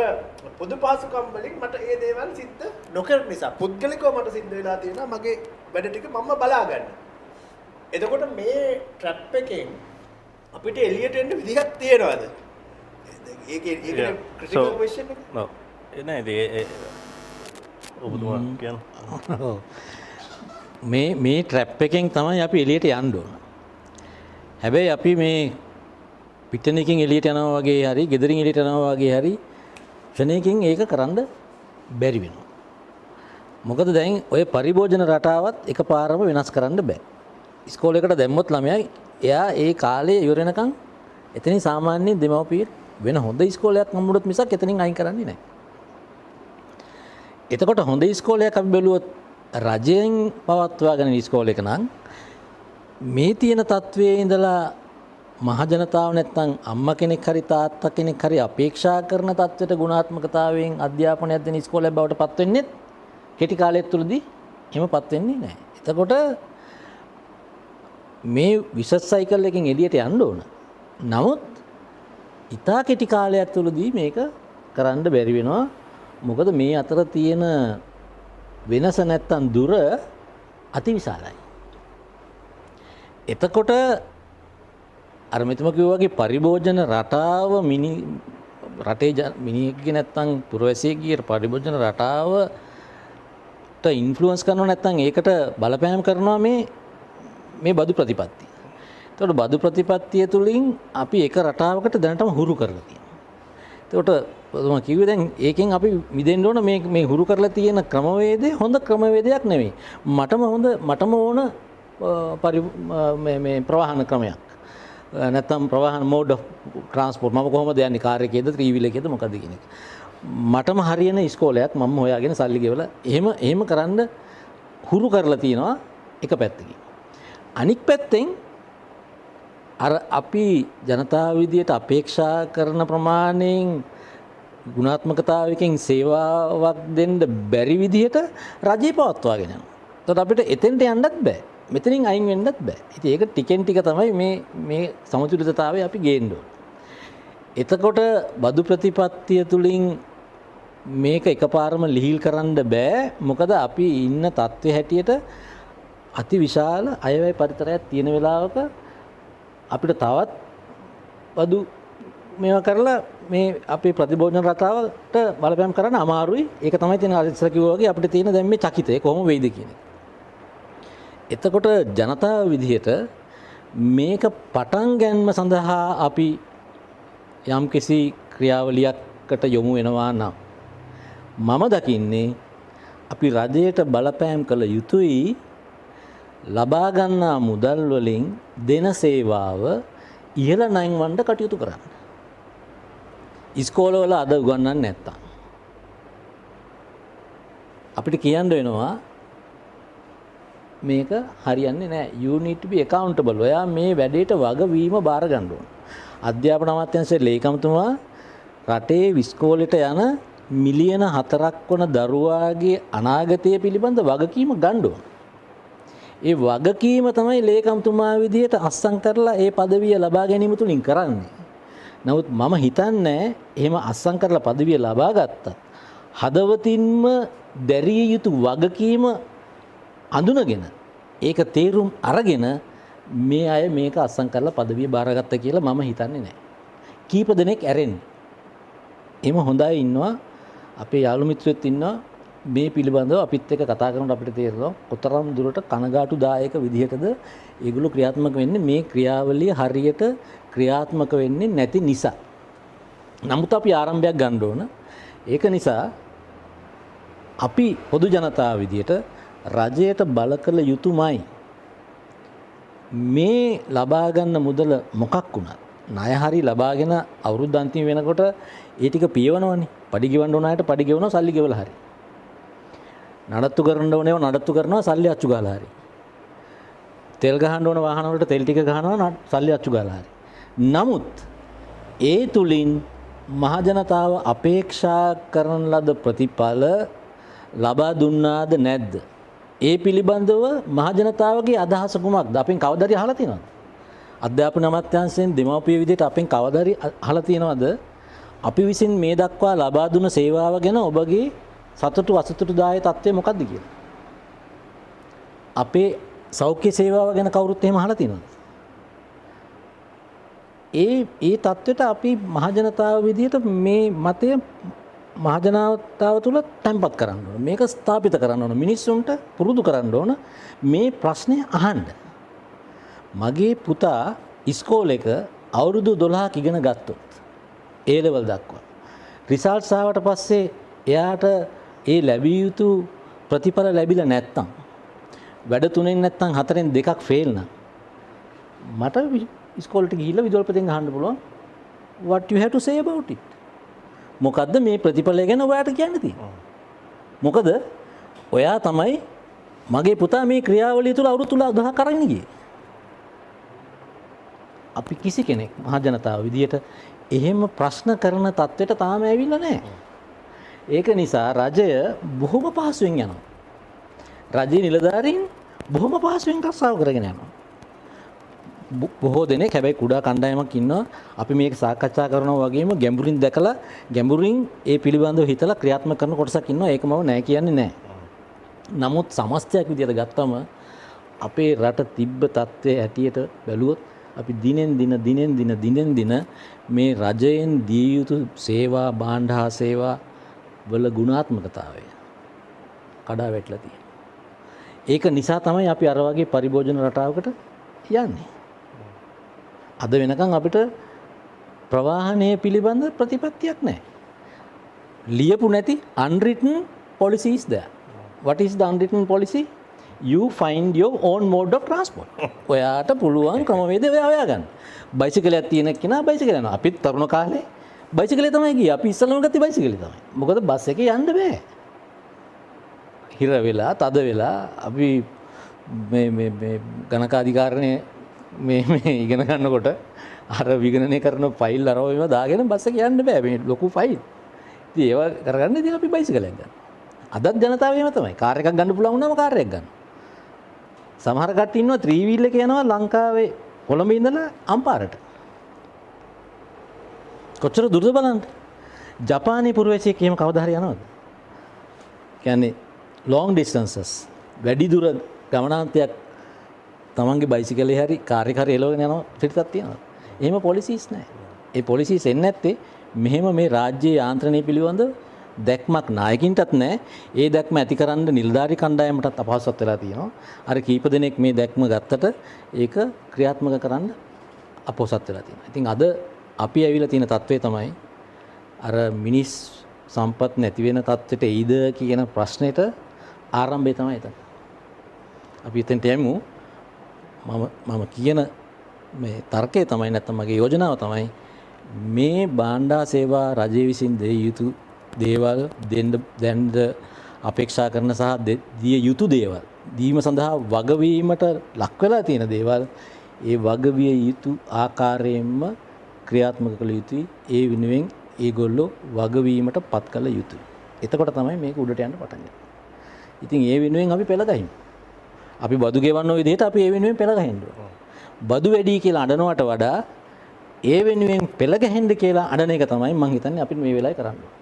පොදු පහසුකම් වලින් මට ඒ දේවල් සිද්ධ නොකරන නිසා. පුද්ගලිකව මට සිද්ධ වෙලා තියෙනවා මගේ වැඩ ටික මම බලා ගන්න. එතකොට මේ ට්‍රැප් එකෙන් අපිට එළියට එන්න විදිහක් තියෙනවද? critical question එක නෑ ඔබතුමා කියන්න. මේ ට්‍රැප් එකෙන් තමයි අපි එළියට යන්න ඕන. හැබැයි අපි මේ පිටනකින් එළියට යනවා වගේ හරි ගෙදරින් එළියට යනවා වගේ හරි ක්ෂණයකින් ඒක කරන්න බැරි වෙනවා. මොකද දැන් ඔය පරිභෝජන රටාවත් එකපාරම වෙනස් කරන්න බෑ. ඉස්කෝලේකට දැම්මොත් ළමයා එයා ඒ කාලේ ඉවර වෙනකන් එතනින් සාමාන්‍ය දෙමව්පියෙක් වෙන හොඳ ඉස්කෝලයක් හම්බුනොත් මිසක් එතනින් අයින් කරන්නේ නැහැ. එතකොට හොඳ ඉස්කෝලයක් අපි බැලුවොත් රජයෙන් පවත්වාගෙන ඉස්කෝලේක නම් මේ තියෙන තත්වයේ ඉඳලා මහ ජනතාව නැත්තම් අම්මා කෙනෙක් හරි තාත්තා කෙනෙක් හරි අපේක්ෂා කරන තත්වයට ගුණාත්මකතාවයෙන් අධ්‍යාපනයක් දෙන ඉස්කෝලයක් බවට පත් වෙන්නේ කෙටි කාලයක් තුලදී එහෙමපත් වෙන්නේ නැහැ. එතකොට මේ විෂස් සයිකල් එකෙන් එළියට යන්න ඕන. නමුත් ඉතා කෙටි කාලයක් තුලදී මේක කරන්න බැරි වෙනවා. මොකද මේ අතර තියෙන වෙනස නැත්තම් දුර අතිවිශාලයි. එතකොට අර මෙතම කිව්වා වගේ පරිභෝජන රටාව රටේ මිනිහෙක්ගේ නැත්තම් පුරවැසියෙක්ගේ පරිභෝජන රටාවට ඉන්ෆ්ලුවන්ස් කරනවා නැත්තම් ඒකට බලපෑම් කරනවා මේ බදු ප්‍රතිපත්තිය. එතකොට බදු ප්‍රතිපත්තිය තුලින් අපි එක රටාවකට දැනටම හුරු කරලා තියෙනවා. එතකොට මම කිව්වේ දැන් ඒකෙන් අපි මිදෙන්න ඕන මේ හුරු කරලා තියෙන ක්‍රමවේදය හොඳ ක්‍රමවේදයක් නෙවෙයි. මටම ඕන මේ ප්‍රවාහන ක්‍රමයක්. නැත්තම් ප්‍රවාහන මෝඩ් ඔෆ් ට්‍රාන්ස්පෝර්ට් මම කොහොමද යන්නේ කාර් එකේද ත්‍රිවිල් එකේද මොකද කියන එක. මටම හරියන ඉස්කෝලයක් මම හොයාගෙන සල්ලි ගෙවලා එහෙම කරන්න හුරු කරලා තියෙනවා එක පැත්තකින්. අනික් පැත්තෙන් අර අපි ජනතාව විදියට අපේක්ෂා කරන ප්‍රමාණයෙන් ගුණාත්මකතාවකින් සේවාවක් දෙන්න බැරි විදිහට රජය පවත්වාගෙන යනවා. එතකොට අපිට එතෙන්ට යන්නත් බෑ. මෙතනින් අයින් වෙන්නත් බෑ. ඉතින් ඒක ටිකෙන් ටික තමයි මේ සමතුලිතතාවය අපි ගේන්න ඕනේ. එතකොට බදු ප්‍රතිපත්තිය තුලින් මේක එකපාරම ලිහිල් කරන්න බෑ. මොකද අපි ඉන්න තත්ත්වයේ හැටියට අති විශාල අයවැය පරිතරයක් තියෙන වෙලාවක අපිට තවත් බදු මේවා කරලා මේ අපේ ප්‍රතිභෝජන රටාවට බලපෑම් කරන්න අමාරුයි. ඒක තමයි තියෙන අරිස්සලා කිව්වා වගේ අපිට තියෙන දැන් මේ චකිතය කොහොම වෙයිද කියන එක. එතකොට ජනතාව විදිහට මේක පටන් ගැනීම සඳහා අපි යම්කිසි ක්‍රියාවලියකට යොමු වෙනවා නම් මම දකින්නේ අපි රජයට බලපෑම් කළ යුතුයි ලබා ගන්නා මුදල් වලින් දෙන සේවාව ඉහළ නංවන්න කටයුතු කරන්න. ඉස්කෝලවල අද උගන්වන්නේ නැත්තම් අපිට කියන්න වෙනවා මේක හරියන්නේ නැහැ. you need to be accountable. ඔයා මේ වැඩේට වගවීම බාර ගන්න ඕන. අධ්‍යාපන අමාත්‍යාංශයේ ලේකම්තුමා රටේ ඉස්කෝලේට යන මිලියන 4ක් වන දරුවාගේ අනාගතය පිළිබඳ වගකීම ගන්න ඕන. ඒ වගකීම තමයි ලේකම්තුමා විදියට අස්සම් කරලා ඒ পদවිය ලබා ගැනීම තුලින් කරන්නේ. නමුත් මම හිතන්නේ එහෙම අස්සම් කරලා পদවිය ලබා ගත්තත් හදවතින්ම දැරිය යුතු වගකීම අඳුනගෙන ඒක තේරුම් අරගෙන මේ අය මේක අස්සම් කරලා পদවිය බාරගත්තා කියලා මම හිතන්නේ නැහැ. කීප දෙනෙක් ඇරෙන්නේ. එහෙම හොඳයි ඉන්නවා. අපේ යාළු මිත්‍රයොත් ඉන්නවා. මේ පිළිබඳව අපිත් එක්ක කතා කරනකොට අපිට තේරෙනවා කොතරම් දුරට කනගාටුදායක විදිහටද ඒගොල්ලෝ ක්‍රියාත්මක වෙන්නේ මේ ක්‍රියාවලිය හරියට ක්‍රියාත්මක වෙන්නේ නැති නිසා. නමුත් අපි ආරම්භයක් ගන්න ඕන. ඒක නිසා අපි පොදු ජනතාව විදියට රජයට බල කළ යුතුමයි. මේ ලබා ගන්න මුදල මොකක් වුණත් ණය හරි ලබාගෙන අවුරුද්ද අන්තිම වෙනකොට ඒ ටික පියවනවනේ. පඩි ගෙවන්න ඕන අයට පඩි ගෙවනවා සල්ලි ගෙවලා හරි. නඩත්තු කරන්න ඕනේව නඩත්තු කරනවා සල්ලි අච්චු ගාලා හරි. තෙල් ගහන්න ඕන වාහන වලට තෙල් ටික ගහනවා සල්ලි අච්චු ගාලා හරි. නමුත් ඒ තුලින් මහජනතාව අපේක්ෂා කරන ලද ප්‍රතිඵල ලබා දුන්නාද නැද්ද? ඒ පිළිබඳව මහජනතාවගේ අදහස කුමක්ද? අපෙන් කවදාද අහලා තියෙනවද? අධ්‍යාපන අමාත්‍යාංශයෙන් දෙමාපිය විදිහට අපෙන් කවදාද අහලා තියෙනවද? අපි විසින් මේ දක්වා ලබා දුන සේවාව ගැන ඔබගේ සතුටු අසතුටුදායක තත්ත්වය මොකක්ද කියලා? අපේ සෞඛ්‍ය සේවාව ගැන කවුරුත් එහෙම අහලා තියෙනවද? ඒ තත්ත්වයට අපි මහජනතාව විදිහට මේ මතය මහජනතාව තුළ තැන්පත් කරන්න ඕන. මේක ස්ථාපිත කරන්න ඕන. මිනිස්සුන්ට පුරුදු කරන්න ඕන මේ ප්‍රශ්නය අහන්න. මගේ පුතා ඉස්කෝලේක අවුරුදු 12ක් ඉගෙන ගත්තොත් A level දක්වා රිසල්ට්ස් ආවට පස්සේ එයාට ඒ ලැබිය යුතු ප්‍රතිඵල ලැබිලා නැත්තම් වැඩ තුනෙන් නැත්තම් හතරෙන් දෙකක් ෆේල් නම් මට ඉස්කෝලේට ගිහිල්ලා විදුහල්පතියෙන් අහන්න පුළුවන් what you have to say about it. මොකද්ද මේ ප්‍රතිඵලය ගැන ඔයාට කියන්න තියෙන්නේ? මොකද ඔයා තමයි මගේ පුතා මේ ක්‍රියාවලිය තුල අවුරුදු 12 කරගෙන ගියේ. අපි කිසි කෙනෙක් මහ ජනතාව විදියට එහෙම ප්‍රශ්න කරන තත්ත්වයට තාම ඇවිල්ලා නැහැ. ඒක නිසා රජය බොහොම පහසුවෙන් යනවා. රජයේ නිලධාරීන් බොහොම පහසුවෙන් රස්සාව කරගෙන යනවා. බොහෝ දෙනෙක් හැබැයි කුඩා කණ්ඩායමක් ඉන්නවා. අපි මේක සාකච්ඡා කරනවා වගේම ගැඹුරින් දැකලා ගැඹුරින් ඒ පිළිබඳව හිතලා ක්‍රියාත්මක කරන කොටසක් ඉන්නවා. ඒක මම නැහැ කියන්නේ නැහැ. නමුත් සමස්තයක් විදියට ගත්තම අපේ රට තිබ්බ තත්ත්වයේ හැටියට බැලුවොත් අපි දිනෙන් දින මේ රජයෙන් දිය යුතු සේවා භාණ්ඩ හා සේවා වල ගුණාත්මකතාවය කඩා වැටලා තියෙනවා. ඒක නිසා තමයි අපි අර වගේ පරිභෝජන රටාවකට යන්නේ. අද වෙනකන් අපිට ප්‍රවාහනය පිළිබඳ ප්‍රතිපත්තියක් නැහැ. ලියපු නැති unwritten policy is there. What is the unwritten policy? You find your own mode of transport. ඔයාට පුළුවන් ක්‍රමවේදය ඔයා හොයාගන්න. බයිසිකලයක් තියෙන කෙනා බයිසිකල යනවා. අපිත් තරුණ කාලේ බයිසිකලේ තමයි ගියේ. අපි ඉස්සෙල්ලාම ගත්තේ බයිසිකලේ තමයි. මොකද බස් එකේ යන්න බෑ. හිර වෙලා, තද වෙලා අපි මේ ගණකාධිකාරණේ මේ ඉගෙන ගන්නකොට අර විගණනය කරන ෆයිල් අරව ඒවා දාගෙන බස් එකේ යන්න බෑ. මේ ලොකු ෆයිල්. ඒව කරගන්න ඉතින් අපි බයිසිකලයක් ගන්න. අදත් ජනතාව එහෙම තමයි. කාර් එකක් ගන්න පුළුවන් වුණාම කාර් එකක් ගන්න. සමහර කට්ටිය ඉන්නවා 3 wheel එක යනවා ලංකාවේ කොළඹ ඉඳලා අම්පාරට. කොච්චර දුරද බලන්න. ජපානයේ පුරවැසියෙක් එහෙම කවදා හරි යනවද? කියන්නේ long distances වැඩි දුර ගමනාන්තයක් තමන්ගේ බයිසිකලේ හරි කාර් එක හරි එලවගෙන යනවා පිටතක් තියෙනවා. එහෙම පොලිසිස් නැහැ. ඒ පොලිසිස් එන්නේ නැත්තේ මෙහෙම මේ රාජ්‍ය යාන්ත්‍රණය පිළිබඳ දැක්මක් නායකින්ටත් නැහැ. ඒ දැක්ම ඇතිකරන්න නිලධාරී කණ්ඩායමටත් අපහසුතාවක් වෙලා තියෙනවා. අර කීප දෙනෙක් මේ දැක්ම ගත්තට ඒක ක්‍රියාත්මක කරන්න අපහසුතාවක් වෙලා තියෙනවා. ඉතින් අද අපි ඇවිල්ලා තියෙන තත්ත්වය තමයි අර මිනිස් සම්පත් නැති වෙන තත්ත්වයට එයිද කියන ප්‍රශ්නෙට ආරම්භය තමයි එතන. අපි එතෙන්ට යමු. මම කියන මේ තර්කය තමයි නැත්නම් මගේ යෝජනාව තමයි මේ භාණ්ඩා සේවා රජය විසින් දෙය යුතු දේවල් දෙන්න අපේක්ෂා කරන සහ දිය යුතු දේවල් දීම සඳහා වගවීමට ලක් වෙලා තියෙන දේවල් ඒ වගවිය යුතු ආකාරයෙන්ම ක්‍රියාත්මක කළ යුතුයි. ඒ වෙනුවෙන් ඒගොල්ලෝ වගවීමට පත් කළ යුතුයි. එතකොට තමයි මේක උඩට යන්න පටන් ගන්නේ. ඉතින් ඒ වෙනුවෙන් අපි පෙළ ගහිමු. අපි බදු ගෙවන්න ওই විදිහට අපි ඒ වෙනුවෙන් පෙළ ගහින්න ඕන. බදු වැඩි කියලා අඬනවට වඩා ඒ වෙනුවෙන් පෙළ ගැහෙන්න කියලා අඬන එක තමයි මම හිතන්නේ අපිට මේ වෙලාවේ කරන්න ඕන.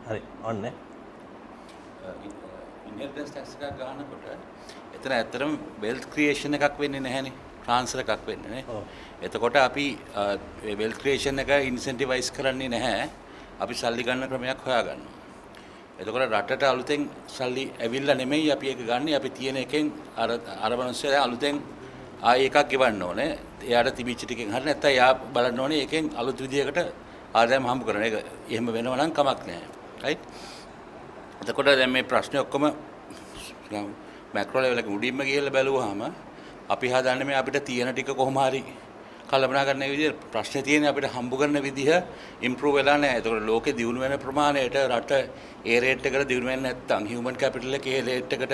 හරි ඔන්න ඉන්හෙරිටන්ස් ටැක්ස් එකක් ගන්නකොට එතන ඇත්තටම වෙල්ත් ක්‍රියේෂන් එකක් වෙන්නේ නැහැනේ ට්‍රාන්ස්ෆර් එකක් වෙන්නේ නේ. එතකොට අපි වෙල්ත් ක්‍රියේෂන් එක ඉන්සෙන්ටිවයිස් කරන්නේ නැහැ. අපි සල්ලි ගන්න ක්‍රමයක් හොයාගන්නවා. එතකොට රටට අලුතෙන් සල්ලි ඇවිල්ලා නෙමෙයි අපි ඒක ගන්න. අපි තියෙන එකෙන් අර මනුස්සයා අලුතෙන් ආයෙ එකක් ගෙවන්න ඕනේ. එයාට තිබිච්ච ටිකෙන් හරිය නැත්නම් එයා බලන්න ඕනේ ඒකෙන් අලුත් විදියකට ආදායම හම්බ කරන එක. එහෙම වෙනව නම් කමක් නැහැ. රයිට්. එතකොට දැන් මේ ප්‍රශ්නේ ඔක්කොම මැක්‍රෝ ලෙවල් එකේ උඩින්ම ගිහලා බැලුවාම අපි හදන්නේ මේ අපිට තියෙන ටික කොහොම හරි කල්පනා කරන විදිහ ප්‍රශ්නේ තියෙන්නේ අපිට හම්බ කරන විදිහ ඉම්ප්‍රූව් වෙලා නැහැ. එතකොට ලෝකේ දියුණු වෙන ප්‍රමාණයට රට ඒ රේට් එකට දියුණු වෙන්නේ නැත්නම් හියුමන් කැපිටල් එකේ රේට් එකට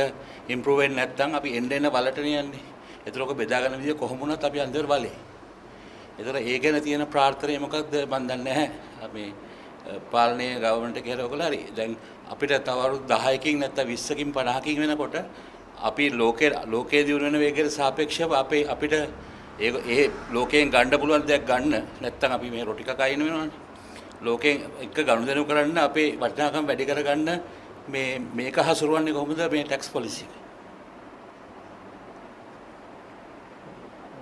ඉම්ප්‍රූව් වෙන්නේ නැත්නම් අපි එන්න වලට යන්නේ. ඒතර ඔක බෙදා ගන්න විදිහ කොහොම වුණත් අපි අන්තිමට වලේ. ඒතර ඒ ගැන තියෙන ප්‍රාර්ථනාව මොකක්ද මන් දන්නේ නැහැ. අපි පාලනයේ ගවර්න්මන්ට් එකේ හරි හරි. දැන් අපිට තව අවුරුදු 10කින් නැත්නම් 20කින් 50කින් වෙනකොට අපි ලෝකයේ දියුණු වෙන වේගයට සාපේක්ෂව අපිට ඒ ලෝකයෙන් ගන්න පුළුවන් දෙයක් ගන්න නැත්නම් අපි මේ රොටි කකා ඉන්න වෙනවනේ. ලෝකයෙන් එක ගනුදෙනු කරන්න අපේ වටිනාකම් වැඩි කරගන්න මේක හසුරුවන්නේ කොහොමද මේ ටැක්ස් පොලිසි එක?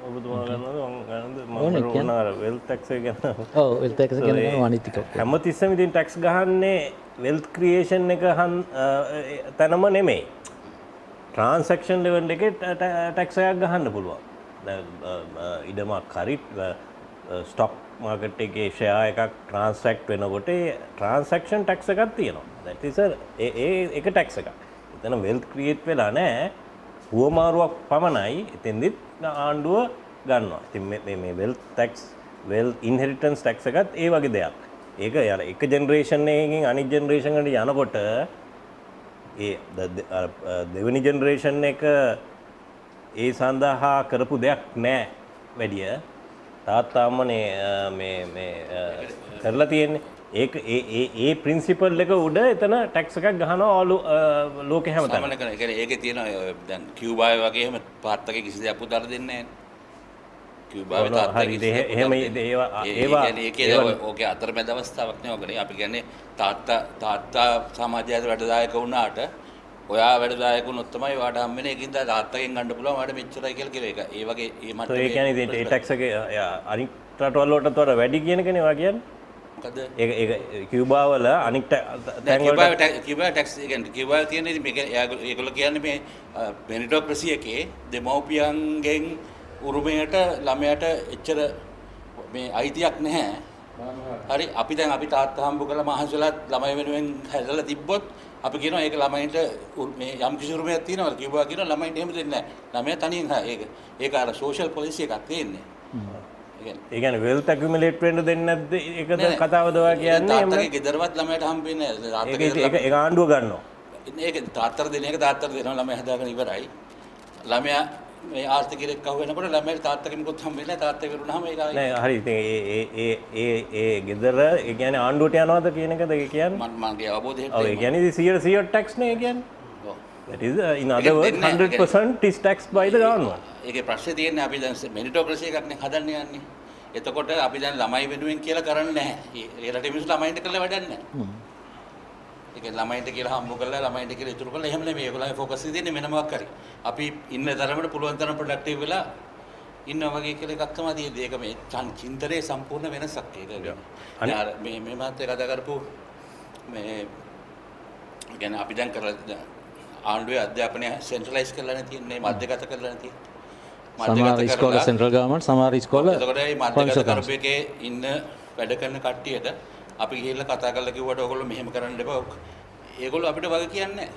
ඔබතුමා ගන්නවද වෙල්ත් ටැක්ස් එක ගැන? ඔව් වෙල්ත් ටැක්ස් එක ගැන අනිත් ටික. හැමතිස්සෙම ඉතින් ටැක්ස් ගහන්නේ වෙල්ත් ක්‍රියේෂන් එක තැනම නෙමෙයි. ට්‍රාන්සැක්ෂන් ලෙවල් එකේ ටැක්ස් එකක් ගහන්න පුළුවන්. ඉඩමක් හරි ස්ටොක් මාකට් එකේ ෂෙයා එකක් ට්‍රාන්සැක්ට් වෙනකොට ට්‍රාන්සැක්ෂන් ටැක්ස් එකක් තියෙනවා. that is ඒක ටැක්ස් එකක්. එතන වෙල්ත් ක්‍රියේට් වෙලා නැහැ. හුවමාරුවක් පමණයි එතෙන්දිත් ආණ්ඩුව ගන්නවා. ඉතින් මේ වෙල්ත් ටැක්ස් ඉන්හෙරිටන්ස් ටැක්ස් එකත් ඒ වගේ දෙයක්. ඒක යන එක ජෙනරේෂන් එකකින් අනිත් ජෙනරේෂන් එකට යනකොට ඒ දෙවෙනි ජෙනරේෂන් එක ඒ සඳහා කරපු දෙයක් නෑ වැඩිය. තාත්තාමනේ මේ කරලා තියෙන්නේ. ඒක ඒ ප්‍රින්සිපල් එක උඩ එතන ටැක්ස් එකක් ගහනවා ලෝකෙ හැමතැනම. සාමාන්‍ය කරන. ඒ කියන්නේ ඒකේ තියෙන දැන් කියුබාවේ වගේ එහෙම පාත්තකේ කිසි දෙයක් පුතාට දෙන්නේ නැහැ. කියුබාවේ තාත්තගේ එහෙම ඒවා ඕකේ අතරමැද අවස්ථාවක් නේ ඔකනේ. අපි කියන්නේ තාත්තා සමාජයට වැඩදායක වුණාට ඔයා වැඩදායක වුණොත් තමයි ඔයාට හම් වෙන්නේ. ඒකින්ද තාත්තගෙන් ගන්න පුළුවන් ඔයාට මෙච්චරයි කියලා කියලා ඒක. ඒ වගේ මේ මට්ටමේ ඒ කියන්නේ ඉතින් ඒ ටැක්ස් එක අනිත් රටවල් වලටත් වඩා වැඩි කියන එකනේ ඔයා කියන්නේ. මොකද ඒක කියුබා වල අනික් තැන් වල කියුබා ටැක්ස් ඒ කියන්නේ කියුබා තියෙන ඉතින් මේක ඒගොල්ලෝ කියන්නේ මේ මෙරිටොක්‍රසි එකේ දෙමව්පියන්ගෙන් උරුමයට ළමයට එච්චර මේ අයිතියක් නැහැ. හරි අපි දැන් අපි තාත්තා හම්බ කරලා මහන්සිලා ළමයි වෙනුවෙන් හැදලා තිබ්බොත් අපි කියනවා ඒක ළමයින්ට මේ යම් කිසි උරුමයක් තියෙනවා කිව්වා කියනවා ළමයින්ට එහෙම දෙන්නේ නැහැ. ළමයා තනියෙන් ඒක අර සෝෂල් පොලිසි එකක් තියෙන්නේ. ඒ කියන්නේ වෙල්ත් ඇකියුමුලේට් වෙන්න දෙන්නේ නැද්ද? ඒකද කතාවද ඔයා කියන්නේ? තාත්තගේ ගෙදරවත් ළමයට හම්බ වෙන්නේ නැහැ. ඒක ආණ්ඩුව ගන්නවා. ඒක තාත්තට දෙන එක තාත්තට දෙනවා ළමයා හදාගෙන ඉවරයි. ළමයා මේ ආර්ථිකයට එක්ක වෙනකොට ළමයාට තාත්තගෙන් මොකොත් හම්බ වෙන්නේ නැහැ. තාත්තා විරුණාම ඒක නෑ හරි ඉතින් ඒ ගෙදර ඒ කියන්නේ ආණ්ඩුවට යනවාද කියන එකද ඒ කියන්නේ? මගේ අවබෝධයට ඔව් ඒ කියන්නේ 100% tax නේ ඒ කියන්නේ. That is in other words 100% is taxed by the government. ඒකේ ප්‍රශ්නේ තියෙන්නේ අපි දැන් මෙරිටෝක්‍රසි එකක් නේ හදන්න යන්නේ. එතකොට අපි දැන් ළමයි වෙනුවෙන් කියලා කරන්නේ නැහැ. ඒ රටේ මිනිස්සු ළමයින්ට කළා වැඩක් නැහැ. ඒක ළමයින්ට කියලා හම්බ කරලා ළමයින්ට කියලා ඉතුරු කරලා එහෙම නෙමෙයි. ඒගොල්ලන්ගේ ફોකස් එක තියෙන්නේ වෙන මොකක් හරි. අපි ඉන්න තරමට පුළුවන් තරම් ප්‍රොඩක්ටිව් වෙලා ඉන්නවා වගේ කියලා එකක් තමයි තියෙන්නේ. ඒක මේ චින්තනයේ සම්පූර්ණ වෙනසක් ඒක. අර මේ මාත් කතා කරපු මේ කියන්නේ අපි දැන් කරලා ආණ්ඩුවේ අධ්‍යාපනය සෙන්ට්‍රලයිස් කරලා තියෙන්නේ මධ්‍යගත කරලා තියෙන්නේ. සමහර ඉස්කෝල සෙන්ට්‍රල් ගවර්න්මන්ට් සමහර ඉස්කෝල එතකොට මේ මධ්‍යගත කරපු එකේ ඉන්න වැඩ කරන කට්ටියට අපි ගිහිල්ලා කතා කරලා කිව්වට ඔයගොල්ලෝ මෙහෙම කරන්න එපා. ඒගොල්ලෝ අපිට වග කියන්නේ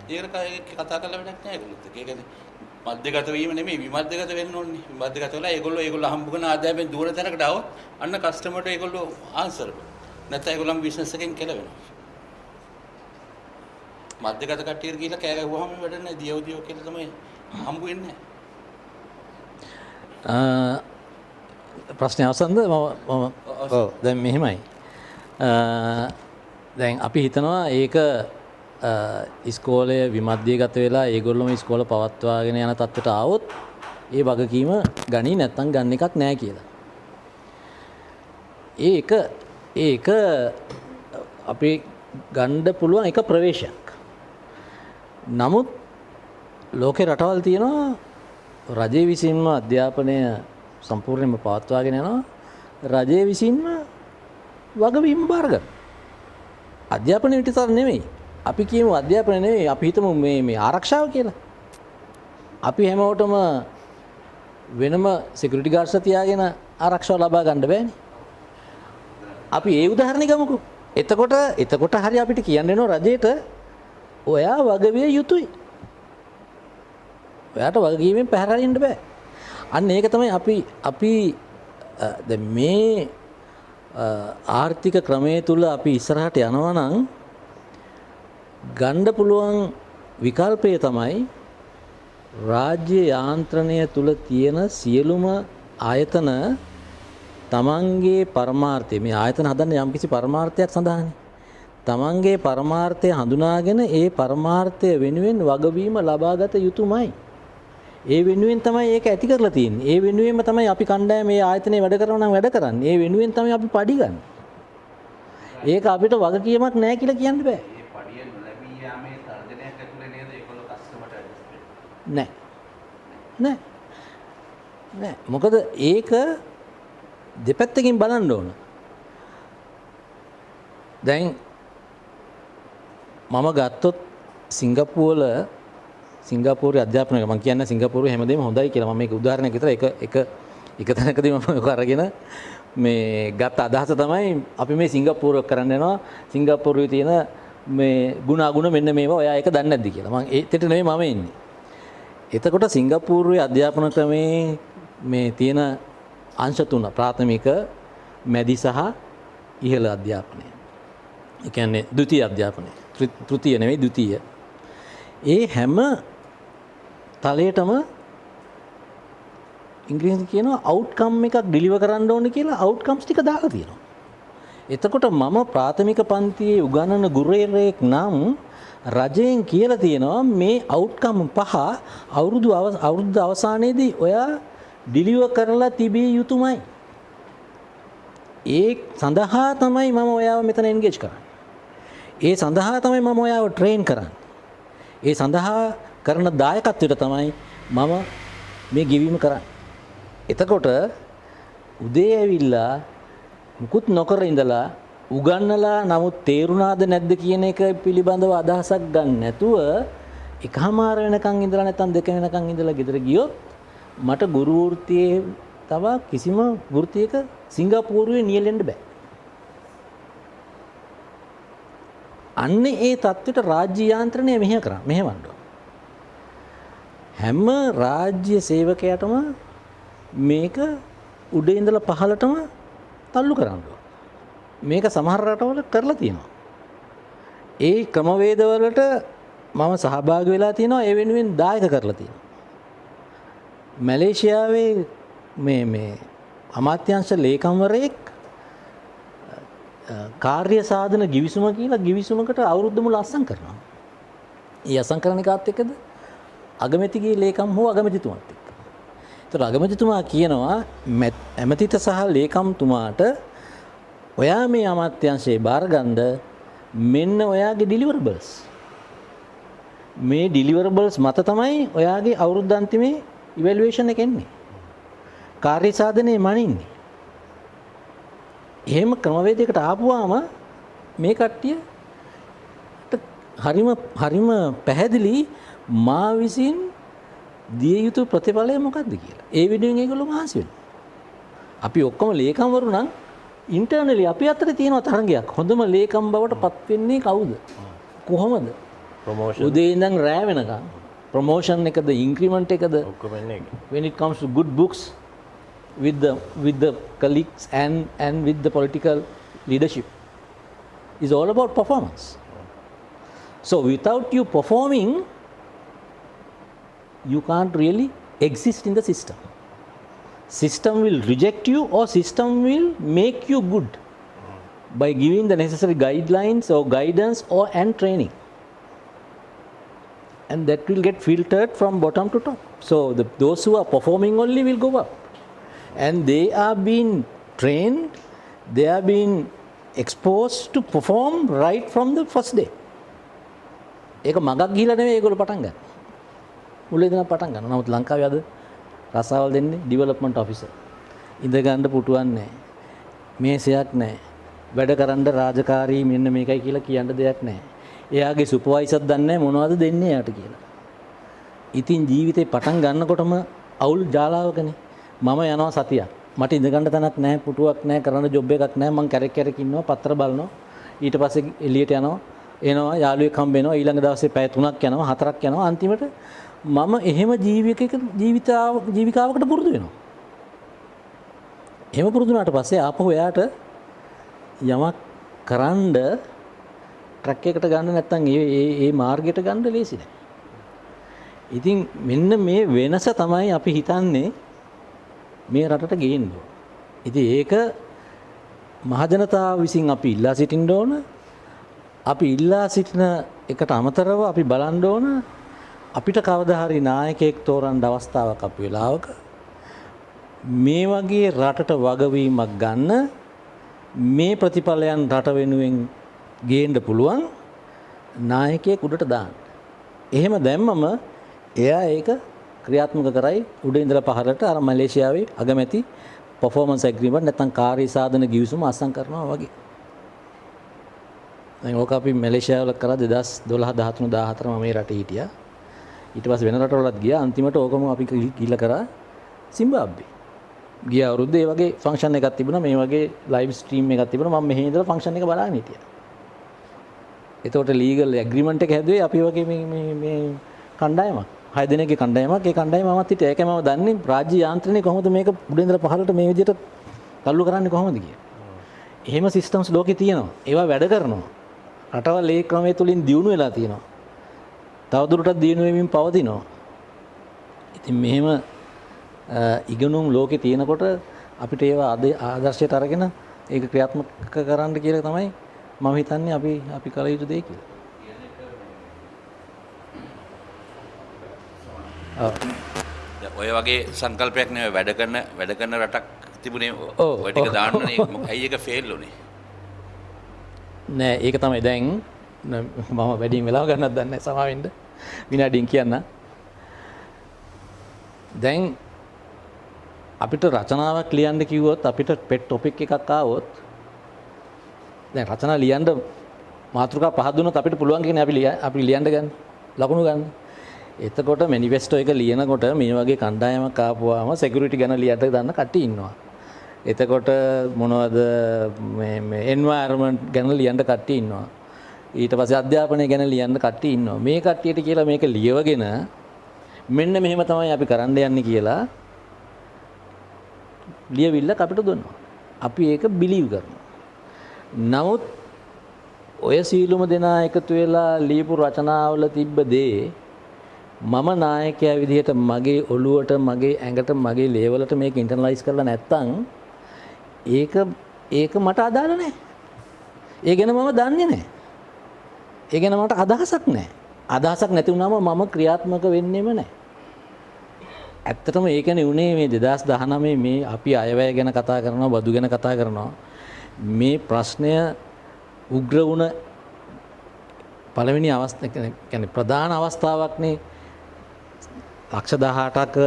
නැහැ. ඒකට කතා කරලා වැඩක් නැහැ ඒගොල්ලොත්. ඒ කියන්නේ මධ්‍යගත වීම නෙමෙයි විමධ්‍යගත වෙන්න ඕනේ. විමධ්‍යගත වෙලා ඒගොල්ලෝ හම්බ කරන ආදායමෙන් දුර තැනකට આવොත් අන්න කස්ටමර්ට ඒගොල්ලෝ ආන්සර්. නැත්නම් ඒගොල්ලන් බිස්නස් එකෙන් කෙලවෙනවා. මධ්‍යගත කට්ටියට ගිහිල්ලා කෑ ගැහුවාම වැඩ නැහැ. දියෝ කියලා තමයි හම්බ වෙන්නේ. ප්‍රශ්නය අවසන්ද දැන් මෙහෙමයි දැන් අපි හිතනවා ඒක ඉස්කෝලය විමධ්‍යගත වෙලා ඒගොල්ලොම ඉස්කෝල පවත්වාගෙන යන තත්ත්වයට ආවොත් ඒ වගකීම ගනී නැත්තම් ගන්න එකක් නෑ කියලා. ඒක අපි ගන්න පුළුවන් එක ප්‍රවේශයක්. නමුත් ලෝකේ රටවල් තියෙනවා රජය විසින්ම අධ්‍යාපනය සම්පූර්ණයෙන්ම පවත්වාගෙන යනවා රජය විසින්ම වගවීම බාර ගන්න. අධ්‍යාපනය විතර නෙමෙයි. අපි කියමු අධ්‍යාපනය නෙමෙයි අපි හිතමු මේ ආරක්ෂාව කියලා. අපි හැමෝටම වෙනම සිකියුරිටි ගාර්ඩ්ස් තියාගෙන ආරක්ෂාව ලබා ගන්න බෑනේ. අපි ඒ උදාහරණෙ ගමුකෝ. එතකොට හරි අපිට කියන්න වෙනවා රජයට ඔයා වගවිය යුතුයි. ඔයාට වගකීමෙන් පැහැර අරින්න බෑ. අන්න ඒක තමයි අපි දැන් මේ ආර්ථික ක්‍රමයේ තුල අපි ඉස්සරහට යනවා නම් ගන්න පුළුවන් විකල්පය තමයි රාජ්‍ය යාන්ත්‍රණය තුල තියෙන සියලුම ආයතන තමන්ගේ පරමාර්ථය මේ ආයතන හදන්න යම්කිසි පරමාර්ථයක් සඳහානේ. තමන්ගේ පරමාර්ථය හඳුනාගෙන ඒ පරමාර්ථය වෙනුවෙන් වගවීම ලබාගත යුතුමයි. ඒ වෙනුවෙන් තමයි ඒක ඇති කරලා තියෙන්නේ. ඒ වෙනුවෙන්ම තමයි අපි කණ්ඩායම මේ ආයතනයේ වැඩ කරනවා නම් වැඩ කරන්නේ. ඒ වෙනුවෙන් තමයි අපි පඩි ගන්න. ඒක අපිට වගකීමක් නැහැ කියලා කියන්න බෑ. මේ පඩිය නොලැබී යාමේ තර්ජනයක් ඇතුලේ නේද ඒගොල්ලෝ කස්ටමර්ට ඇඩ්ජස්ට් වෙන්නේ? නෑ. මොකද ඒක දෙපැත්තකින් බලන්න ඕන. දැන් මම ගත්තොත් සිංගප්පූරුවේ අධ්‍යාපනය මම කියන්නේ සිංගප්පූරුවේ හැමදේම හොඳයි කියලා. මම මේක උදාහරණයක් විතර එක තැනකදී මම ඒක අරගෙන මේ ගත්ත අදහස තමයි අපි මේ සිංගප්පූරුව කරන්න යනවා. සිංගප්පූරුවේ තියෙන මේ ගුණ මෙන්න මේවා ඔයා ඒක දන්නේ නැද්ද කියලා. මම ඒකට නෙමෙයි මම ඉන්නේ. එතකොට සිංගප්පූරුවේ අධ්‍යාපන ක්‍රමේ මේ තියෙන අංශ තුන ප්‍රාථමික, මැදි සහ ඉහළ අධ්‍යාපනය. ඒ කියන්නේ ද්විතීයි අධ්‍යාපනය. තෘතීය නෙවෙයි ද්විතීය. ඒ හැම තලයටම ඉංග්‍රීසියෙන් කියනවා අවුට්කම් එකක් ඩිලිවර් කරන්න ඕනේ කියලා අවුට්කම්ස් ටික දාලා තියෙනවා. එතකොට මම ප්‍රාථමික පන්තියේ උගන්වන ගුරුවරයෙක් නම් රජයෙන් කියලා තියෙනවා මේ අවුට්කම් පහ අවුරුදු අවසානයේදී ඔයා ඩිලිවර් කරලා තිබිය යුතුමයි. ඒ සඳහා තමයි මම ඔයාව මෙතන එන්ගේජ් කරන්නේ. ඒ සඳහා තමයි මම ඔයාව ට්‍රේන් කරන්නේ. ඒ සඳහා කරන දායකත්වයට තමයි මම මේ ගෙවීම කරන්නේ. එතකොට උදේ ඇවිල්ලා මුකුත් නොකර ඉඳලා උගන්නලා නමුත් තේරුණාද නැද්ද කියන එක පිළිබඳව අදහසක් ගන්න නැතුව එකමාර වෙනකන් ඉඳලා නැත්නම් දෙක වෙනකන් ඉඳලා ගෙදර ගියොත් මට ගුරු වෘත්තියේ තව කිසිම වෘත්තියක සිංගප්පූරුවේ නියැලෙන්න බෑ. අන්න ඒ தත්වෙට රාජ්‍ය යාන්ත්‍රණය මෙහෙවන්න. හැම රාජ්‍ය සේවකයාටම මේක උඩ ඉඳලා පහළටම තල්ලු කරන්න. මේක සමහර රටවල කරලා තියෙනවා. ඒ ක්‍රමවේදවලට මම සහභාගී වෙලා තියෙනවා. ඒ වෙනුවෙන් දායක කරලා තියෙනවා. මැලේසියාවේ මේ අමාත්‍යාංශ ලේකම්වරයෙක් කාර්ය සාධන ගිවිසුම කියලා ගිවිසුමකට අවුරුද්ද මුල අස්සම් කරනවා. ඒ අස්සම් කරන එකත් එක්කද අගමැතිගේ ලේකම් හෝ අගමැතිතුමාත් එක්ක. ඒතර අගමැතිතුමා කියනවා ඇමතිත සහ ලේකම්තුමාට ඔයා මේ අමාත්‍යාංශේ බාරගන්න මෙන්න ඔයාගේ ඩිලිවරබල්ස්. මේ ඩිලිවරබල්ස් මත තමයි ඔයාගේ අවුරුද්ද අන්තිමේ ඉවැලුවේෂන් එක එන්නේ. කාර්ය සාධනයේ මනින්නේ. එහෙම ක්‍රමවේදයකට ආපුවාම මේ කට්ටියට හරිම පැහැදිලි මා විසින් දිය යුතු ප්‍රතිඵලය මොකක්ද කියලා. ඒ වෙනුවෙන් ඒගොල්ලෝ මහන්සි වෙනවා. අපි ඔක්කොම ලේකම්වරු නම් ඉන්ටර්නලි අපි අතරේ තියෙන තරංගයක්. හොඳම ලේකම් බවට පත් වෙන්නේ කවුද? කොහොමද? ප්‍රොමෝෂන්. උදේ ඉඳන් රෑ වෙනකම් ප්‍රොමෝෂන් එකද ඉන්ක්‍රිමන්ට් එකද ඔක්කොම එන්නේ. when it comes to good books with the colleagues and with the political leadership is all about performance. So without you performing, you can't really exist in the system. System will reject you or system will make you good by giving the necessary guidelines or guidance and training. And that will get filtered from bottom to top. So those who are performing only will go up. And they are being trained, they are being exposed to perform right from the first day. ඒක මගක් ගිහිලා නෙවෙයි ඒගොල්ලෝ පටන් ගන්න. මුල ඉඳන් පටන් ගන්නවා. නමුත් ලංකාවේ අද රසාවල් දෙන්නේ ඩෙවලොප්මන්ට් ඔෆිසර්. ඉඳ ගන්න පුටුවක් නැහැ. මේසයක් නැහැ. වැඩ කරන්න රාජකාරී මෙන්න මේකයි කියලා කියන්න දෙයක් නැහැ. එයාගේ සුපර්වයිසර් දන්නේ මොනවද දෙන්නේ යාට කියලා. ඉතින් ජීවිතේ පටන් ගන්නකොටම අවුල් ජාලාවකනේ. මම යනවා සතියක්. මට ඉඳ ගන්න තැනක් නැහැ, පුටුවක් නැහැ, කරන්න ජොබ් එකක් නැහැ. මං කැරක් ඉන්නවා, පත්‍ර බලනවා. ඊට පස්සේ එළියට යනවා. එනවා යාළුවෙක් හම්බ වෙනවා. ඊළඟ දවසේ පැය 3ක් යනවා, 4ක් යනවා. අන්තිමට මම එහෙම ජීවිකාවකට පුරුදු වෙනවා. එහෙම පුරුදු වුණාට පස්සේ ආපහු එයාට යමක් කරන්න ට්‍රැක් එකට ගන්න නැත්නම් ඒ මාර්ගයට ගන්න ලේසි නෑ. ඉතින් මෙන්න මේ වෙනස තමයි අපි හිතන්නේ මේ රටට ගේන්න ඕන. ඉතින් ඒක මහජනතාව විසින් අපි ඉල්ලා සිටින්න ඕන. අපි ඉල්ලා සිටින එකට අමතරව අපි බලන්න ඕන අපිට කවදා හරි නායකයෙක් තෝරන්න අවස්ථාවක් අපු වෙලාවක මේ වගේ රටට වගවීමක් ගන්න මේ ප්‍රතිඵලයන් රට වෙනුවෙන් ගේන්න පුළුවන් නායකයෙක් උඩට දාන්න. එහෙම දැම්මම එයා ඒක ක්‍රියාත්මක කරයි උඩ ඉඳලා පහළට අර මැලේසියාවේ අගමැති performance agreement නැත්නම් කාර්ය සාධන ගිවිසුම අත්සන් කරනවා වගේ. දැන් ඕක අපි මැලේසියාවල කරා 2012 13 14 මම මේ රටේ හිටියා. ඊට පස්සේ වෙන රටවලත් ගියා. අන්තිමට ඕකම අපි ගිහිල්ලා කරා සිම්බාබ්වේ. ගිය අවුරුද්දේ ඒ වගේ ෆන්ක්ෂන් එකක් තිබුණා. මේ වගේ ලයිව් ස්ට්‍රීම් එකක් තිබුණා. මම මෙහි ඉඳලා ෆන්ක්ෂන් එක බලාගෙන හිටියා. එතකොට ලීගල් ඇග්‍රීමන්ට් එක හැදුවේ අපි වගේ මේ කණ්ඩායමක්. 6 දෙනෙක්ගේ කණ්ඩායමක්. ඒ කණ්ඩායම මමත් හිටියා. ඒකයි මම දන්නේ රාජ්‍ය යාන්ත්‍රණය කොහොමද මේක උඩ ඉඳලා පහළට මේ විදිහට තල්ලු කරන්නේ කොහොමද කියලා. එහෙම සිස්ටම්ස් ලෝකේ තියෙනවා. ඒවා වැඩ කරනවා. රටවල් ඒ ක්‍රමයේ තුලින් දියුණු වෙලා තියෙනවා. තවදුරටත් දියුණු වෙමින් පවතිනවා. ඉතින් මෙහෙම ඉගෙනුම් ලෝකේ තියෙනකොට අපිට ඒවා ආදර්ශයට අරගෙන ඒක ක්‍රියාත්මක කරන්න කියලා තමයි මම හිතන්නේ අපි කල යුතු දෙය කියලා. ඔය වගේ සංකල්පයක් නෙවෙයි වැඩ කරන රටක් තිබුණේ ඔය ටික දාන්නනේ ඇයි ඒක ෆේල් උනේ? නෑ ඒක තමයි දැන් මම වැඩිම වෙලාව ගන්නත් දන්නේ නැහැ සමාවෙන්න විනාඩියෙන් කියන්න. දැන් අපිට රචනාවක් ලියන්න කිව්වොත් අපිට පෙට් ටොපික් එකක් ආවොත් දැන් රචනා ලියන්න මාතෘකා පහ දුන්නොත් අපිට පුළුවන් කියන්නේ අපි ලියන්න ගන්න ලකුණු ගන්න. එතකොට මැනිෆෙස්ටෝ එක ලියනකොට මේ වගේ කණ්ඩායමක් ආපුවාම සිකියුරිටි ගැන ලියට දාන්න කට්ටිය ඉන්නවා. එතකොට මොනවද මේ එන්වයරන්මන්ට් ගැන ලියන්න කට්ටිය ඉන්නවා. ඊට පස්සේ අධ්‍යාපනය ගැන ලියන්න කට්ටිය ඉන්නවා. මේ කට්ටියට කියලා මේක ලියවගෙන මෙන්න මෙහෙම තමයි අපි කරන්න යන්නේ කියලා ලියවිල්ලක් අපිට දුන්නා. අපි ඒක බිලීව් කරනවා. නමුත් ඔය සීලුම දෙනා එකතු වෙලා ලියපු රචනාවල තිබ්බ දේ මම නායකයා විදිහට මගේ ඔළුවට මගේ ඇඟට මගේ ලේවලට මේක ඉන්ටර්නලයිස් කරලා නැත්තම් ඒක මට අදාළ නැහැ. ඒ ගැන මම දන්නේ නැහැ. ඒ ගැන මට අදහසක් නැහැ. අදහසක් නැති වුණාම මම ක්‍රියාත්මක වෙන්නෙම නැහැ. ඇත්තටම ඒකනේ උනේ මේ 2019 මේ අපි අයවැය ගැන කතා කරනවා, බදු ගැන කතා කරනවා. මේ ප්‍රශ්නය උග්‍ර වුණ පළවෙනි අවස්ථාව කියන්නේ ප්‍රධාන අවස්ථාවක්නේ. ලක්ෂ 18ක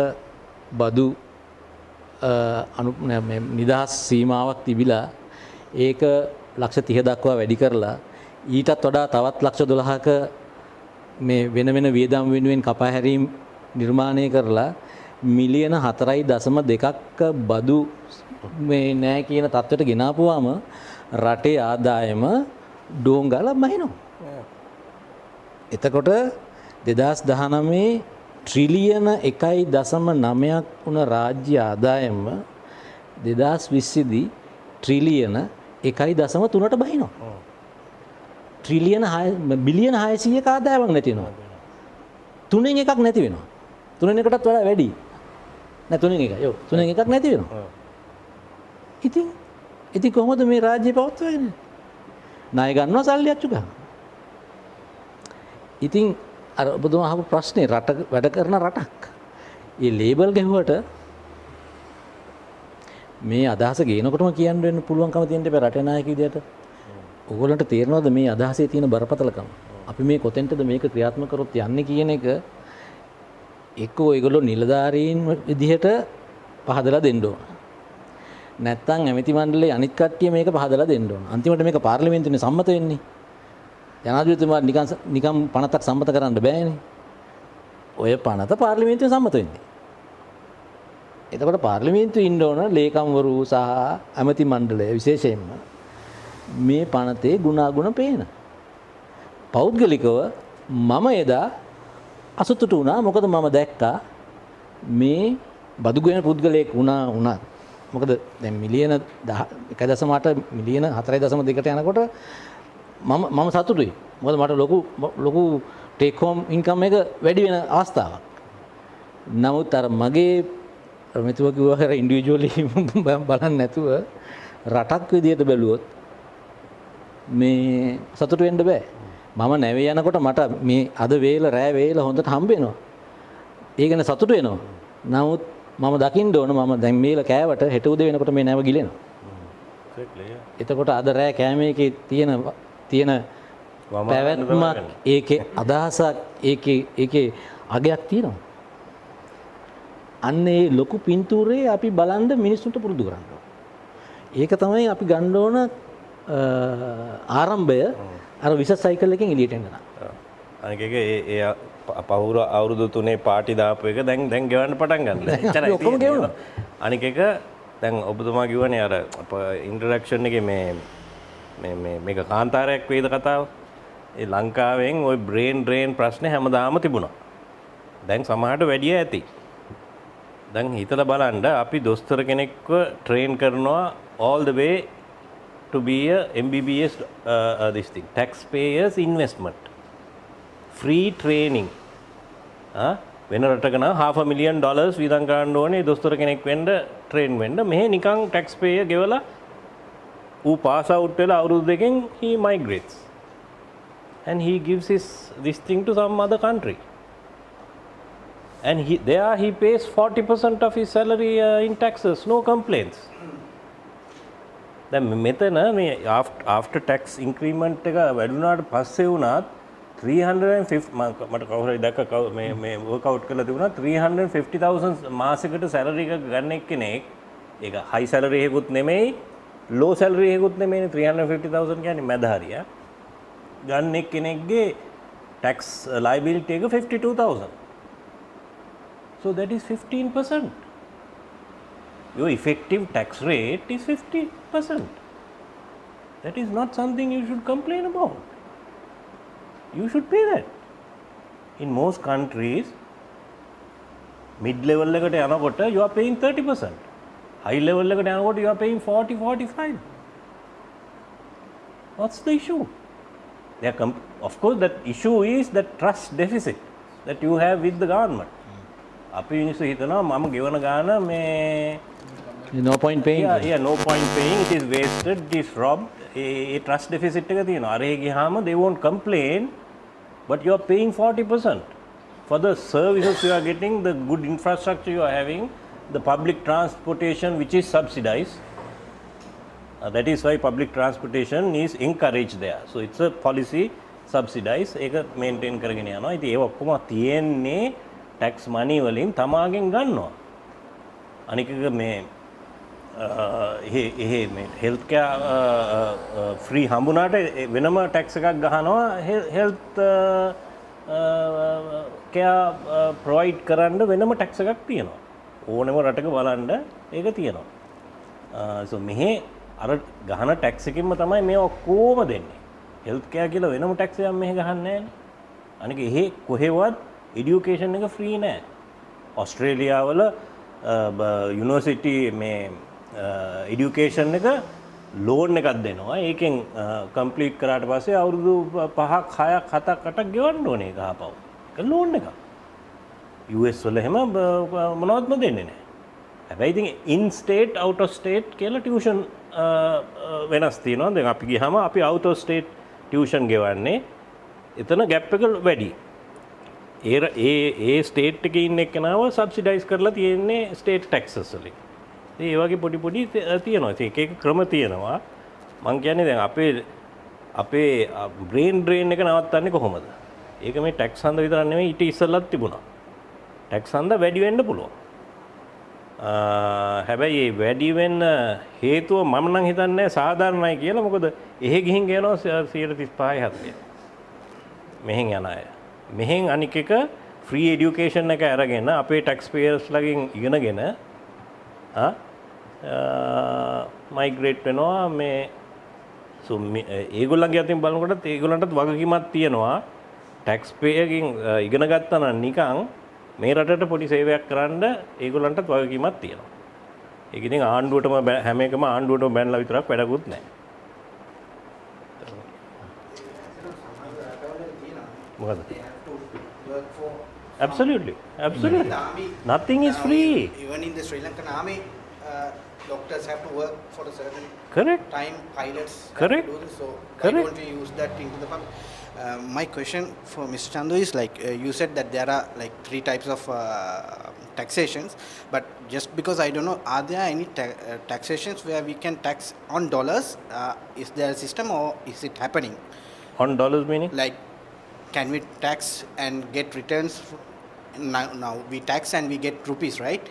බදු නිදහස් සීමාවක් තිබිලා ඒක ලක්ෂ 30 දක්වා වැඩි කරලා ඊටත් වඩා තවත් ලක්ෂ 12ක මේ වෙන වෙන වියදම් වෙනුවෙන් කපා හැරීම් නිර්මාණය කරලා මිලියන 4.2ක බදු මේ නැහැ කියන තත්ත්වයට ගෙනාපුවාම රටේ ආදායම ඩෝංගල බහිනවා. එතකොට 2019 ට්‍රිලියන 1.9ක් වුණ රාජ්‍ය ආදායම 2020 දී ට්‍රිලියන 1.3ට බහිනවා. ට්‍රිලියන බිලියන 600ක ආදායමක් නැති වෙනවා. තුනෙන් එකක් නැති වෙනවා. තුනෙන් එකටත් වඩා වැඩි. නෑ තුනෙන් එකක්. යෝ තුනෙන් එකක් නැති වෙනවා. ඉතින් කොහොමද මේ රාජ්‍ය පවත්වන්නේ? ණය ගන්නවා සල්ලි අච්චු ගන්න. ඉතින් අර ඔබතුමා අහපු ප්‍රශ්නේ රට වැඩ කරන රටක්. ඒ ලේබල් ගැහුවට මේ අදහස ගේනකොටම කියන්න වෙන්න පුළුවන්කම තියෙන දෙපේ රටේ නායක විදියට. ඕගොල්ලන්ට තේරෙනවද මේ අදහසේ තියෙන බරපතලකම? අපි මේ කොතෙන්ටද මේක ක්‍රියාත්මක කරොත් යන්නේ කියන එක එක්කෝ ඒගොල්ලෝ නිලධාරීන් විදිහට පහදලා දෙන්න ඕන. නැත්තම් ඇමති මණ්ඩලයේ අනිත් කට්ටිය මේක පහදලා දෙන්න ඕන. අන්තිමට මේක පාර්ලිමේන්තුවේ සම්මත වෙන්නේ. ජනාධිපතිතුමාට නිකම් පනතක් සම්මත කරන්න බෑනේ. ඔය පනත පාර්ලිමේන්තුවේ සම්මත වෙන්නේ. එතකොට පාර්ලිමේන්තුවේ ඉන්න ඕන ලේකම්වරු සහ ඇමති මණ්ඩලය විශේෂයෙන්ම මේ පනතේ ගුණාගුණ පේන. පෞද්ගලිකව මම එදා අසතුටු වුණා. මොකද මම දැක්කා මේ බදු ගෙන පුද්ගලයෙක් වුණා. මොකද දැන් මිලියන 1.8 මිලියන 4.2කට යනකොට මම සතුටුයි. මොකද මට ලොකු ටේක් හෝම් ඉන්කම් එක වැඩි වෙන අවස්ථාවක්. නමුත් අර මගේ මෙතුව කිව්වා කර ඉන්ඩිවිජුවලි බලන්න නැතුව රටක් විදියට බැලුවොත් මේ සතුටු වෙන්න බෑ. මම නැවේ යනකොට මට මේ අද වේල රෑ වේල හොඳට හම්බ වෙනවා. ඒ ගැන සතුටු වෙනවා. නමුත් මම දකින්න ඕන මම දැන් මේල කෑවට හෙට උදේ වෙනකොට මේ නැව ගිලෙනවා. එතකොට අද රෑ කෑමේකේ තියෙන පැවැත්මක් ඒකේ අදහසක් ඒකේ අගයක් තියෙනවා. අන්න ඒ ලොකු පින්තූරේ අපි බලන්න මිනිස්සුන්ට පුරුදු කරන්න ඕන. ඒක තමයි අපි ගන්න ඕන ආරම්භය අර විස සයිකල් එකෙන් එළියට එන්න. අනික ඒක ඒ පහුර අවුරුදු 3 පාටි දාපු එක දැන් ගෙවන්න පටන් ගන්න. එච්චරයි ඔක්කොම ගෙවනවා. අනික එක දැන් ඔබතුමා කිව්වනේ අර ඉන්ට්‍රොඩක්ෂන් එකේ මේක කාන්තාරයක් වේද කතාව. ඒ ලංකාවෙන් ওই බ්‍රේන් ඩ්‍රේන් ප්‍රශ්නේ හැමදාම තිබුණා. දැන් සමහරට වැඩි ඇති. දැන් හිතලා බලන්න අපි දොස්තර කෙනෙක්ව ට්‍රේන් කරනවා all the way to be a MBBS this thing taxpayers investment free training වෙන රටක නම් $500,000 වියදම් කරන්න ඕනේ දොස්තර කෙනෙක් වෙන්න ට්‍රේන් වෙන්න. මෙහෙ නිකන් taxpayer ගෙවලා ඌ පාස් අවුට් වෙලා අවුරුදු දෙකෙන් he migrates and he gives this thing to some other country and he pays 40% of his salary in taxes, no complaints. දැන් මෙතන මේ after tax increment එක වැඩුණාට පස්සේ වුණත් 350 මට කවුරු හරි දැක්ක මේ work out කරලා තිබුණා 350,000 මාසෙකට salary එකක් ගන්න කෙනෙක් ඒක high salary එකකුත් නෙමෙයි low salary එකකුත් නෙමෙයි 350,000 කියන්නේ මැද හරිය ගන්න කෙනෙක්ගේ tax liability එක 52,000 So that is 15%. Your effective tax rate is 50%. That is not something you should complain about. You should pay that. In most countries, mid-level එකට යනකොට you are paying 30%. High level එකට යනකොට you are paying 40-45. What's the issue? Of course, that issue is the trust deficit that you have with the government. අපි මිනිස්සු හිතනවා මම ගෙවන ගාන මේ no point paying. Yeah, no point paying. It is wasted. It is robbed. A trust deficit එක තියෙනවා. අරේ ගියාම they won't complain, but you are paying 40% for the services you are getting, the good infrastructure you are having, the public transportation which is subsidized. That is why public transportation is encouraged there. So it's a policy subsidized. ඒක maintain කරගෙන යනවා. ඉතින් ඒක ඔක්කොම තියෙන්නේ tax money වලින් තමාගෙන් ගන්නවා. අනික මේ health care free හම්බුනාට වෙනම tax එකක් ගහනවා health care provide කරන්න වෙනම tax එකක් තියෙනවා. ඕනම රටක බලන්න ඒක තියෙනවා. so මෙහි අර ගහන tax එකකින්ම තමයි මේ ඔක්කොම දෙන්නේ. health care කියලා වෙනම tax එකක් මෙහි ගහන්නේ නැහැ. අනික එහෙ කොහෙවත් education එක free නෑ. ඔස්ට්‍රේලියා වල university මේ education එක loan එකක් දෙනවා. ඒකෙන් complete කරාට පස්සේ අවුරුදු 5ක් 6ක් 7ක් 8ක් ගෙවන්න ඕනේ ඒක ආපහු. ඒක loan එකක්. US වල එහෙම මොනවත්ම දෙන්නේ නැහැ. හැබැයි ඉතින් in state out of state කියලා tuition වෙනස් තියෙනවා. දැන් අපි ගියාම අපි out of state tuition ගෙවන්නේ. එතන gap එක වැඩි. ඒ ස්ටේට් එකේ ඉන්න එක්කනව සබ්සිඩයිස් කරලා තියෙන්නේ ස්ටේට් ටැක්සස් වලින්. ඉතින් ඒ වගේ පොඩි පොඩි තියෙනවා. ඉතින් එක එක ක්‍රම තියෙනවා. මම කියන්නේ දැන් අපේ බ්‍රේන් ඩ්‍රේන් එක නවත්තන්නේ කොහොමද? ඒක මේ ටැක්ස් හන්ද විතරක් නෙමෙයි ඊට ඉස්සෙල්ලත් තිබුණා. ටැක්ස් හන්ද වැඩි වෙන්න පුළුවන්. හැබැයි මේ වැඩි වෙන්න හේතුව මම නම් හිතන්නේ සාධාරණයි කියලා. මොකද එහෙ ගිහින් ගේනවා 135 70. මෙහෙන් යන අය. මෙහෙන් අනික එක ෆ්‍රී එඩියුකේෂන් එක අරගෙන අපේ ටැක්ස් පේයර්ස් ලගෙන් ඉගෙනගෙන මයිග්‍රේට් වෙනවා මේ ඒගොල්ලන්ගේ අතින් බලනකොට ඒගොල්ලන්ටත් වගකීමක් තියෙනවා ටැක්ස් පේයර්ගෙන් ඉගෙන ගත්තා නම් නිකන් මේ රටට පොඩි සේවයක් කරන්න ඒගොල්ලන්ටත් වගකීමක් තියෙනවා. ඒක ඉතින් ආණ්ඩුවටම හැම එකම ආණ්ඩුවටම බැනලා විතරක් වැඩකුත් නැහැ. මොකද? Absolutely. Nothing is free. Even in the Sri Lankan army, doctors have to work for a certain Correct. time. Pilots Correct. have to do this. So Correct. why don't we use that into the public? My question for Mr. Chandu is like you said that there are like 3 types of taxations, but just because I don't know, are there any taxations where we can tax on dollars? Is there a system or is it happening? On dollars meaning? Like, can we tax and get returns? Now we tax and we get rupees, right,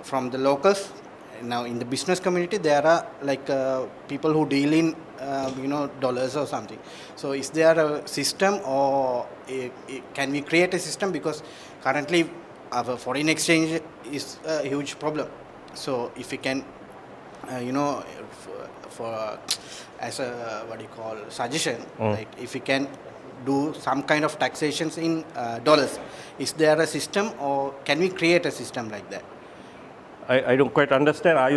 from the locals. Now in the business community there are like people who deal in dollars or something. So is there a system or can we create a system, because currently our foreign exchange is a huge problem. So if we can for as a what do you call suggestion, like if we can do some kind of taxations in dollars, is there a system or can we create a system like that? I don't quite understand. Are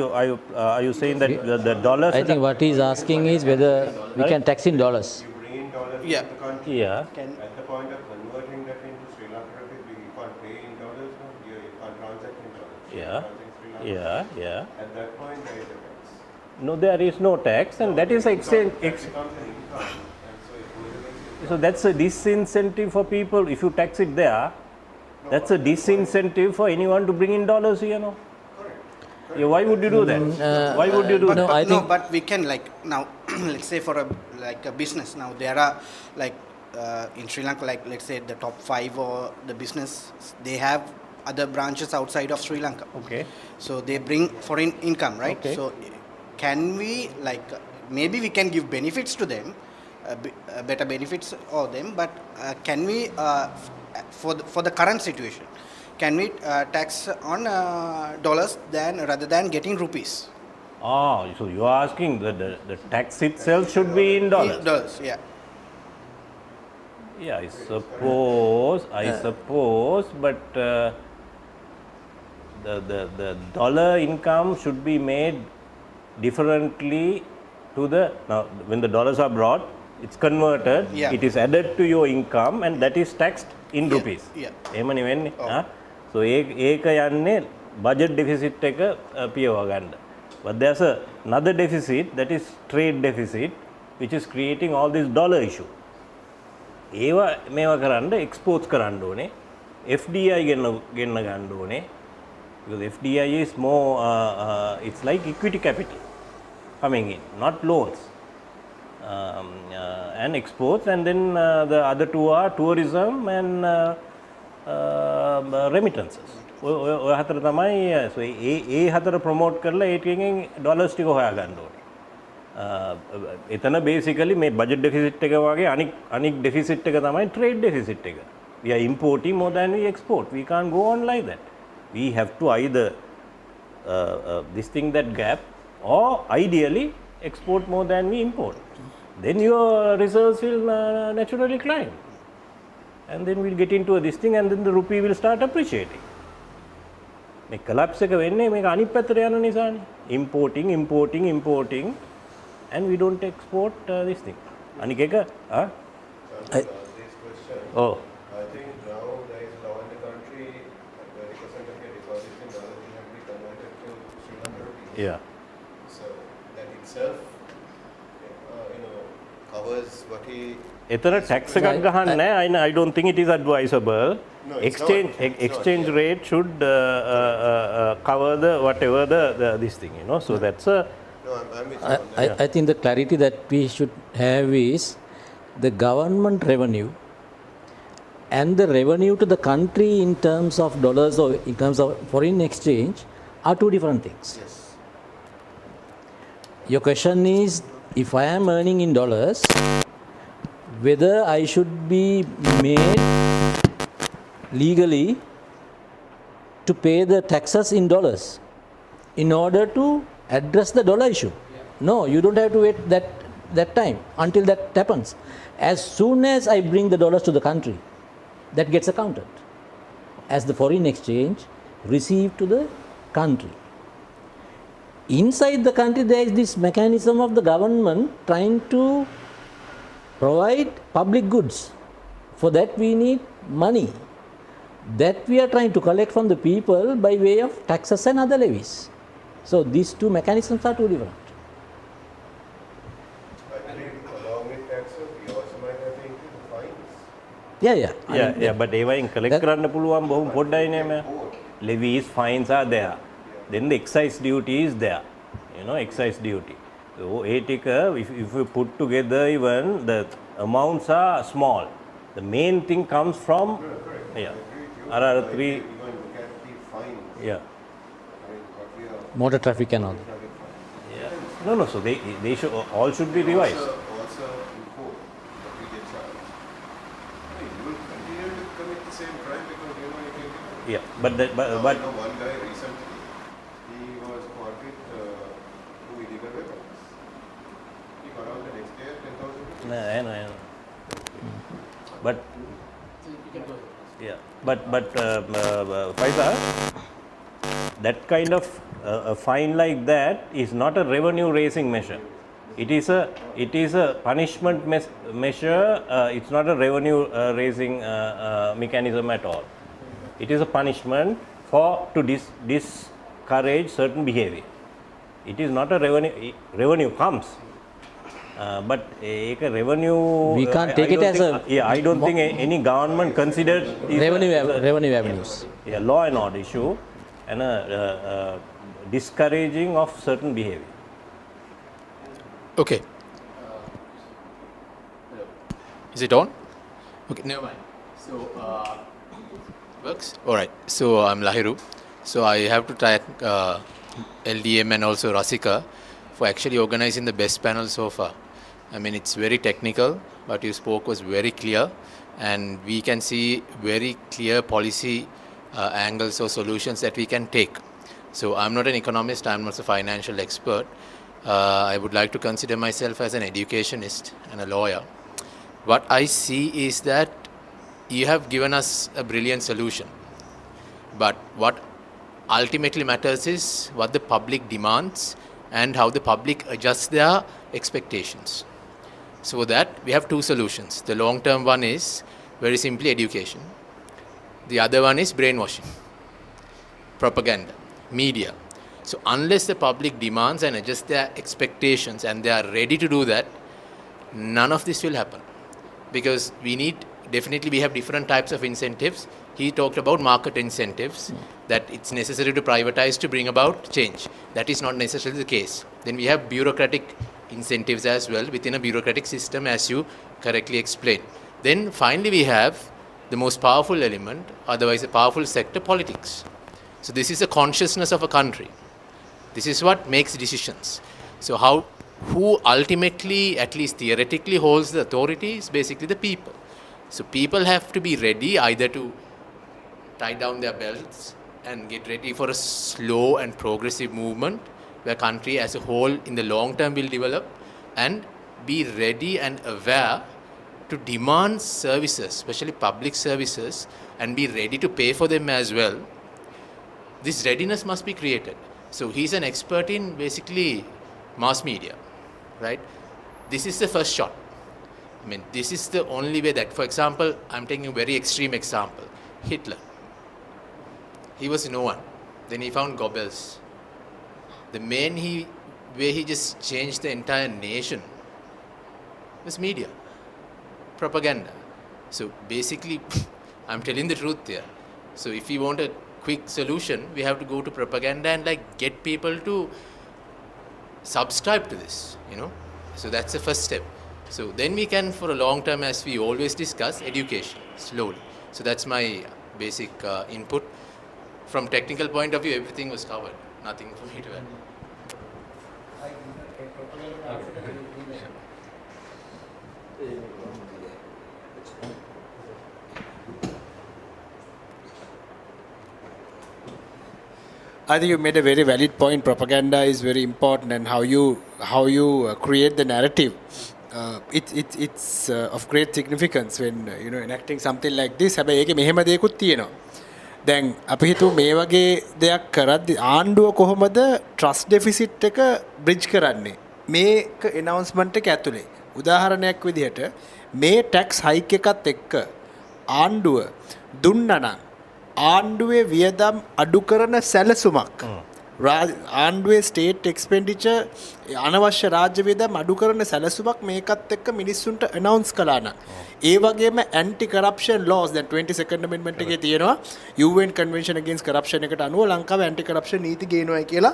you saying that the dollars? I think what he's asking is whether we can tax in dollars. You bring in dollars Yeah. into the country. Yeah. At the point of converting that into Sri Lankan rupees, you can't pay in dollars. No? You can't transact in dollars. Yeah. Transact Sri Lankan. Yeah. At that point, there is a tax. No, there is no tax, and that is That becomes an income, and so it goes against so that's a disincentive for people. If you tax it there, that's a disincentive for anyone to bring in dollars here, no? Yeah, why would you do that? Why would you do But, that? No, I think- but we can like now let's say for a business, now there are like in Sri Lanka, like let's say the top 5 or the business, they have other branches outside of Sri Lanka. Okay. So they bring foreign income, right? Okay. So can we like maybe we can give benefits to them, better benefits for them, but can we for the current situation, can we tax on dollars rather than getting rupees? So you are asking the tax itself should be in dollars? Dollars, yeah. Yeah, I suppose, but the dollar income should be made differently to now when the dollars are brought, it's converted, Yeah. it is added to your income and that is taxed in rupees. Yeah. එහෙමනේ වෙන්නේ. So ඒක යන්නේ budget deficit එක පියව ගන්න. But there's another deficit, that is trade deficit, which is creating all this dollar issue. ඒවා මේවා කරන්න exports කරන්න ඕනේ. FDI ගෙන්න ගන්න ඕනේ. Because FDI is more, it's like equity capital coming in, not loans. And exports, and then the other two are tourism and remittances. ඔය හතර තමයි so ඒ හතර ප්‍රොමෝට් කරලා ඒකෙන් ඩොලර්ස් ටික හොයාගන්න ඕනේ. එතන basically මේ budget deficit එක වගේ අනික් deficit එක තමයි trade deficit එක. We are importing more than we export. We can't go on like that. We have to either this thing that gap, or ideally export more than we import. Then your reserves will naturally climb, and then we'll get into this thing, and then the rupee will start appreciating. මේ collapse එක වෙන්නේ මේක අනිත් පැත්තට යන නිසානේ. importing and we don't export this thing. අනික එක This question. oh I think now there is law in the country, 20% of your deposits in dollars will have to be converted to Sri Lankan rupees. yeah. So that itself, covers what he. එතන tax එකක් ගහන්නේ නැහැ. I don't think it is advisable. No, it's exchange not. It's not, exchange rate should cover the whatever the this thing, so that's a No, I'm with you on that. I think the clarity that we should have is the government revenue and the revenue to the country in terms of dollars or in terms of foreign exchange are two different things. Yes. Your question is, if I am earning in dollars, whether I should be made legally to pay the taxes in dollars in order to address the dollar issue. No, you don't have to wait that time until that happens. As soon as I bring the dollars to the country, that gets accounted as the foreign exchange received to the country. Inside the country, there is this mechanism of the government trying to provide public goods. For that we need money that we are trying to collect from the people by way of taxes and other levies. So these two mechanisms are too different. I believe along with taxes, we also might have to increase the fines. yeah, but ඒවයින් collect කරන්න පුළුවන් බොහොම පොඩ්ඩයි නේ මම. Levies, fines are there. Then the excise duty is there. Excise duty. So ඒ ටික if you put together, even the amounts are small. The main thing comes from are three. Even look at the fines. Yeah. I mean, what we are. Motor traffic and all. No. So they should all should be revised. Also import what we get charged. I mean, you will continue to commit the same crime because you know you can. Yeah, but I know one guy recently, he was caught with 2 illegal weapons. He got out the next day at 10,000 rupees. I know. But yeah, but Faisal, that kind of a fine like that is not a revenue raising measure. It is a punishment measure. It's not a revenue raising mechanism at all. It is a punishment to discourage certain behavior. It is not a revenue comes. But revenue. We can't take it as I don't think any government considered revenue avenues. Law and order issue and discouraging of certain behavior. Okay. Is it on? Okay, never mind. So, works? Alright. So, I'm Lahiru. So, I have to thank LDM and also Rasika for actually organizing the best panel so far. I mean, it's very technical, but you spoke was very clear, and we can see very clear policy angles or solutions that we can take. So I'm not an economist, I'm not a financial expert. I would like to consider myself as an educationist and a lawyer. What I see is that you have given us a brilliant solution. But what ultimately matters is what the public demands and how the public adjusts their expectations. So that we have two solutions. The long-term one is very simply education. The other one is brainwashing, propaganda, media. So unless the public demands and adjusts their expectations and they are ready to do that, none of this will happen. Because we have different types of incentives. He talked about market incentives, that it's necessary to privatize to bring about change. That is not necessarily the case. Then we have bureaucratic incentives as well within a bureaucratic system, as you correctly explained. Then finally we have the most powerful element, otherwise a powerful sector, politics. So this is the consciousness of a country. This is what makes decisions. So who ultimately, at least theoretically, holds the authority is basically the people. So people have to be ready either to tie down their belts and get ready for a slow and progressive movement where country as a whole in the long term will develop, and be ready and aware to demand services, especially public services, and be ready to pay for them as well. This readiness must be created. So he's an expert in basically mass media, right? This is the first shot. I mean, this is the only way that, for example, I'm taking a very extreme example. Hitler. He was no one. Then he found Goebbels. The main way he just changed the entire nation was media, propaganda. So basically, I'm telling the truth here. So if we want a quick solution, we have to go to propaganda and get people to subscribe to this, So that's the first step. So then we can, for a long term, as we always discuss, education, slowly. So that's my basic input. From technical point of view, everything was covered. Nothing for me to add. I think you made a very valid point. Propaganda is very important, and how you create the narrative. It's of great significance when enacting something like this. හැබැයි ඒකේ මෙහෙම දෙයක්ත් තියෙනවා. දැන් අපි හිතුව මේ වගේ දෙයක් කරද්දි ආණ්ඩුව කොහොමද ට්‍රස්ට් ඩෙෆිසිට් එක බ්‍රිජ් කරන්නේ? මේක announcement එක ඇතුලේ. උදාහරණයක් විදිහට මේ ටැක්ස් හයික් එකත් එක්ක ආණ්ඩුව දුන්නා නම් ආණ්ඩුවේ වියදම් අඩු කරන සැලසුමක් ආණ්ඩුවේ ස්ටේට් එක්ස්පෙන්ඩිචර් අනවශ්‍ය රාජ්‍ය වියදම් අඩු කරන සැලසුමක් මේකත් එක්ක මිනිස්සුන්ට අනවුන්ස් කළා නම් ඒ වගේම ඇන්ටි කරප්ෂන් ලෝස් දැන් 22nd amendment එකේ තියෙනවා UN convention against corruption එකට අනුව ලංකාවේ ඇන්ටි කරප්ෂන් නීති ගේනවා කියලා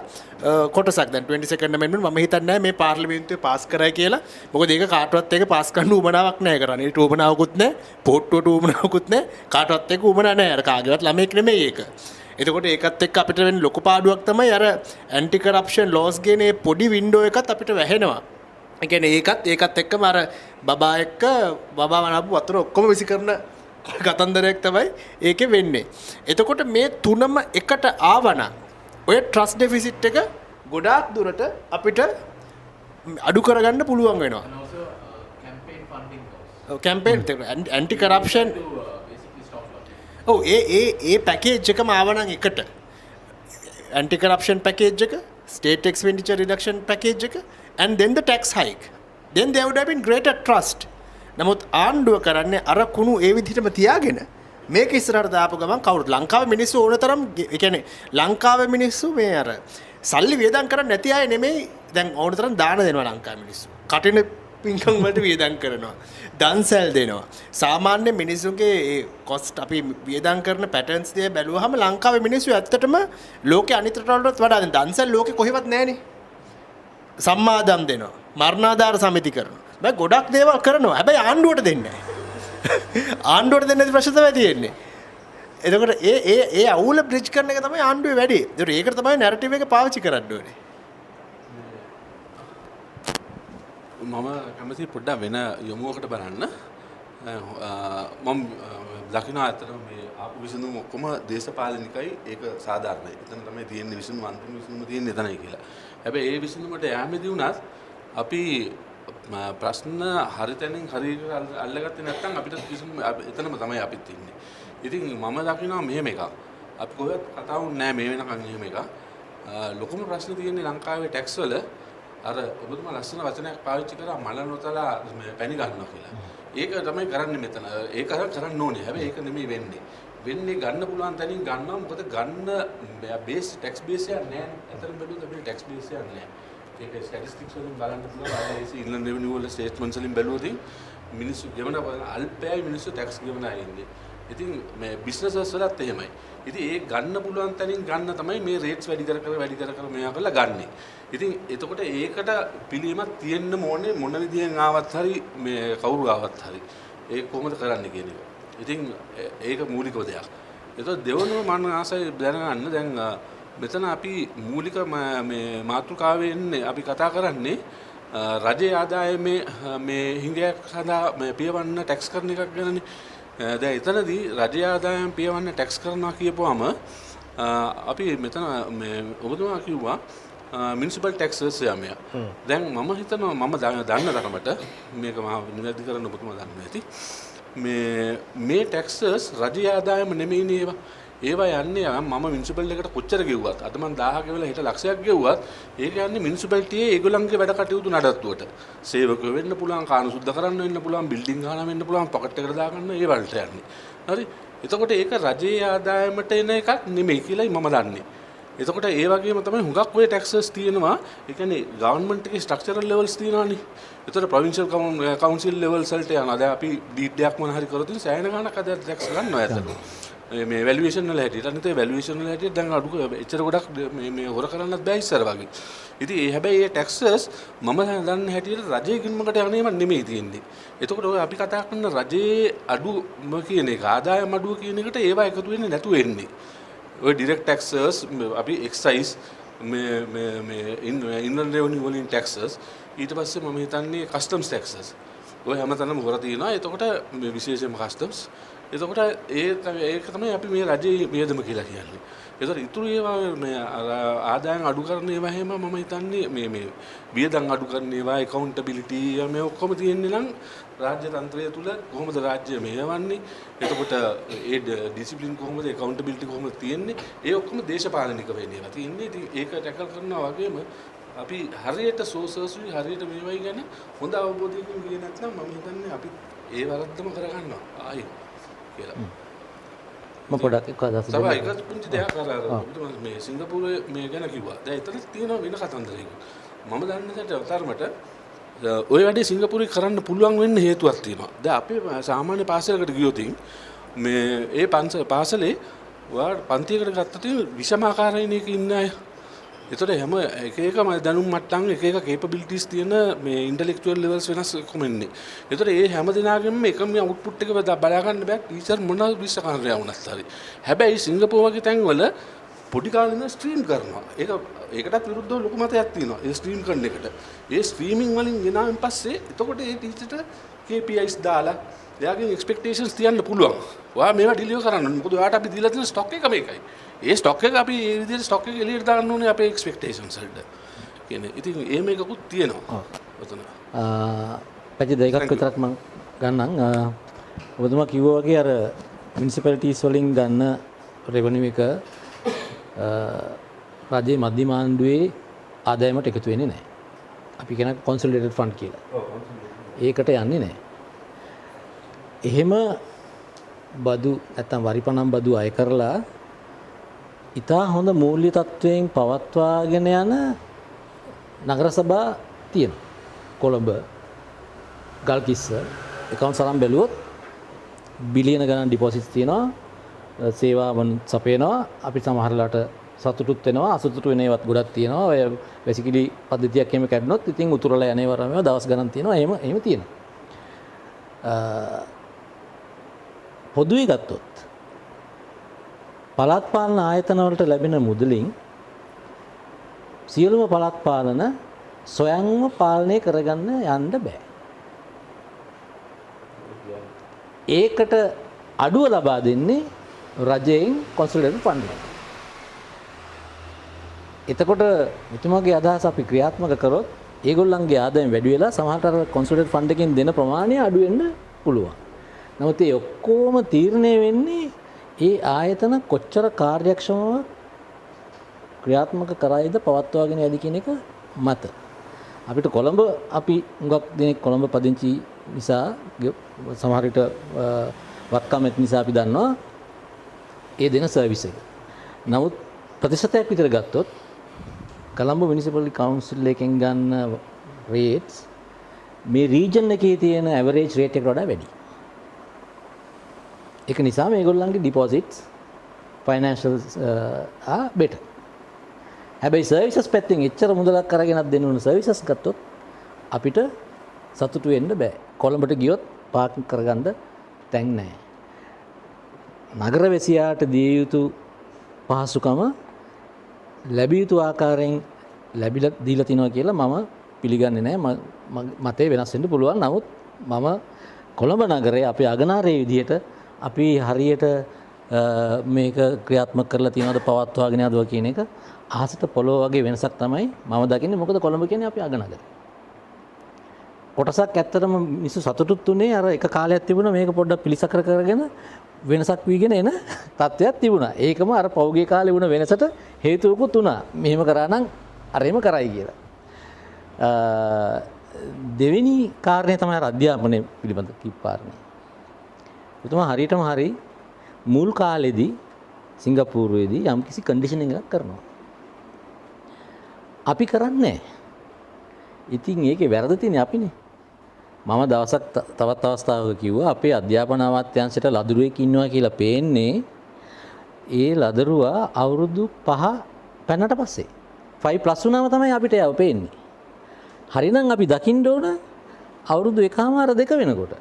කොටසක් දැන් 22nd amendment මම හිතන්නේ නැහැ මේ පාර්ලිමේන්තුවේ පාස් කරයි කියලා මොකද ඒක කාටවත් එක පාස් කරන්න උවමනාවක් නැහැ කරන්නේ ඊට උවමනාවකුත් නැහැ පොට්ටුවට උවමනාවකුත් නැහැ කාටවත් එක උවමනා නැහැ අර කාගේවත් ළමෙක් නෙමෙයි ඒක එතකොට ඒකත් එක්ක අපිට වෙන ලොකු පාඩුවක් තමයි අර ඇන්ටි කරප්ෂන් ලෝස් ගේනේ පොඩි වින්ඩෝ එකත් අපිට වැහෙනවා. ඒ කියන්නේ ඒකත් එක්කම අර බබා එක්ක බබා වනාපු වතුර ඔක්කොම විසි කරන කතන්දරයක් තමයි ඒකේ වෙන්නේ. එතකොට මේ තුනම එකට ආවනම් ඔය ට්‍රස්ට් ඩෙෆිසිට් එක ගොඩාක් දුරට අපිට අඩු කරගන්න පුළුවන් වෙනවා. කැම්පේන් ඇන්ටි කරප්ෂන් ඒ පැකේජ් එකම ආවනම් එකට ඇන්ටි කරප්ෂන් පැකේජ් එක state expenditure reduction package එක and then the tax hike then there would have been greater trust නමුත් ආණ්ඩුව කරන්නේ අර කුණු ඒ විදිහටම තියාගෙන මේක ඉස්සරහට දාපු ගමන් කවුරුත් ලංකාවේ මිනිස්සු ඕන තරම් ඒ කියන්නේ ලංකාවේ මිනිස්සු මේ අර සල්ලි වියදම් කරන්නේ නැති අය නෙමෙයි දැන් ඕන තරම් දාන දෙනවා ලංකාවේ මිනිස්සු කටින පින්කම් වලට වියදම් කරනවා දන්සල් දෙනවා සාමාන්‍ය මිනිස්සුගේ ඒ කොස්ට් අපි වියදම් කරන පැටර්න්ස් දිහා බැලුවහම ලංකාවේ මිනිස්සු ඇත්තටම ලෝකේ අනිත් රටවලට වඩා දැන් දන්සල් ලෝකේ කොහෙවත් නැහනේ සම්මාදම් දෙනවා මරණාධාර සමිති කරනවා බෑ ගොඩක් දේවල් කරනවා හැබැයි ආණ්ඩුවට දෙන්නේ නැහැ ආණ්ඩුවට දෙන්නේ නැති ප්‍රශ්න තමයි තියෙන්නේ එතකොට ඒ අවුල බ්‍රිජ් කරන එක තමයි ආණ්ඩුවේ වැඩේ ඒකට තමයි නැරටිව් එක පාවිච්චි කරන්න ඕනේ මම කැමති පොඩ්ඩක් වෙන යොමුවකට බලන්න මම දකින්න ඇත්තටම මේ ආපු විසඳුම ඔක්කොම දේශපාලනිකයි ඒක සාධාරණයි. එතන තමයි තියෙන්නේ විසඳුම අන්තිම විසඳුම තියෙන්නේ එතනයි කියලා. හැබැයි ඒ විසඳුමට යෑමේදී උනත් අපි ප්‍රශ්න හරිතැනින් හරියට අල්ලගත්තේ නැත්නම් අපිට විසඳුම එතනම තමයි අපිත් ඉන්නේ. ඉතින් මම දකිනවා මෙහෙම එකක්. අපි කොහෙවත් කතා වුන්නේ නැහැ මේ වෙනකන් එහෙම එකක්. ලොකුම ප්‍රශ්න තියෙන්නේ ලංකාවේ ටැක්ස් වල අර ඔබතුමා ලස්සන වචනයක් පාවිච්චි කරා මල නොතලා පැණි ගන්නවා කියලා. ඒක තමයි කරන්නේ මෙතන. ඒක කරන්න ඕනේ. හැබැයි ඒක නෙමෙයි වෙන්නේ. වෙන්නේ ගන්න පුළුවන් තැනින් ගන්නවා. මොකද ගන්න බේස් ටැක්ස් බේස් එකක් නැහැ. අතන බැලුවොත් අපිට ටැක්ස් බේස් එකක් නැහැ. ඒක ස්ටැටිස්ටික්ස් වලින් බලන්න පුළුවන්. IIC ඉන්ලන්ඩ් රෙවෙනියු වල ස්ටේට්මන්ට්ස් වලින් බැලුවොත් මිනිස්සු ගෙවන අල්පයයි මිනිස්සු ටැක්ස් ගෙවන අය ඉන්නේ. ඉතින් මේ බිස්නසස් වලත් එහෙමයි. ඉතින් ඒ ගන්න පුළුවන් තැනින් ගන්න තමයි මේ රේට්ස් වැඩි කර මෙයා කරලා ගන්නෙ. ඉතින් එතකොට ඒකට පිළියමක් තියෙන්න ඕනේ මොන විදියෙන් ආවත් හරි මේ කවුරු ආවත් හරි. ඒක කොහොමද කරන්න කියන එක. ඉතින් ඒක මූලිකව දෙයක්. ඒතකොට දෙවනුව මම ආසයි දැනගන්න දැන් මෙතන අපි මූලික මේ මාතෘකාවේ ඉන්නේ අපි කතා කරන්නේ රජයේ ආදායමේ මේ හිඟයක් සඳහා මේ පියවන්න ටැක්ස් කරන එකක් ගැනනේ. දැන් එතනදී රජයේ ආදායම් පියවන්න ටැක්ස් කරනවා කියපුවාම අපි මෙතන මේ ඔබතුමා කිව්වා මියුනිසිපල් ටැක්සස් යමය. දැන් මම හිතනවා මම දන්න තරමට මේක මම නිවැරදි කරන්න ඔබතුමා දන්නවා ඇති. මේ ටැක්සස් රජයේ ආදායම නෙමෙයිනේ ඒවා. ඒවා යන්නේ මම මියුනිසිපල් එකට කොච්චර ගෙව්වත් අද මම 1000 ගෙවලා හෙට ලක්ෂයක් ගෙව්වත් ඒක යන්නේ මියුනිසිපැලිටියේ ඒගොල්ලන්ගේ වැඩ කටයුතු නඩත්තුවට. සේවකයෝ වෙන්න පුළුවන්, කාණු සුද්ධ කරන්න වෙන්න පුළුවන්, බිල්ඩින් ගහන වෙන්න පුළුවන්, පොකට් එකට දාගන්න ඒ වලට යන්නේ. හරි. එතකොට ඒක රජයේ ආදායමට එන එකක් නෙමෙයි කියලායි මම දන්නේ. එතකොට ඒ වගේම තමයි හුඟක් ඔය ටැක්සස් තියෙනවා. ඒ කියන්නේ ගවර්න්මන්ට් එකේ ස්ට්‍රක්චරල් ලෙවල්ස් තියෙනවානේ. එතකොට ප්‍රොවින්ෂල් කවුන්සිල් ලෙවල්ස් වලට යනවා. දැන් අපි ඩීඩ් එකක් මොන හරි කරොත් සෑහෙන ගාණක් අද ටැක්ස් ගන්නවා ඇත්තටම. මේ වැලුවේෂන් වල හැටියට අනිත් ඒ වැලුවේෂන් වල හැටියට දැන් අඩු එච්චර ගොඩක් මේ හොර කරන්නත් බෑ ඉස්සර වගේ. ඉතින් ඒ හැබැයි මේ ටැක්සස් මම දන්න හැටියට රජයේ ගිණුමකට යන්නේම නෙමෙයි තියෙන්නේ. එතකොට ඔය අපි කතා කරන රජයේ අඩුම කියන එක ආදායම අඩුව කියන එකට ඒවා එකතු වෙන්නේ නැතුව එන්නේ. ඔය ඩිරෙක්ට් ටැක්සස් අපි එක්සයිස් මේ ඉන්ලන්ඩ් රෙවෙනියු වලින් ටැක්සස් ඊට පස්සේ මම හිතන්නේ කස්ටම්ස් ටැක්සස්. ඔය හැමතැනම හොර තියෙනවා. එතකොට මේ විශේෂයෙන්ම කස්ටම්ස් එතකොට ඒක තමයි අපි මේ රජයේ වියදම කියලා කියන්නේ. ඒතර ඉතුරු ඒවා මේ ආදායම් අඩු කරන ඒවා හැම මම හිතන්නේ මේ වියදම් අඩු කරන ඒවා accountability මේ ඔක්කොම තියෙන්නේ නම් රාජ්‍ය තන්ත්‍රය තුල කොහොමද රාජ්‍ය මෙහෙවන්නේ? එතකොට ඒ ඩිසිප්ලින් කොහොමද accountability කොහොමද තියෙන්නේ? ඒ ඔක්කොම දේශපාලනික වෙන්නේවා තියෙන්නේ. ඉතින් ඒක ටැකල් කරනවා වගේම අපි හරියට සෝසර්ස් හරියට මේවයි ගැන හොඳ අවබෝධයකින් ගියේ නැත්නම් මම හිතන්නේ අපි ඒ වරද්දම කරගන්නවා. ආයි මම පොඩක් එක අදහස් දෙන්න. තමයි ඒක පුංචි දෙයක් අර මේ සිංගප්පූරුවේ මේ ගැන කිව්වා. දැන් එතන තියෙන වෙන කතන්දරයක්. මම දන්නේ තරමට ඔය වැඩේ සිංගප්පූරුවේ කරන්න පුළුවන් වෙන්න හේතුවක් තියෙනවා. දැන් අපේ සාමාන්‍ය පාසලකට ගියොත් මේ ඒ පාසලේ ඔයාලා පන්තියකට ගත්තොත් විෂමාකාරයෙන් එක ඉන්න අය. ඒතර හැම එක දැනුම් මට්ටම් එක කේපබිලිටිස් තියෙන මේ ඉන්ටෙලෙක්චුවල් ලෙවල්ස් වෙනස් කොමෙන්නේ. ඒතර ඒ හැම දිනාගෙම එකම අවුට්පුට් එක බලා ගන්න බෑ ටීචර් මොන විශ්වකාරය වුණත් හරි. හැබැයි සිංගප්පූරු වගේ තැන්වල පොඩි කාලේ ඉඳන් ස්ට්‍රීම් කරනවා. ඒකටත් විරුද්ධව ලොකු මතයක් තියෙනවා. ඒ ස්ට්‍රීම් කරන එකට. ඒ ස්ට්‍රීමින් වලින් ගෙනාවෙන් පස්සේ එතකොට ඒ ටීචර්ට KPIs දාලා එයාගේ එක්ස්පෙක්ටේෂන්ස් තියන්න පුළුවන්. ඔයා මේවා ඩිලිවර් කරන්න ඕනේ. මොකද ඔයාට අපි දීලා තියෙන ස්ටොක් එක මේකයි. ඒ ස්ටොක් එක අපි මේ විදිහට ස්ටොක් එක එළියට දාන්න ඕනේ අපේ එක්ස්පෙක්ටේෂන්ස් වලට. කියන්නේ ඉතින් ඒ මේකකුත් තියෙනවා. ඔතන. පැති දෙකක් විතරක් මම ගන්නම්. ඔබතුමා කිව්වා වගේ අර මියුනිසිපැලිටිස් වලින් ගන්න රෙවෙනියු එක රජයේ මධ්‍යම ආණ්ඩුවේ ආදායමට එකතු වෙන්නේ නැහැ. අපි කියන කොන්සොලිඩේටඩ් ෆන්ඩ් කියලා. ඒකට යන්නේ නැහැ. එහෙම බදු නැත්තම් වරිපණම් බදු අය කරලා ඉතා හොඳ මූල්‍ය තත්වයෙන් පවත්වාගෙන යන නගර සභා තියෙනවා. කොළඹ, ගල්කිස්ස account සරම් බැලුවොත් බිලියන ගණන් ඩිපොසිට්ස් තියෙනවා. සේවාවන් සපයනවා. අපි සමහරලාට සතුටුත් වෙනවා, අසතුටු වෙන ඒවාත් ගොඩක් තියෙනවා. ඔය වැසිකිලි පද්ධතියක් එහෙම කැඩුනොත් ඉතින් උතුරලා යන ඒවා රමේව දවස් ගණන් තියෙනවා. එහෙම තියෙනවා. පොදුවේ ගත්තොත් පළාත් පාලන ආයතන වලට ලැබෙන මුදලින් සියලුම පළාත් පාලන ස්වයංව පාලනය කරගන්න යන්න බෑ. ඒකට අඩුව ලබා දෙන්නේ රජයෙන් කොන්සොලිඩේටඩ් ෆන්ඩ් එක. එතකොට මෙතුමාගේ අදහස අපි ක්‍රියාත්මක කරොත් ඒගොල්ලන්ගේ ආදායම වැඩි වෙලා සමහරට අර කොන්සොලිඩේටඩ් ෆන්ඩ් එකෙන් දෙන ප්‍රමාණය අඩු වෙන්න පුළුවන්. නමුත් ඒ ඔක්කොම තීරණය වෙන්නේ ඒ ආයතන කොච්චර කාර්යක්ෂමව ක්‍රියාත්මක කරයිද පවත්වාගෙන යයිද කියන එක මත. අපිට කොළඹ අපි හුඟක් දෙනෙක් කොළඹ පදිංචි නිසා සමහර විට වත්කමක් නිසා අපි දන්නවා ඒ දෙන සර්විස් එක. නමුත් ප්‍රතිශතයක් විතර ගත්තොත් කොළඹ මියුනිසිපල් කවුන්සිල් එකෙන් ගන්න රේට්ස් මේ රීජන් එකේ තියෙන ඇවරේජ් රේට් එකට වඩා වැඩි. ඒක නිසා මේගොල්ලන්ගේ ඩිපොසිට්ස් ෆයිනෑන්ෂල් බෙටර්. හැබැයි සර්විසස් පැත්තෙන් එච්චර මුදලක් අරගෙනත් දෙන්න ඕන සර්විසස් ගත්තොත් අපිට සතුටු වෙන්න බෑ. කොළඹට ගියොත් පාර්කින් කරගන්න තැන් නැහැ. නගර වැසියාට දිය යුතු පහසුකම ලැබිය යුතු ආකාරයෙන් ලැබිලා දීලා තිනවා කියලා මම පිළිගන්නේ නැහැ. මතේ වෙනස් වෙන්න පුළුවන්. නමුත් මම කොළඹ නගරයේ අපේ අගනාරයේ විදිහට අපි හරියට මේක ක්‍රියාත්මක කරලා තියනවද පවත්වාගෙන යනවද කියන එක ආසට පොළොව වගේ වෙනසක් තමයි මම දකින්නේ. මොකද කොළඹ කියන්නේ අපි අගනගර. කොටසක් ඇත්තටම මිනිස්සු සතුටුත් උනේ අර එක කාලයක් තිබුණා මේක පොඩ්ඩක් පිළිසකර කරගෙන වෙනසක් වීගෙන එන තත්ත්වයක් තිබුණා. ඒකම අර පෞගේ කාලේ වුණ වෙනසට හේතුවකුත් උනා. මෙහෙම කරා නම් අරෙම කරයි කියලා. දෙවෙනි කාරණේ තමයි අධ්‍යාපනය පිළිබඳ කිව්පාරණේ. එතුමා හරියටම හරි මුල් කාලෙදී සිංගප්පූරුවේදී යම්කිසි කන්ඩිෂනින් එකක් කරනවා. අපි කරන්නේ නැහැ. ඉතින් ඒකේ වැරද්ද තියෙන්නේ අපිනේ. මම දවසක් තවත් අවස්ථාවක කිව්වා අපේ අධ්‍යාපන අමාත්‍යාංශයට ලදරුවෙක් ඉන්නවා කියලා පේන්නේ ඒ ලදරුවා අවුරුදු 5 පැනනට පස්සේ 5+ වුණාම තමයි අපිට යව පේන්නේ. හරිනම් අපි දකින්න ඕන අවුරුදු 1.5 වෙනකොට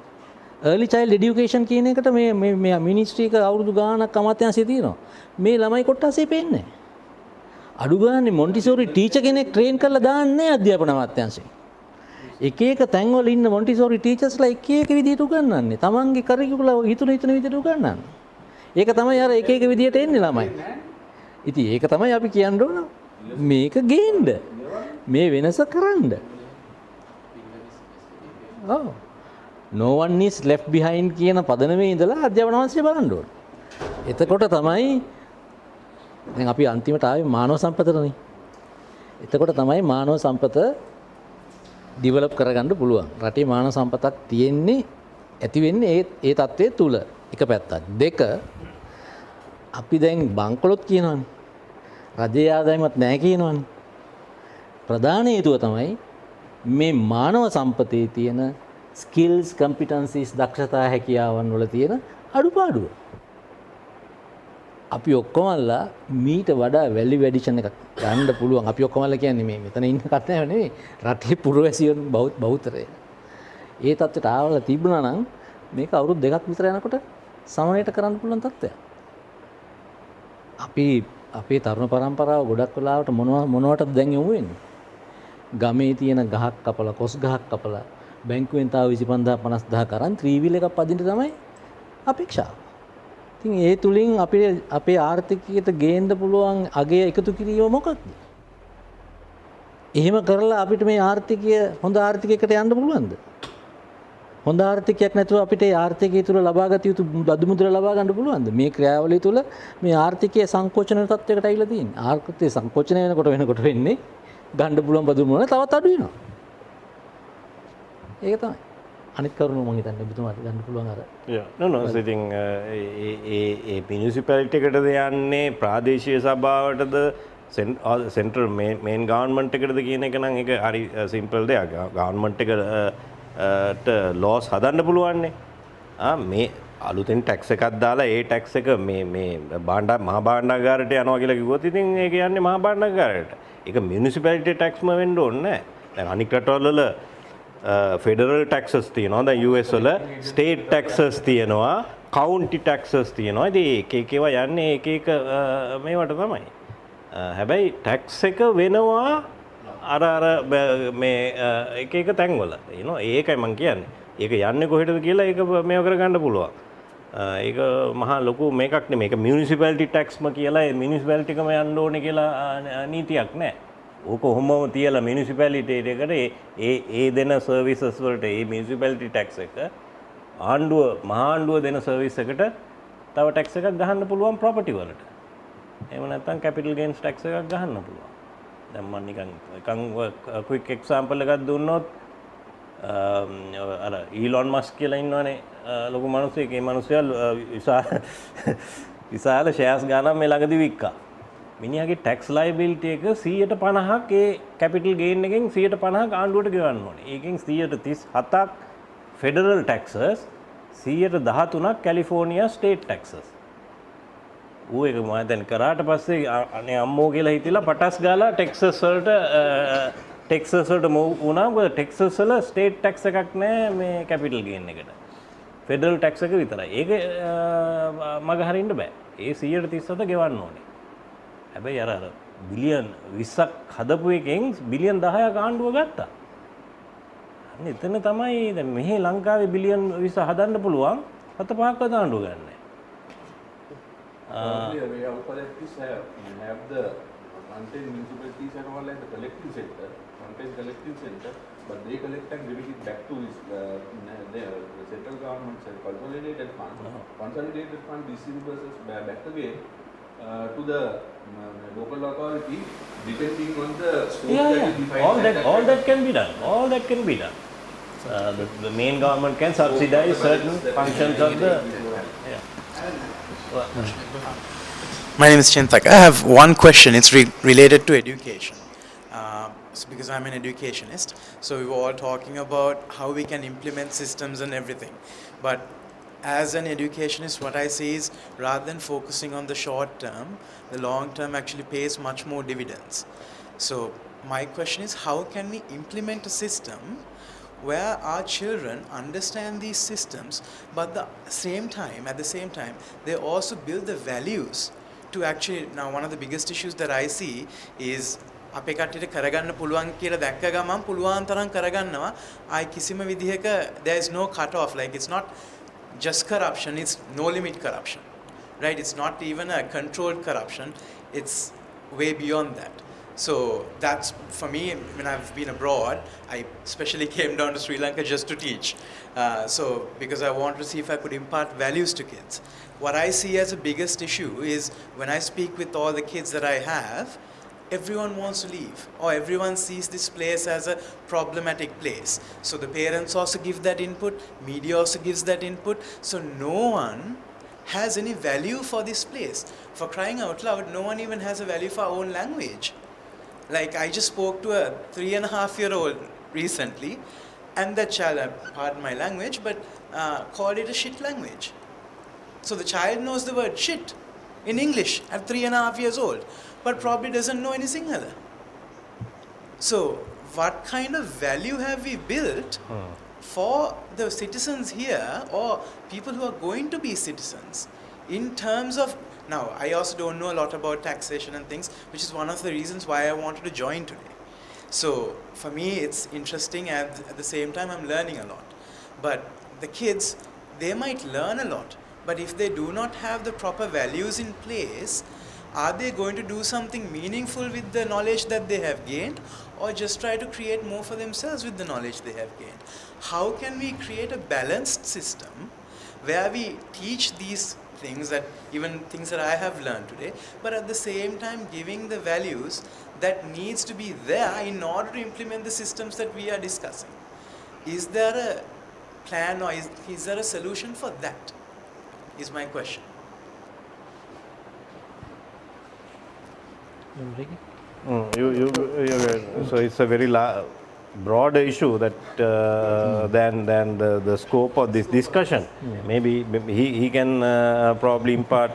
early child education කියන එකට මේ මිනිස්ට්‍රි එක අවුරුදු ගාණක් අමාත්‍යාංශය තියෙනවා. මේ ළමයි කොට්ටාසේ පේන්නේ නැහැ. අඩු ගානේ මොන්ටිසෝරි ටීචර් කෙනෙක් ට්‍රේන් කරලා දාන්නේ අධ්‍යාපන අමාත්‍යාංශයෙන්. එක එක තැන්වල ඉන්න මොන්ටිසෝරි ටීචර්ස්ලා එක එක විදිහට උගන්වන්නේ. තමන්ගේ කරිකුලම් හිතුන විදිහට උගන්වන්නේ. ඒක තමයි අර එක එක විදිහට එන්නේ ළමයි. ඉතින් ඒක තමයි අපි කියන්න ඕන මේක ගේන්න. මේ වෙනස කරන්න. ඔව්. No one is left behind කියන පදනමේ ඉඳලා අධ්‍යාපන අමාත්‍යාංශය බලන්න ඕන. එතකොට තමයි දැන් අපි අන්තිමට ආවේ මානව සම්පතටනේ. එතකොට තමයි මානව සම්පත ඩිවලොප් කරගන්න පුළුවන්. රටේ මානව සම්පතක් තියෙන්නේ ඇති වෙන්නේ ඒ தත්ත්වයේ තුල. එක පැත්තක්. දෙක අපි දැන් බංකොලොත් කියනවනේ. රජයේ ආදායමත් නැහැ කියනවනේ. ප්‍රධාන හේතුව තමයි මේ මානව සම්පතේ තියෙන skills competencies දක්ෂතා හැකියාවන් වල තියෙන අඩුපාඩුව. අපි ඔක්කොමලා මීට වඩා වැලියු ඇඩිෂන් එකක් ගන්න පුළුවන්. අපි ඔක්කොමලා කියන්නේ මේ මෙතන ඉන්න කතාව නෙවෙයි. රටේ පුරවැසියන් බහුතරය. ඒ තත්ත්වයට ආවලා තිබුණා නම් මේක අවුරුදු 2ක් විතර යනකොට සමනයට කරන්න පුළුවන් තත්ත්වයක්. අපේ තරුණ පරම්පරාව ගොඩක් වෙලාවට මොනවටද දැන් යොමු වෙන්නේ? ගමේ තියෙන ගහක් කපලා කොස් ගහක් කපලා බැංකුවෙන් තාව 25000 50000 කරන් ත්‍රිවිල් එකක් පදින්න තමයි අපේක්ෂාව. ඉතින් ඒ තුලින් අපේ ආර්ථිකයට ගේන්න පුළුවන් අගය එකතු කිරීම මොකක්ද? එහෙම කරලා අපිට මේ ආර්ථිකය හොඳ ආර්ථිකයකට යන්න පුළුවන්ද? හොඳ ආර්ථිකයක් නැතුව අපිට ඒ ආර්ථිකය තුල ලබාගත යුතු බදු මුදල ලබා ගන්න පුළුවන්ද? මේ ක්‍රියාවලිය තුල මේ ආර්ථිකය සංකෝචන තත්වයකට ඇවිල්ලා තියෙන්නේ. ආර්ථිකය සංකෝචන වෙනකොට වෙන්නේ ගන්න පුළුවන් බදු මුදල තවත් අඩු වෙනවා. ඒක තමයි. අනිත් කරුණු මම හිතන්නේ ඔබතුමාට ගන්න පුළුවන් අර. no ඉතින් ඒ මියුනිසිපැලිටි එකටද යන්නේ ප්‍රාදේශීය සභාවටද සෙන්ට්‍රල් මේන් ගවර්න්මන්ට් එකටද කියන එක නම් ඒක හරි සිම්පල් දෙයක්. ගවර්න්මන්ට් එකට ලෝස් හදන්න පුළුවන්නේ. මේ අලුතෙන් ටැක්ස් එකක් දාලා ඒ ටැක්ස් එක මේ මහා භාණ්ඩාගාරයට යනවා කියලා කිව්වොත් ඉතින් ඒක යන්නේ මහා භාණ්ඩාගාරයට. ඒක මියුනිසිපැලිටි ටැක්ස්ම වෙන්න ඕනේ නැහැ. දැන් අනික් රටවල් වල ෆෙඩරල් ටැක්සස් තියෙනවා. දැන් US වල ස්ටේට් ටැක්සස් තියෙනවා, කවුන්ටි ටැක්සස් තියෙනවා. ඉතින් එක ඒවා යන්නේ එක මේවට තමයි. හැබැයි ටැක්ස් එක වෙනවා අර මේ එක තැන්වල. ඒකයි මම කියන්නේ. ඒක යන්නේ කොහෙටද කියලා ඒක මේව කරගන්න පුළුවන්. ඒක මහා ලොකු මේකක් නෙමෙයි. මේක මියුනිසිපැලිටි ටැක්ස්ම කියලා ඒ මියුනිසිපැලිටිකම යන්න ඕනේ කියලා නීතියක් නැහැ. ඕක කොහොමම තියලා මියුනිසිපැලිටි එකට ඒ දෙන සර්විසස් වලට ඒ මියුනිසිපැලිටි ටැක්ස් එක ආණ්ඩුව මහා ආණ්ඩුව දෙන සර්විස් එකට තව ටැක්ස් එකක් ගහන්න පුළුවන් ප්‍රොපර්ටි වලට. එහෙම නැත්නම් කැපිටල් ගේන්ස් ටැක්ස් එකක් ගහන්න පුළුවන්. දැන් මම නිකන් ක්වික් එක්සැම්පල් එකක් දුන්නොත් අර ඊලොන් මස්ක් කියලා ඉන්නවනේ ලොකු මිනිස්සෙක්. ඒ මිනිස්සයා විශාල ෂෙයාර්ස් ගානක් මේ ළඟදී වික්කා. මිනිහාගේ ටැක්ස් ලයබිලිටි එක 150ක් ඒ කැපිටල් ගේන් එකෙන් 150ක් ආණ්ඩුවට ගෙවන්න ඕනේ. ඒකෙන් 137ක් ෆෙඩරල් ටැක්සස්, 113ක් කැලිෆෝනියා ස්ටේට් ටැක්සස්. ඌ එක මම දැන් කරාට පස්සේ අනේ අම්මෝ කියලා හිතලා පටස් ගාලා ටෙක්සස් වලට මූව් වුණා. මොකද ටෙක්සස් වල ස්ටේට් ටැක්ස් එකක් නැහැ මේ කැපිටල් ගේන් එකට. ෆෙඩරල් ටැක්ස් එක විතරයි. ඒක මග හරින්න බෑ. ඒ 137 ගෙවන්න ඕනේ. හැබැයි අර බිලියන් 20ක් හදපු එකෙන් බිලියන් 10ක් ආණ්ඩුව ගත්තා. අන්න එතන තමයි දැන් මෙහි ලංකාවේ බිලියන් 20 හදන්න පුළුවන් 7-5ක්වත් ආණ්ඩුව ගන්නෑ. Probably our collectors have the content municipalities and all like the collecting center, content collecting center, but they collect and giving it back to his, the central government consolidated fund. Consolidated fund distributes back again to the local authority depending on the scope that is defined. All that can be done. All that can be done. The main government can subsidize certain functions of the. Yeah. My name is Chintak. I have one question. It's related to education. Because I'm an educationist, so we were all talking about how we can implement systems and everything. But as an educationist, what I see is rather than focusing on the short term, the long term actually pays much more dividends. So my question is, how can we implement a system where our children understand these systems, but at the same time, they also build the values to actually. Now, one of the biggest issues that I see is අපේ කට්ටියට කරගන්න පුළුවන් කියලා දැක්ක ගමන් පුළුවන් තරම් කරගන්නවා. ආයි කිසිම විදිහක there is no cut off. Like it's not just corruption, it's no limit corruption, right? It's not even a controlled corruption. It's way beyond that. So that's for me. When I've been abroad, I especially came down to Sri Lanka just to teach. So because I wanted to see if I could impart values to kids. What I see as the biggest issue is when I speak with all the kids that I have, everyone wants to leave, or everyone sees this place as a problematic place. So the parents also give that input, media also gives that input. So no one has any value for this place. For crying out loud, no one even has a value for our own language. Like I just spoke to a 3.5-year-old recently, and that child, pardon my language, but called it a shit language. So the child knows the word shit in English at 3.5 years old, but probably doesn't know any Sinhala. So what kind of value have we built for the citizens here, or people who are going to be citizens, in terms of. Now, I also don't know a lot about taxation and things, which is one of the reasons why I wanted to join today. So for me, it's interesting, and at the same time, I'm learning a lot. But the kids, they might learn a lot, but if they do not have the proper values in place, are they going to do something meaningful with the knowledge that they have gained, or just try to create more for themselves with the knowledge they have gained? How can we create a balanced system where we teach these things, that even things that I have learned today, but at the same time giving the values that needs to be there in order to implement the systems that we are discussing? Is there a plan, or is there a solution for that? Is my question. So it's a very broader issue that than the scope of this discussion. Maybe he can probably impart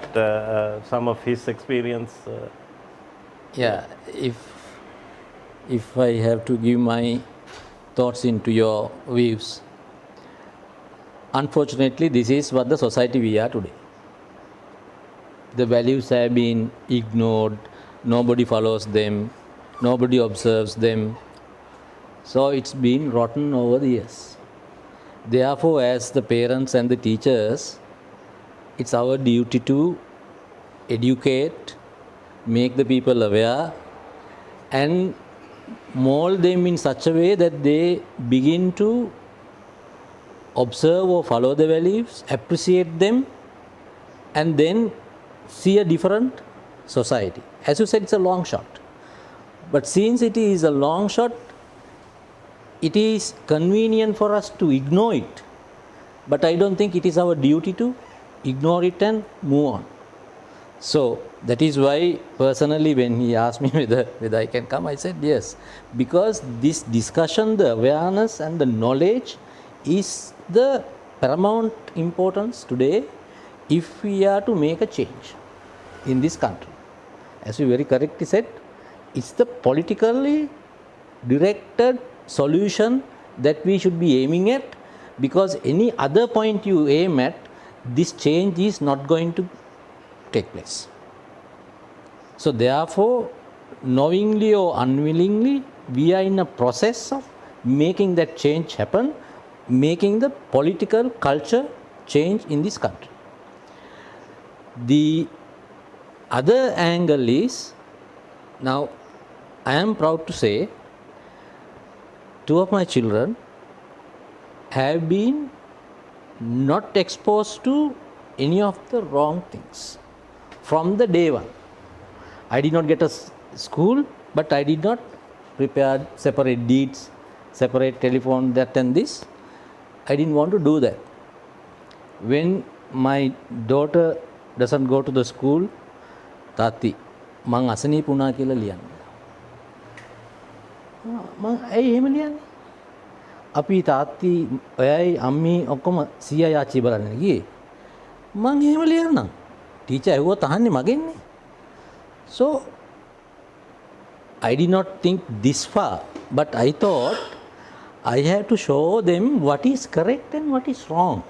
some of his experience. Yeah, if I have to give my thoughts into your views, unfortunately, this is what the society we are today. The values have been ignored. Nobody follows them, nobody observes them. So it's been rotten over the years. Therefore, as the parents and the teachers, it's our duty to educate, make the people aware, and mold them in such a way that they begin to observe or follow the values, appreciate them, and then see a different society. As you said, it's a long shot. But since it is a long shot, it is convenient for us to ignore it. But I don't think it is our duty to ignore it and move on. So that is why personally when he asked me whether I can come, I said yes. Because this discussion, the awareness and the knowledge is the paramount importance today if we are to make a change in this country. As you very correctly said, it's the politically directed solution that we should be aiming at, because any other point you aim at, this change is not going to take place. So therefore, knowingly or unwillingly, we are in a process of making that change happen, making the political culture change in this country. The other angle is, now I am proud to say, two of my children have been not exposed to any of the wrong things from the day one. I did not get a school, but I did not prepare separate deeds, separate telephone, that and this. I didn't want to do that. When my daughter doesn't go to the school, Tati, මං අසනීප වුණා කියලා ලියන්න. මං ඇයි එහෙම ලියන්නේ? අපි තාත්ති ඔයයි අම්මි ඔක්කොම සීයා යාචි බලන්න ගියේ. මං එහෙම ලියන්නම්. ටීචර් ඇහුවොත් අහන්නේ මගෙන්නේ. So I did not think this far, but I thought I have to show them what is correct and what is wrong,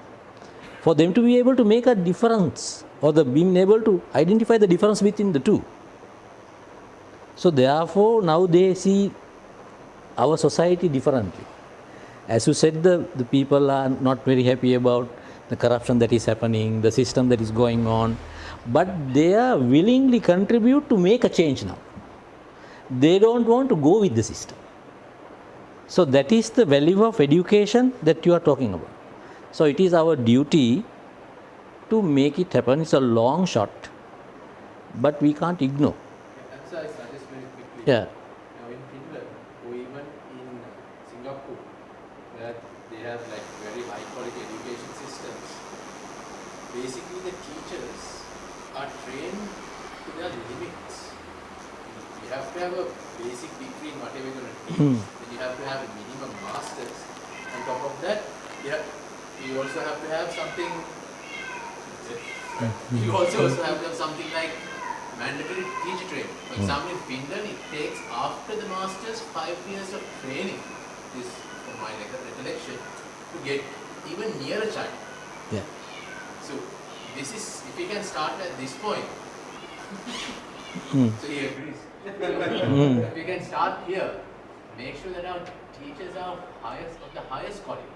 for them to be able to make a difference, or being able to identify the difference between the two. So therefore now they see our society differently. As you said, the people are not very happy about the corruption that is happening, the system that is going on, but they are willingly contribute to make a change now. They don't want to go with the system. So that is the value of education that you are talking about. So it is our duty to make it happen. It's a long shot, but we can't ignore. So I suggest very quickly. Yeah. Now in Finland, or even in Singapore, where they have like very high quality education systems, basically the teachers are trained to their limits. You have to have a basic degree in whatever you're going to teach. Then you have to have a minimum masters. On top of that, you also have to have something. You also have to have something like mandatory teacher training. For example, in Finland, it takes after the masters 5 years of training. This, from my recollection, to get even near a child. Yeah. So this is, if we can start at this point. So he agrees. So if we can start here, make sure that our teachers are of the highest quality.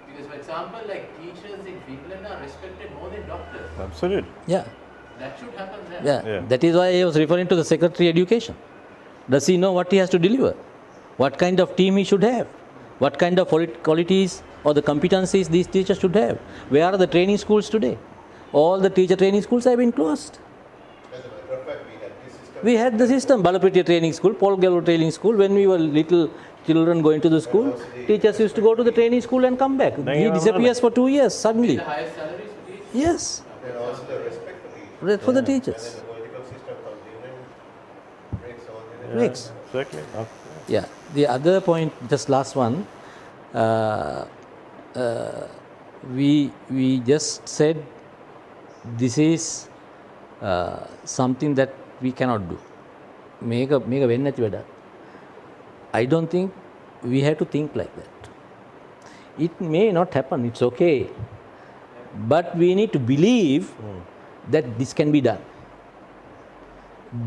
Because, for example, like teachers in Finland are respected more than doctors. Absolutely. Yeah. That should happen there. Yeah. That is why I was referring to the Secretary of Education. Does he know what he has to deliver? What kind of team he should have? What kind of qualities or the competencies these teachers should have? Where are the training schools today? All the teacher training schools have been closed. As a matter of fact, We had the system, Balapitiya training school, Paul Gallo training school. When we were little children going to the school, teachers used to go to the training school and come back. He disappears for 2 years suddenly. The highest salaries for teachers? Yes. and also the respect for teachers. For the And teachers. then the political system comes in and breaks all the Breaks. Exactly. Yeah. The other point, just last one, we just said this is something that we cannot do. Make a වෙන්නේ නැති වැඩක්. I don't think we have to think like that. It may not happen, it's okay. But we need to believe that this can be done.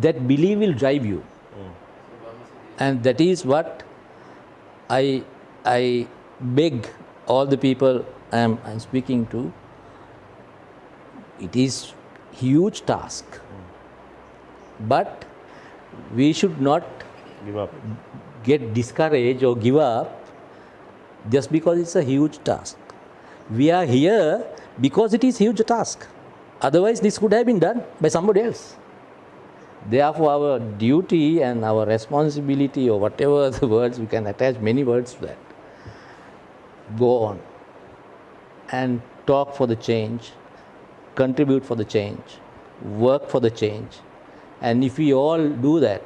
That belief will drive you. And that is what I beg all the people I'm speaking to. It is huge task. But we should not Give up. get discouraged or give up just because it's a huge task. We are here because it is huge task. Otherwise, this could have been done by somebody else. Therefore, our duty and our responsibility, or whatever the words, we can attach many words to that, go on and talk for the change, contribute for the change, work for the change. And if we all do that,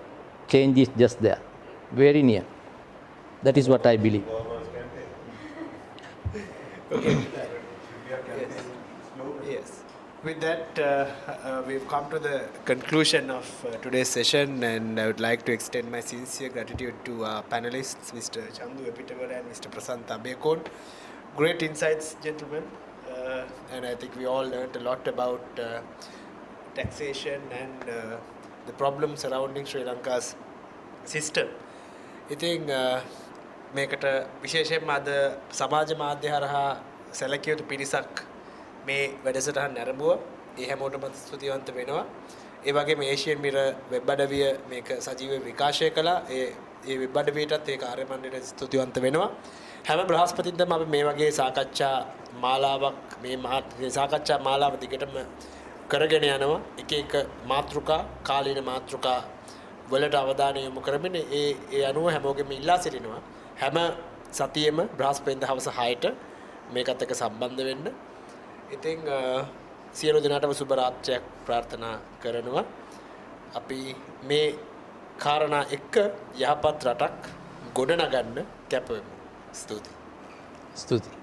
change is just there, very near. That is what I believe. Yes. With that, we've come to the conclusion of today's session, and I would like to extend my sincere gratitude to our panelists, Mr. Chandu Epitawala and Mr. Prasant Abekon. Great insights, gentlemen, and I think we all learned a lot about taxation and the problems surrounding Sri Lanka's system. I think මේකට විශේෂයෙන්ම අද සමාජ මාධ්‍ය හරහා සැලකිය යුතු පිරිසක් මේ වැඩසටහන ආරම්භුවා. ඒ හැමෝටම ස්තුතිවන්ත වෙනවා. ඒ වගේම ඒෂියන් මිරර් වෙබ් අඩවිය මේක සජීව විකාශය කළා. ඒ වෙබ් අඩවියටත් ඒ කාර්ය මණ්ඩලයට ස්තුතිවන්ත වෙනවා. හැම බ්‍රහස්පතින්දම අපි මේ වගේ සාකච්ඡා මාලාවක් මේ සාකච්ඡා මාලාව දිගටම කරගෙන යනවා. එක එක මාතෘකා කාලීන මාතෘකා වලට අවධානය යොමු කරමින් ඒ අනුව හැමෝගෙම ඉල්ලා සිටිනවා. හැම සතියෙම බ්‍රහස්පතින්දා හවස 6ට මේකත් එක්ක සම්බන්ධ වෙන්න. ඉතින් සියලු දෙනාටම සුබ රාත්‍රියක් ප්‍රාර්ථනා කරනවා. අපි මේ කාරණා එක්ක යහපත් රටක් ගොඩනගන්න කැප වෙමු. ස්තුතියි. ස්තුතියි.